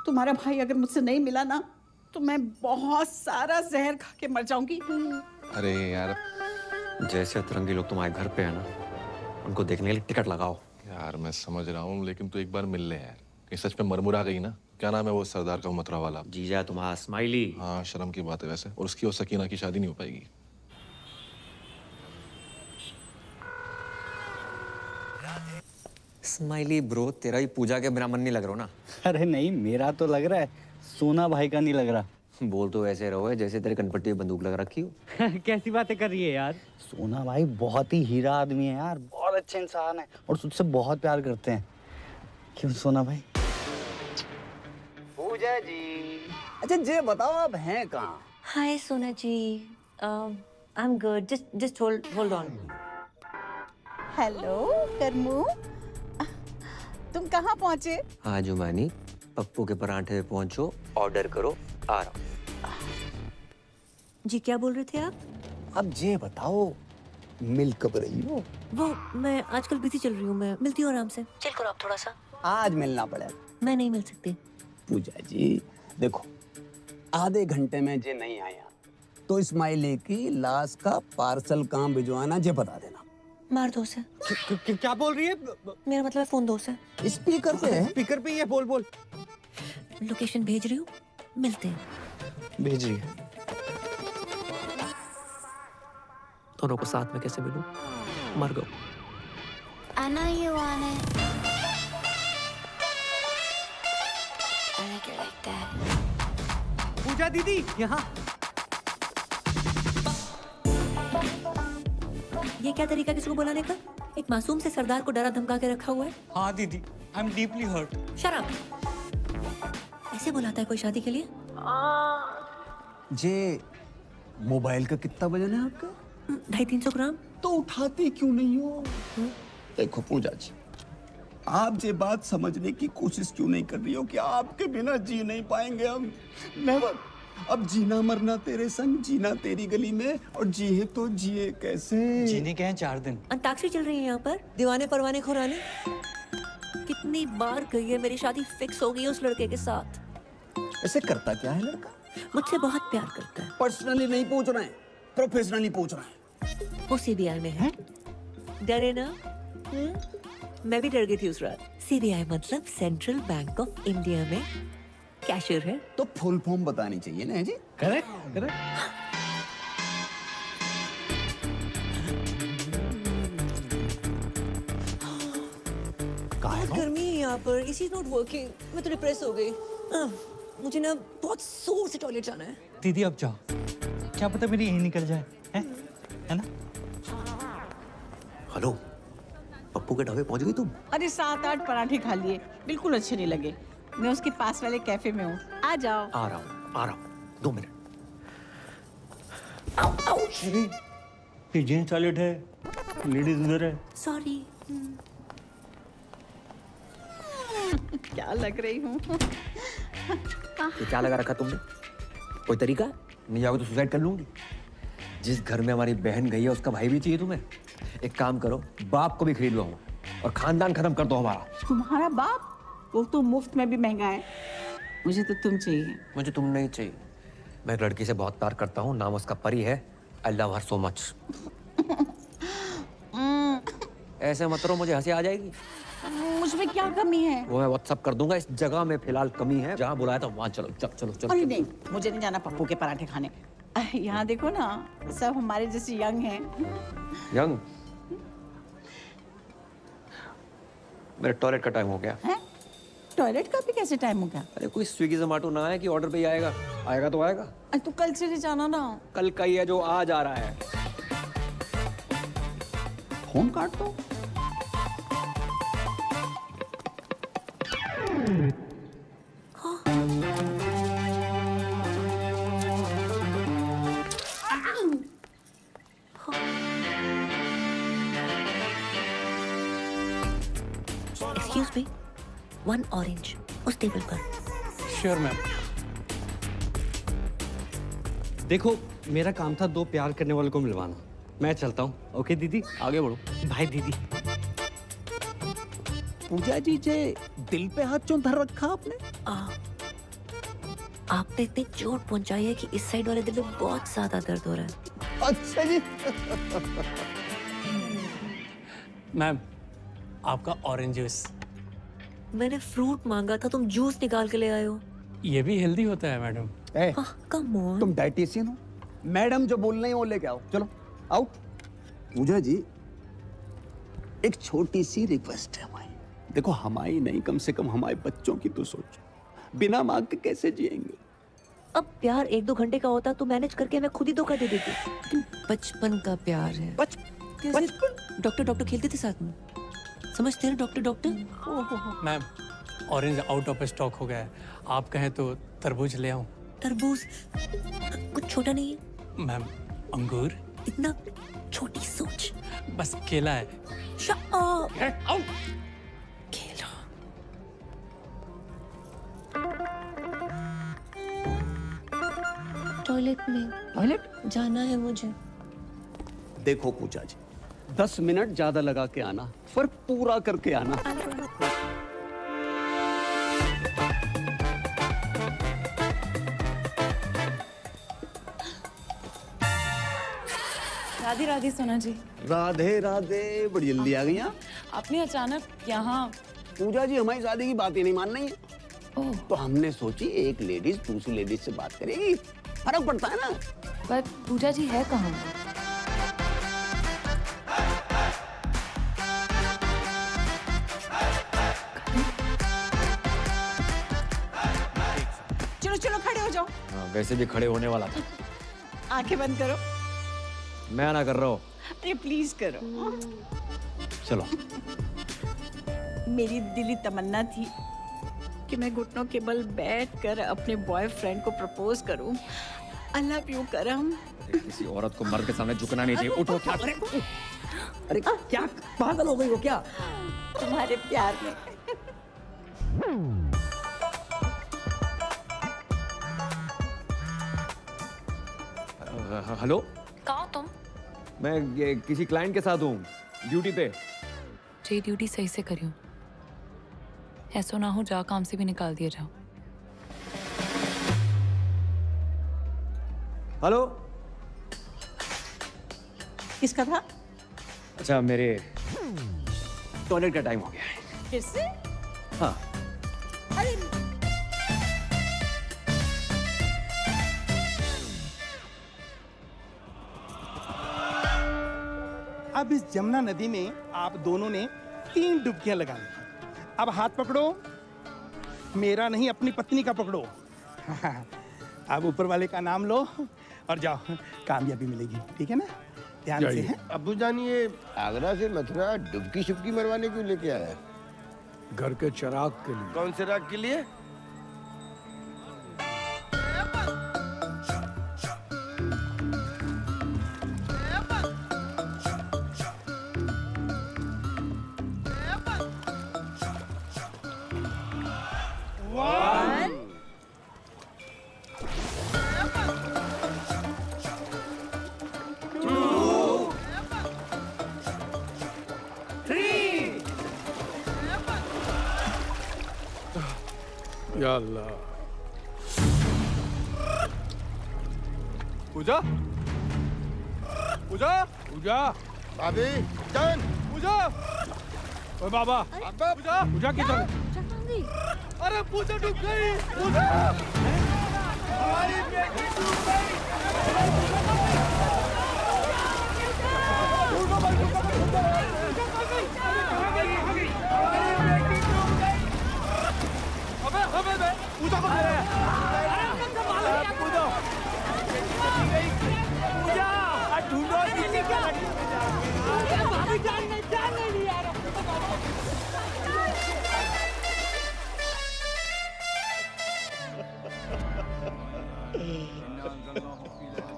तुम्हारा भाई अगर मुझसे नहीं मिला ना तो मैं बहुत सारा जहर खा के मर जाऊंगी। अरे यार, जैसे अतरंगी लोग तुम्हारे घर पे है ना, उनको देखने के लिए टिकट लगाओ। यार मैं समझ रहा हूँ, लेकिन तू एक बार मिल ले यार। कहीं सच में मरमुरा गई ना। क्या नाम है वो सरदार का मथुरा वाला? जीजा तुम्हारा स्माइली। हाँ, शर्म की बात है वैसे। और उसकी और सकीना की शादी नहीं हो पाएगी। स्माइली ब्रो, तेरा ही पूजा के बिना मन नहीं लग रहा ना? अरे नहीं, मेरा तो लग रहा है, सोना भाई का नहीं लग रहा। बोल तो ऐसे रहो जैसे तेरे कनपट्टी में बंदूक लग रखी हो। कैसी बातें कर रही है यार? सोना भाई बहुत ही हीरा आदमी है यार, बहुत अच्छे इंसान है और तुझसे बहुत प्यार करते हैं। क्यों सोना भाई? पूजा जी, अच्छा ये बताओ आप हैं कहाँ? Hi Sona ji, I am good, just hold on. Hello Karmu, तुम कहाँ पहुँचे? हाँ जुमानी, पप्पू के परांठे पे पहुंचो, ऑर्डर करो, आ रहा हूँ। जी क्या बोल रहे थे आप? अब ये बताओ, मिल कब रही हो? वो मैं आजकल बिजी चल रही हूँ, मैं मिलती हूँ आराम से। चिल करो आप थोड़ा सा। आज मिलना पड़ेगा। मैं नहीं मिल सकती। पूजा जी देखो, आधे घंटे में जे नहीं आया तो इस्माइली की लाश का पार्सल कहाँ भिजवाना जे बता देना। मार दो उसे। क्या बोल रही है? मेरा मतलब फोन दो उसे। स्पीकर पे है? स्पीकर पे ये बोल। लोकेशन भेज रही हूँ, मिलते हैं। भेज रही है। दोनों को साथ में कैसे मिलूं? मर गो। I know you want it. I like it like that. पूजा दीदी यहाँ। ये क्या तरीका किसी को बुलाने का? एक मासूम से सरदार को डरा धमका के रखा हुआ है। हाँ दीदी, आई एम डीपली हर्ट। शराब ऐसे बुलाता है कोई शादी के लिए? जे मोबाइल का कितना वजन है आपका? 250-300 ग्राम। तो उठाती क्यों नहीं हो? देखो पूजा जी, आप ये बात समझने की कोशिश क्यों नहीं कर रही हो कि आपके बिना जी नहीं पाएंगे हम? नेवर। अब जीना मरना तेरे संग, जीना तेरी गली में, और जिए तो जिए कैसे? जीने के हैं 4 दिन। अंताक्षरी चल रही है यहाँ पर, दीवाने परवाने खुराने। कितनी बार गई है, मेरी शादी फिक्स हो गई है उस लड़के के साथ। ऐसे करता क्या है लड़का? मुझसे बहुत प्यार करता है। पर्सनली नहीं पूछ रहे हैं, प्रोफेशनली पूछ रहे हैं। वो सीबीआई में है। डरे ना? मैं भी डर गई थी उस रात। सीबीआई मतलब सेंट्रल बैंक ऑफ इंडिया में कैशियर है। तो फुल फॉर्म बतानी चाहिए ना जी। Correct correct. बहुत गर्मी है यहाँ पर, इसी नॉट वर्किंग। मैं तो डिप्रेस हो गई। मुझे ना बहुत जोर से टॉयलेट जाना है। दीदी अब जाओ, क्या पता मेरी यही निकल जाए, है ना? हेलो, पप्पू के ढाबे पहुंच गई तुम? अरे 7-8 पराठे खा लिए, बिल्कुल अच्छे नहीं लगे। मैं उसके पास वाले कैफे में हूँ, आ जाओ। आ रहा हूँ 2 मिनट। ये जेंट्स टॉयलेट है, लेडीज उधर है। सॉरी। क्या लग रही हूँ? ये क्या लगा रखा तुमने? कोई तरीका? नहीं जाओगे तो सुसाइड कर लूंगी। जिस घर में हमारी बहन गई है उसका भाई भी चाहिए तुम्हें। एक काम करो, बाप को भी खरीद लो और खानदान खत्म कर दो हमारा। तुम्हारा बाप? वो तो मुफ्त में भी महंगा है। मुझे तो तुम चाहिए। मुझे तुम नहीं चाहिए। मैं एक लड़की से बहुत प्यार करता हूँ, नाम उसका परी है। I love her so much. ऐसे मत करो, मुझे हंसी आ जाएगी। मुझमें क्या कमी है? वो मैं व्हाट्सअप कर दूंगा। इस जगह में फिलहाल कमी है, जहाँ बुलाया था वहाँ चलो। चलो चलो अरे नहीं, मुझे नहीं जाना पप्पू के पराठे खाने। यहाँ देखो ना, सब हमारे जैसे यंग हैं। यंग? मेरे टॉयलेट का टाइम हो गया है? टॉयलेट का भी कैसे टाइम हो गया? अरे कोई स्विगी जोमेटो ना है कि ऑर्डर पे ही आएगा। आएगा तो आएगा। अरे तो कल चले जाना ना। कल का ही है जो आज आ रहा है। फोन काट दो। एक्सक्यूज मी, 1 ऑरेंज उस टेबल पर। Sure ma'am. देखो, मेरा काम था 2 प्यार करने वालों को मिलवाना। मैं चलता हूँ। ओके दीदी, आगे बढ़ो। बाय दीदी। पूजा जी जे दिल पे हाथ क्यों धर रखा आपने? आपने इतनी चोट पहुंचाई है कि इस साइड वाले दिल में बहुत ज्यादा दर्द हो रहा है। अच्छा जी। मैम, आपका ऑरेंज जूस। मैंने फ्रूट मांगा था, तुम जूस निकाल के ले आए हो। ये भी हेल्दी होता है मैडम। Come on. तुम डाइटिशियन हो? मैडम जो बोल रही है वो लेके आओ। चलो आओ। पूजा जी, एक छोटी सी रिक्वेस्ट है हमारी। देखो, हमारी नहीं, कम से कम हमारे बच्चों की तो सोचो। बिना मांग के कैसे जिएंगे? अब प्यार 1-2 घंटे का होता तो मैनेज करके मैं खुद ही धोखा दे देती। बचपन का प्यार है। बचपन? डॉक्टर खेलते थे साथ में, समझते हैं doctor. Ma'am, orange out of stock हो गया है। आप कहें तो तरबूज ले आऊं? तरबूज कुछ छोटा नहीं है। मैम, अंगूर? इतना छोटी सोच। बस केला है। Shut up. केला। टॉयलेट में। टॉयलेट जाना है मुझे। देखो पूजा जी, 10 मिनट ज्यादा लगा के आना, पर पूरा करके आना। राधे राधे सोना जी। राधे राधे, बड़ी जल्दी आ गई आप। आपने अचानक यहाँ? पूजा जी, हमारी शादी की बात ही नहीं मान रही है। तो हमने सोची एक लेडीज दूसरी लेडीज से बात करेगी, फर्क पड़ता है ना। पर पूजा जी है कहाँ? चलो चलो खड़े हो जाओ। वैसे भी खड़े होने वाला था। आंखें बंद करो। मैं ना कर रहा हूँ। अरे प्लीज करो। चलो। मेरी दिली तमन्ना थी कि मैं घुटनों के बल बैठकर अपने बॉयफ्रेंड को प्रपोज करूं। आई लव यू करम। किसी औरत को मर्द के सामने झुकना नहीं चाहिए। उठो। क्या करे? अरे क्या पागल हो गई हो क्या? तुम्हारे प्यार में। हेलो, कहाँ हो तुम? मैं किसी क्लाइंट के साथ हूँ, ड्यूटी पे। जी ड्यूटी सही से करियो, ऐसा ना हो जा काम से भी निकाल दिया जाओ। हेलो, किसका था? अच्छा, मेरे टॉयलेट का टाइम हो गया है। फिर से? हाँ। अरे अब इस जमुना नदी में आप दोनों ने 3 डुबकियां लगा ली। अब हाथ पकड़ो, मेरा नहीं अपनी पत्नी का पकड़ो। अब ऊपर वाले का नाम लो और जाओ, कामयाबी मिलेगी, ठीक है ना? ध्यान से है। अब्बू जान, ये आगरा से मथुरा डुबकी शुबकी मरवाने क्यों लेके आया? घर के चिराग के लिए। कौन से राग के लिए? या अल्लाह। पूजा, पूजा, पूजा, भाभी जान, पूजा, ओए बाबा, पूजा, पूजा किधर? अरे पूजा डूब गई। पूजा, हमारी बेटी डूब गई। पूजा को ढूंढो,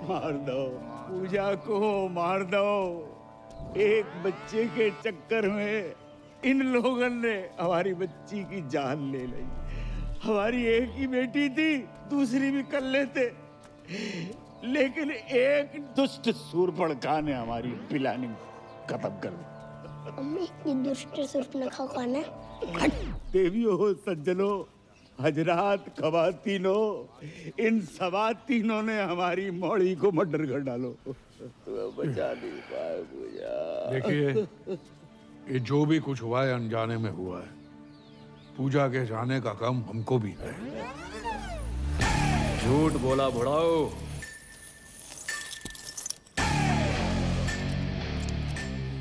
मार दो पूजा को, मार दो। एक बच्चे के चक्कर में इन लोगों ने हमारी बच्ची की जान ले ली। हमारी एक ही बेटी थी, दूसरी भी कर लेते, लेकिन एक दुष्ट सूर्पणखा ने हमारी प्लानिंग खत्म कर दी। अम्मी, ये दुष्ट सूर्पणखा कौन है? देवियों, सज्जनों, हजरात, खवातीनों, इन सवातीनों ने हमारी मौड़ी को मर्डर कर डालो। बचा नहीं पाए पूजा। देखिए, ये जो भी कुछ हुआ है अनजाने में हुआ है। पूजा के जाने का गम हमको भी है। झूठ बोला बुढ़ाओ।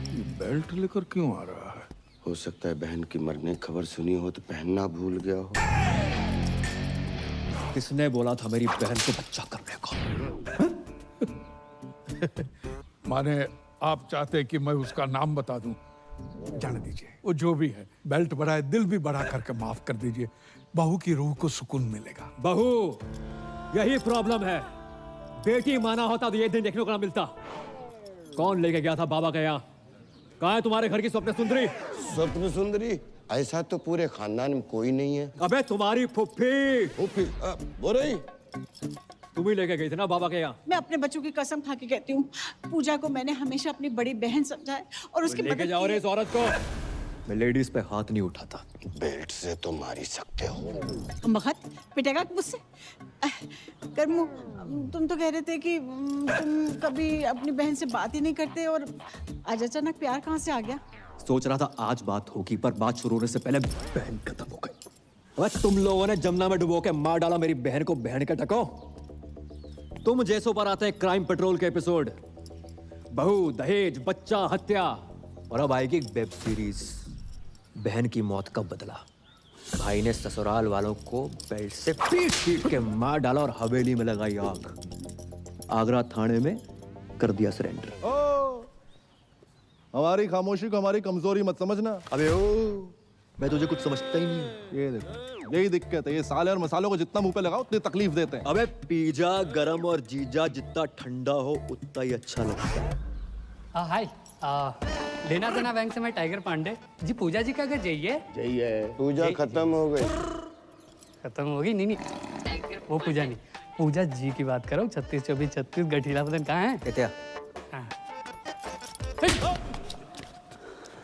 ये बेल्ट लेकर क्यों आ रहा है? हो सकता है बहन की मरने की खबर सुनी हो तो पहनना भूल गया हो। किसने बोला था मेरी बहन को बच्चा करने को? माने आप चाहते कि मैं उसका नाम बता दूं? जाने दीजिए, वो जो भी है, बेल्ट बढ़ाए, दिल भी बढ़ा करके माफ कर दीजिए। बहू की रूह को सुकून मिलेगा। बहू, यही प्रॉब्लम है। बेटी माना होता तो ये दिन देखने को ना मिलता। कौन लेके गया था बाबा के यहाँ? कहाँ है तुम्हारे घर की स्वप्न सुंदरी? स्वप्न सुंदरी? ऐसा तो पूरे खानदान में कोई नहीं है। अबे तुम्हारी फुफ्फी। फुफ्फी बोल रही? तुम ही लेके गई थी ना बाबा के यहाँ? मैं अपने बच्चों की कसम खा के कहती हूँ, पूजा को मैंने हमेशा अपनी बड़ी बहन समझा है और उसकी लेके जाओ रे इस औरत को। मैं लेडीज पे हाथ नहीं उठाता। बेल्ट से तो मार ही सकते हो। मगध पिटेगा मुझसे। कर्मू, तुम तो कह रहे थे कि तुम कभी अपनी बहन से बात ही नहीं करते, और आज अचानक प्यार कहाँ से आ गया? सोच रहा था आज बात होगी, पर बात शुरू होने से पहले बहन खत्म हो गई। अबे तुम लोगों ने जमुना में डुबो के मार डाला मेरी बहन को। बहन के टको, तुम जैसों पर आते हैं क्राइम पेट्रोल के एपिसोड। बहू, दहेज, बच्चा, हत्या, और अब आएगी वेब सीरीज बहन की मौत का बदला। भाई ने ससुराल वालों को बेल्ट से पीट के मार डाला और हवेली में लगाई आग। आगरा थाने में कर दिया सरेंडर। हमारी खामोशी को हमारी कमजोरी मत समझना। अबे ओ, मैं तुझे कुछ समझता ही नहीं। ये देखो, यही दिक्कत है। ये साले और मसालों को जितना मुंह पे लगाओ उतनी तकलीफ देते हैं। अबे पिज्जा गरम और जीजा जितना ठंडा हो उतना ही अच्छा लगता है। हाय, लेना देना बैंक से मैं टाइगर पांडे जी। पूजा जी का घर जाइए। पूजा खत्म हो गई। खत्म हो गई? नहीं, वो पूजा नहीं, पूजा जी की बात करो। 36 24 36 गठीला बदन कहाँ है? क्या?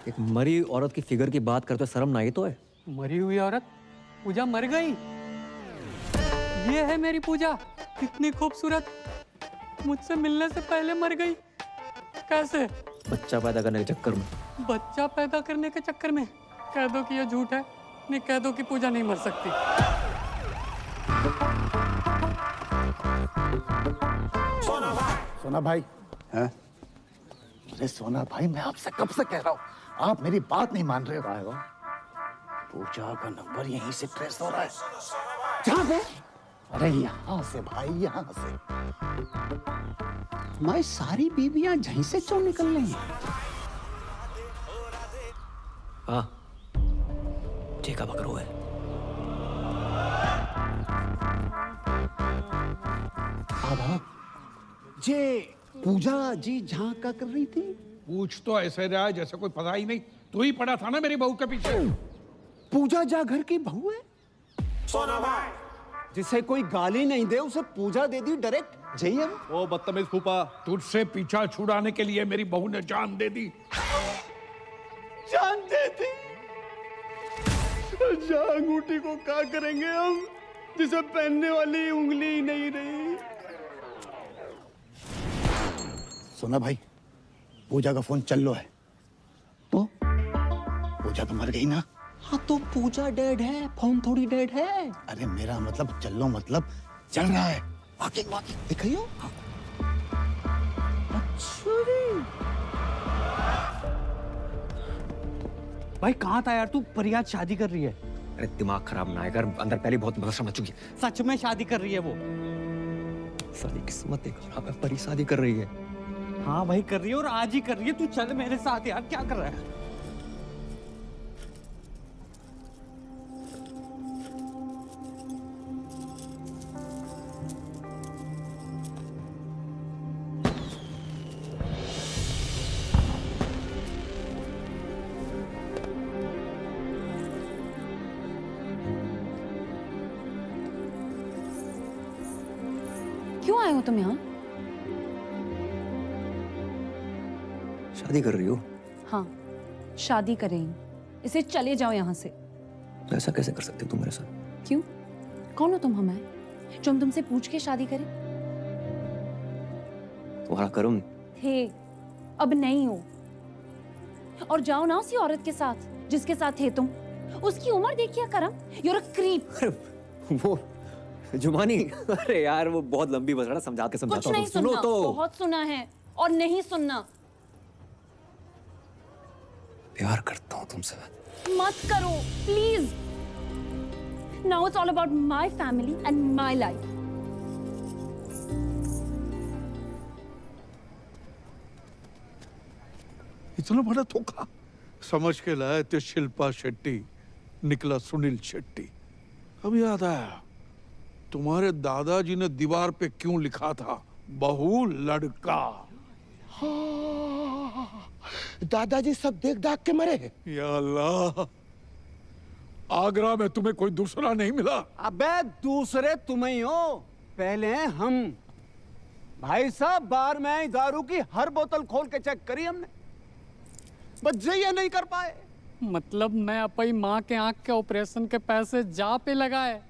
एक मरी औरत की फिगर की बात करते शर्म ना आई तो है? मरी हुई औरत? पूजा मर गई? ये है मेरी पूजा, कितनी खूबसूरत, मुझसे मिलने से पहले मर गई। कैसे? बच्चा पैदा करने के चक्कर में। बच्चा पैदा करने के चक्कर में? कह दो कि ये झूठ है, नहीं कह दो कि पूजा नहीं मर सकती। सोना भाई हैं? अरे सोना भाई, मैं आपसे कब से कह रहा हूँ, आप मेरी बात नहीं मान रहे हो। पूजा का नंबर यहीं से ट्रेस हो रहा है। जहाँ पे? अरे यहाँ से भाई, यहाँ से। हमारी सारी बीवियां यहीं से क्यों निकल रही हैं? हाँ, ठीक है बकरो है। जे पूजा जी जहाँ का कर रही थी? पूछ तो ऐसे रहा है जैसे कोई पता ही नहीं। तू ही पड़ा था ना मेरी बहू के पीछे। पूजा जा घर की बहू है? जिसे कोई गाली नहीं दे उसे पूजा दे दी डायरेक्ट। जय ओ बदतमीज फूफा, तुझसे पीछा छुड़ाने के लिए मेरी बहू ने जान दे दी। जान दे दी? जा अंगूठी को क्या करेंगे हम, जिसे पहनने वाली उंगली ही नहीं रही। सोना भाई, पूजा का फोन चल लो है तो? पूजा तो मर गई ना। हाँ तो पूजा डेड है, फोन थोड़ी डेड है। अरे मेरा मतलब चलो मतलब चल रहा है। वाकई वाकई दिखाइयो। अच्छा भाई कहाँ था यार तू? परियाद शादी कर रही है। अरे दिमाग खराब ना कर, अंदर पहले बहुत मदद मच चुकी है। सच में शादी कर रही है वो? सारी किस्मत एक खराब है, परी शादी कर रही है। हाँ भाई कर रही है, और आज ही कर रही है। तू चल मेरे साथ यार, क्या कर रहा है? क्यों आए हो तुम यहाँ? शादी कर रही हो? हाँ, शादी करें। इसे चले जाओ यहाँ से। तो ऐसा कैसे कर सकते हो तुम मेरे साथ? क्यों? कौन हो तुम हमें, जो हम तुमसे पूछ के शादी करें? तुम्हारा कर्म। थे, अब नहीं हो। और जाओ ना उसी औरत के साथ जिसके साथ थे तुम। उसकी उम्र देखिए करम। You're a creep। वो जुमानी, अरे यार वो बहुत लंबी बस रहा, समझा के समझाता कुछ हूँ। नहीं सुनो सुनना, तो। बहुत सुना है और नहीं सुनना। प्यार करता हूँ तुमसे। मत करो please. Now it's all about my family and my life. इतना बड़ा धोखा समझ के लाए थे शिल्पा शेट्टी, निकला सुनील शेट्टी। अब याद आया, तुम्हारे दादाजी ने दीवार पे क्यों लिखा था, बहू लड़का। दादाजी सब देख दाख के मरे। या अल्लाह, आगरा में तुम्हें कोई दूसरा नहीं मिला? अबे दूसरे तुम ही हो, पहले हम। भाई साहब बार में दारू की हर बोतल खोल के चेक करी हमने, बस ये नहीं कर पाए। मतलब मैं अपनी माँ के आंख के ऑपरेशन के पैसे जा पे लगाए,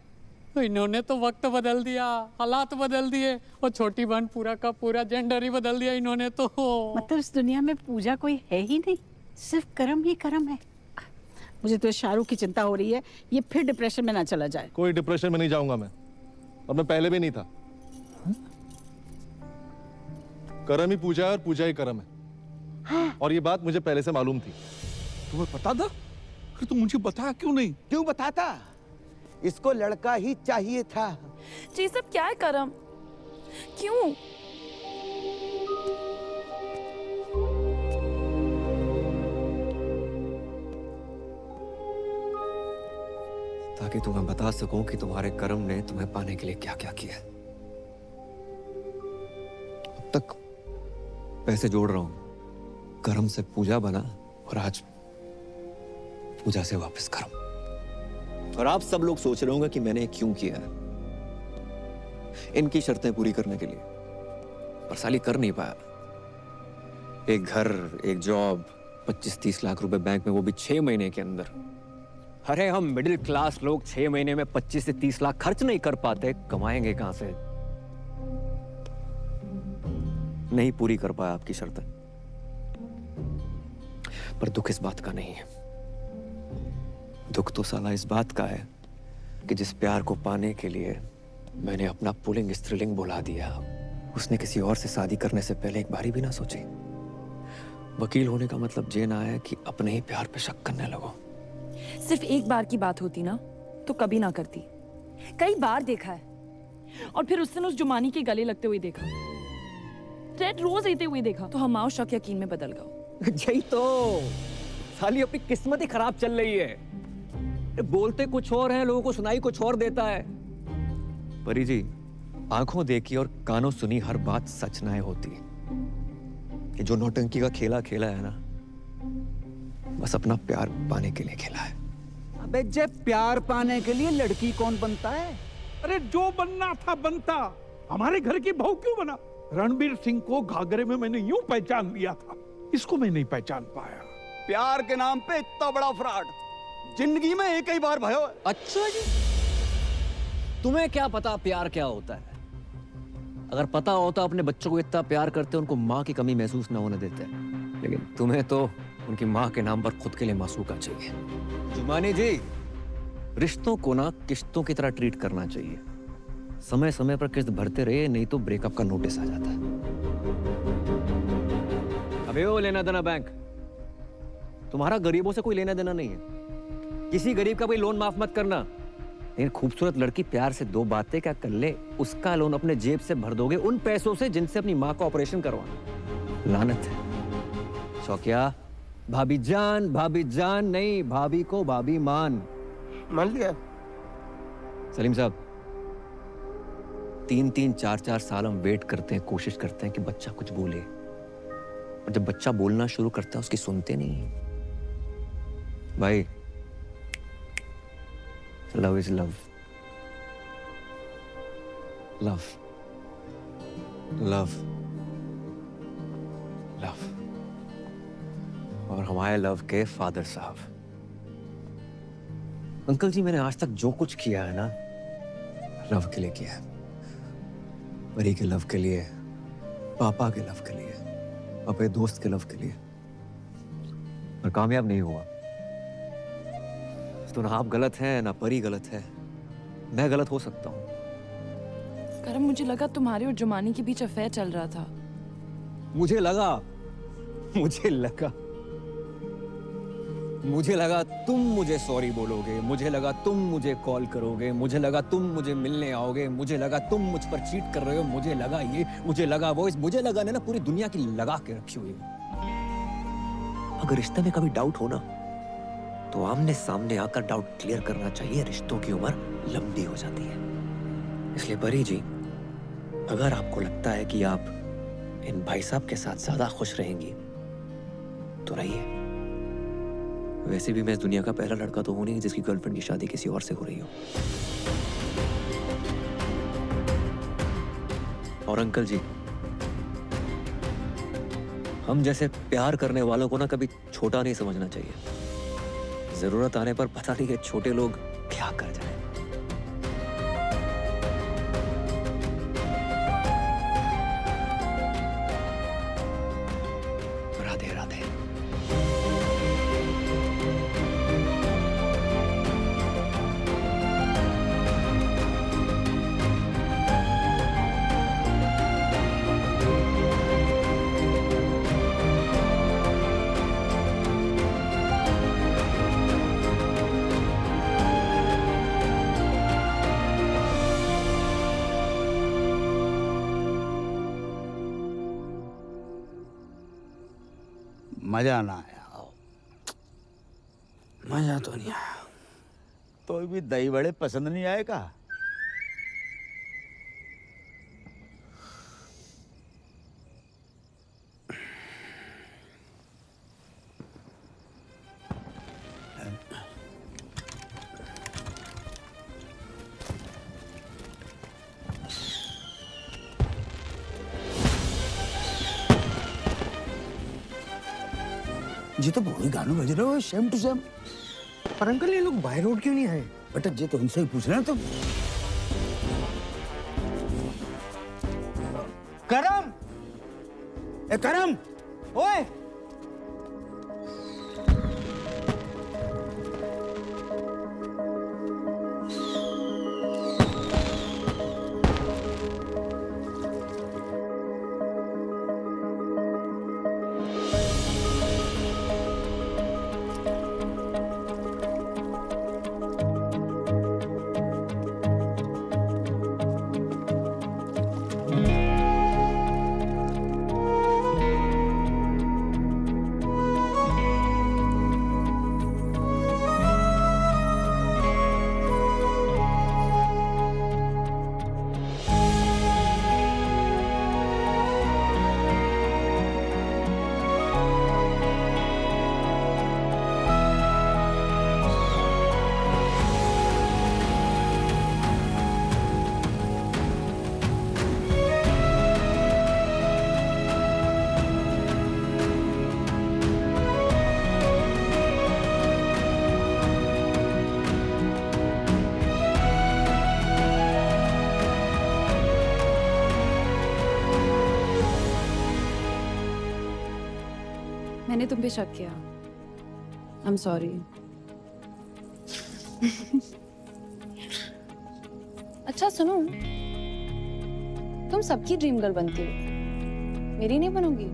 तो इन्होंने तो वक्त बदल दिया, हालात बदल दिए, और छोटी बहन पूरा का पूरा जेंडर ही बदल दिया इन्होंने तो। मतलब इस दुनिया में पूजा कोई है ही नहीं, सिर्फ कर्म ही कर्म है। मुझे तो शाहरुख की चिंता हो रही है, ये फिर डिप्रेशन में ना चला जाए। कोई डिप्रेशन में नहीं जाऊंगा मैं, और मैं पहले भी नहीं था। कर्म ही पूजा है और पूजा ही कर्म है। और ये बात मुझे पहले से मालूम थी। तुम्हें पता था? फिर तुम मुझे बताया क्यों नहीं? क्यों बताता? इसको लड़का ही चाहिए था। जी सब क्या है करम? क्यों? ताकि तुम्हें बता सकूं कि तुम्हारे कर्म ने तुम्हें पाने के लिए क्या क्या किया। अब तक पैसे जोड़ रहा हूं, कर्म से पूजा बना, और आज पूजा से वापस कर्म। और आप सब लोग सोच रहे होंगे कि मैंने क्यों किया है, इनकी शर्तें पूरी करने के लिए, पर साली कर नहीं पाया। एक घर, एक जॉब, 25-30 लाख रुपए बैंक में, वो भी 6 महीने के अंदर। अरे हम मिडिल क्लास लोग 6 महीने में 25 से 30 लाख खर्च नहीं कर पाते, कमाएंगे कहां से? नहीं पूरी कर पाया आपकी शर्तें। पर दुख इस बात का नहीं है। दुख तो साला इस बात का है कि जिस प्यार को पाने के लिए मैंने अपना पुल्लिंग स्त्रीलिंग बुला दिया, उसने किसी और से शादी करने से पहले एक बारी भी ना सोची। वकील होने का मतलब ये ना है कि अपने ही प्यार पे शक करने लगो। सिर्फ एक बार की बात होती ना तो कभी ना करती। कई बार देखा है, और फिर उस दिन उस जुमानी के गले लगते हुए देखा, रेड रोज लेते हुए देखा, तो हमारा शक यकीन में बदल गया। यही तो साली अपनी किस्मत ही खराब चल रही है। बोलते कुछ और है, लोगों को सुनाई कुछ और देता है। परी जी, आंखों देखी और कानों सुनी हर बात सच ना होती। कि जो नौटंकी का खेला खेला है ना, बस अपना प्यार पाने के लिए खेला है। अबे जब प्यार पाने के लिए लड़की कौन बनता है? अरे जो बनना था बनता, हमारे घर की बहू क्यों बना? रणबीर सिंह को घाघरे में मैंने यूं पहचान लिया था, इसको मैं नहीं पहचान पाया। प्यार के नाम पे इतना बड़ा फ्रॉड जिंदगी में एक ही बार भयो। अच्छा जी, तुम्हें क्या पता प्यार क्या होता है? अगर पता होता अपने बच्चों को इतना प्यार करते, उनको माँ की कमी महसूस न होने देते। लेकिन तुम्हें तो उनकी माँ के नाम पर खुद के लिए मासूका चाहिए। जुमानी जी, रिश्तों को ना किश्तों की तरह ट्रीट करना चाहिए। समय समय पर किस्त भरते रहे, नहीं तो ब्रेकअप का नोटिस आ जाता है। अबे वो लेना देना बैंक, तुम्हारा गरीबों से कोई लेना देना नहीं है। किसी गरीब का कोई लोन माफ मत करना। लेकिन खूबसूरत लड़की प्यार से दो बातें क्या कर ले, उसका लोन अपने जेब से भर दोगे उन पैसों से जिनसे अपनी माँ का ऑपरेशन करवाना। लानत है। शौकिया, भाभी जान नहीं, भाभी को भाभी मान लिया। सलीम साहब, 3-3, 4-4 साल हम वेट करते हैं, कोशिश करते हैं कि बच्चा कुछ बोले, और जब बच्चा बोलना शुरू करता है उसकी सुनते नहीं। भाई, love is love, love love love. और हमारे लव के फादर साहब, अंकल जी, मैंने आज तक जो कुछ किया है ना, लव के लिए किया है। परी के लव के लिए, पापा के लव के लिए, अपने दोस्त के लव के लिए, और कामयाब नहीं हुआ। तो ना आप गलत हैं, ना परी गलत है, मैं गलत हो सकता हूँ। करम, मुझे लगा तुम्हारे और जुमानी के बीच अफेयर चल रहा था। मुझे लगा तुम मुझे सॉरी बोलोगे, मुझे लगा तुम मुझे कॉल करोगे, मुझे लगा तुम मुझे मिलने आओगे, मुझे लगा तुम मुझ पर चीट कर रहे हो, मुझे लगा ये, मुझे लगा वो, मुझे लगा ना पूरी दुनिया की लगा के रखी हुई। अगर रिश्ते में कभी डाउट हो ना, तो आमने सामने आकर डाउट क्लियर करना चाहिए। रिश्तों की उम्र लंबी हो जाती है। इसलिए परी जी, अगर आपको लगता है कि आप इन भाई साहब के साथ ज्यादा खुश रहेंगी तो रहिए। वैसे भी मैं इस दुनिया का पहला लड़का तो हूं नहीं जिसकी गर्लफ्रेंड की शादी किसी और से हो रही हो। और अंकल जी, हम जैसे प्यार करने वालों को ना कभी छोटा नहीं समझना चाहिए। जरूरत आने पर पता नहीं है छोटे लोग क्या कर जाए। राधे राधे। मजा ना आया। मजा तो नहीं आया। तो भी दही बड़े पसंद नहीं आए का? जी तो वही गाना बज रहे हो, सेम टू सेम। पर अंकल, ये लोग बाय रोड क्यों नहीं आए? बेटा जी तो उनसे ही पूछ रहे हैं तुम। करम, ए करम, ओए, मैंने तुम पे शक किया। I am sorry. अच्छा सुनो, तुम सबकी ड्रीम गर्ल बनती हो, मेरी नहीं बनोगी?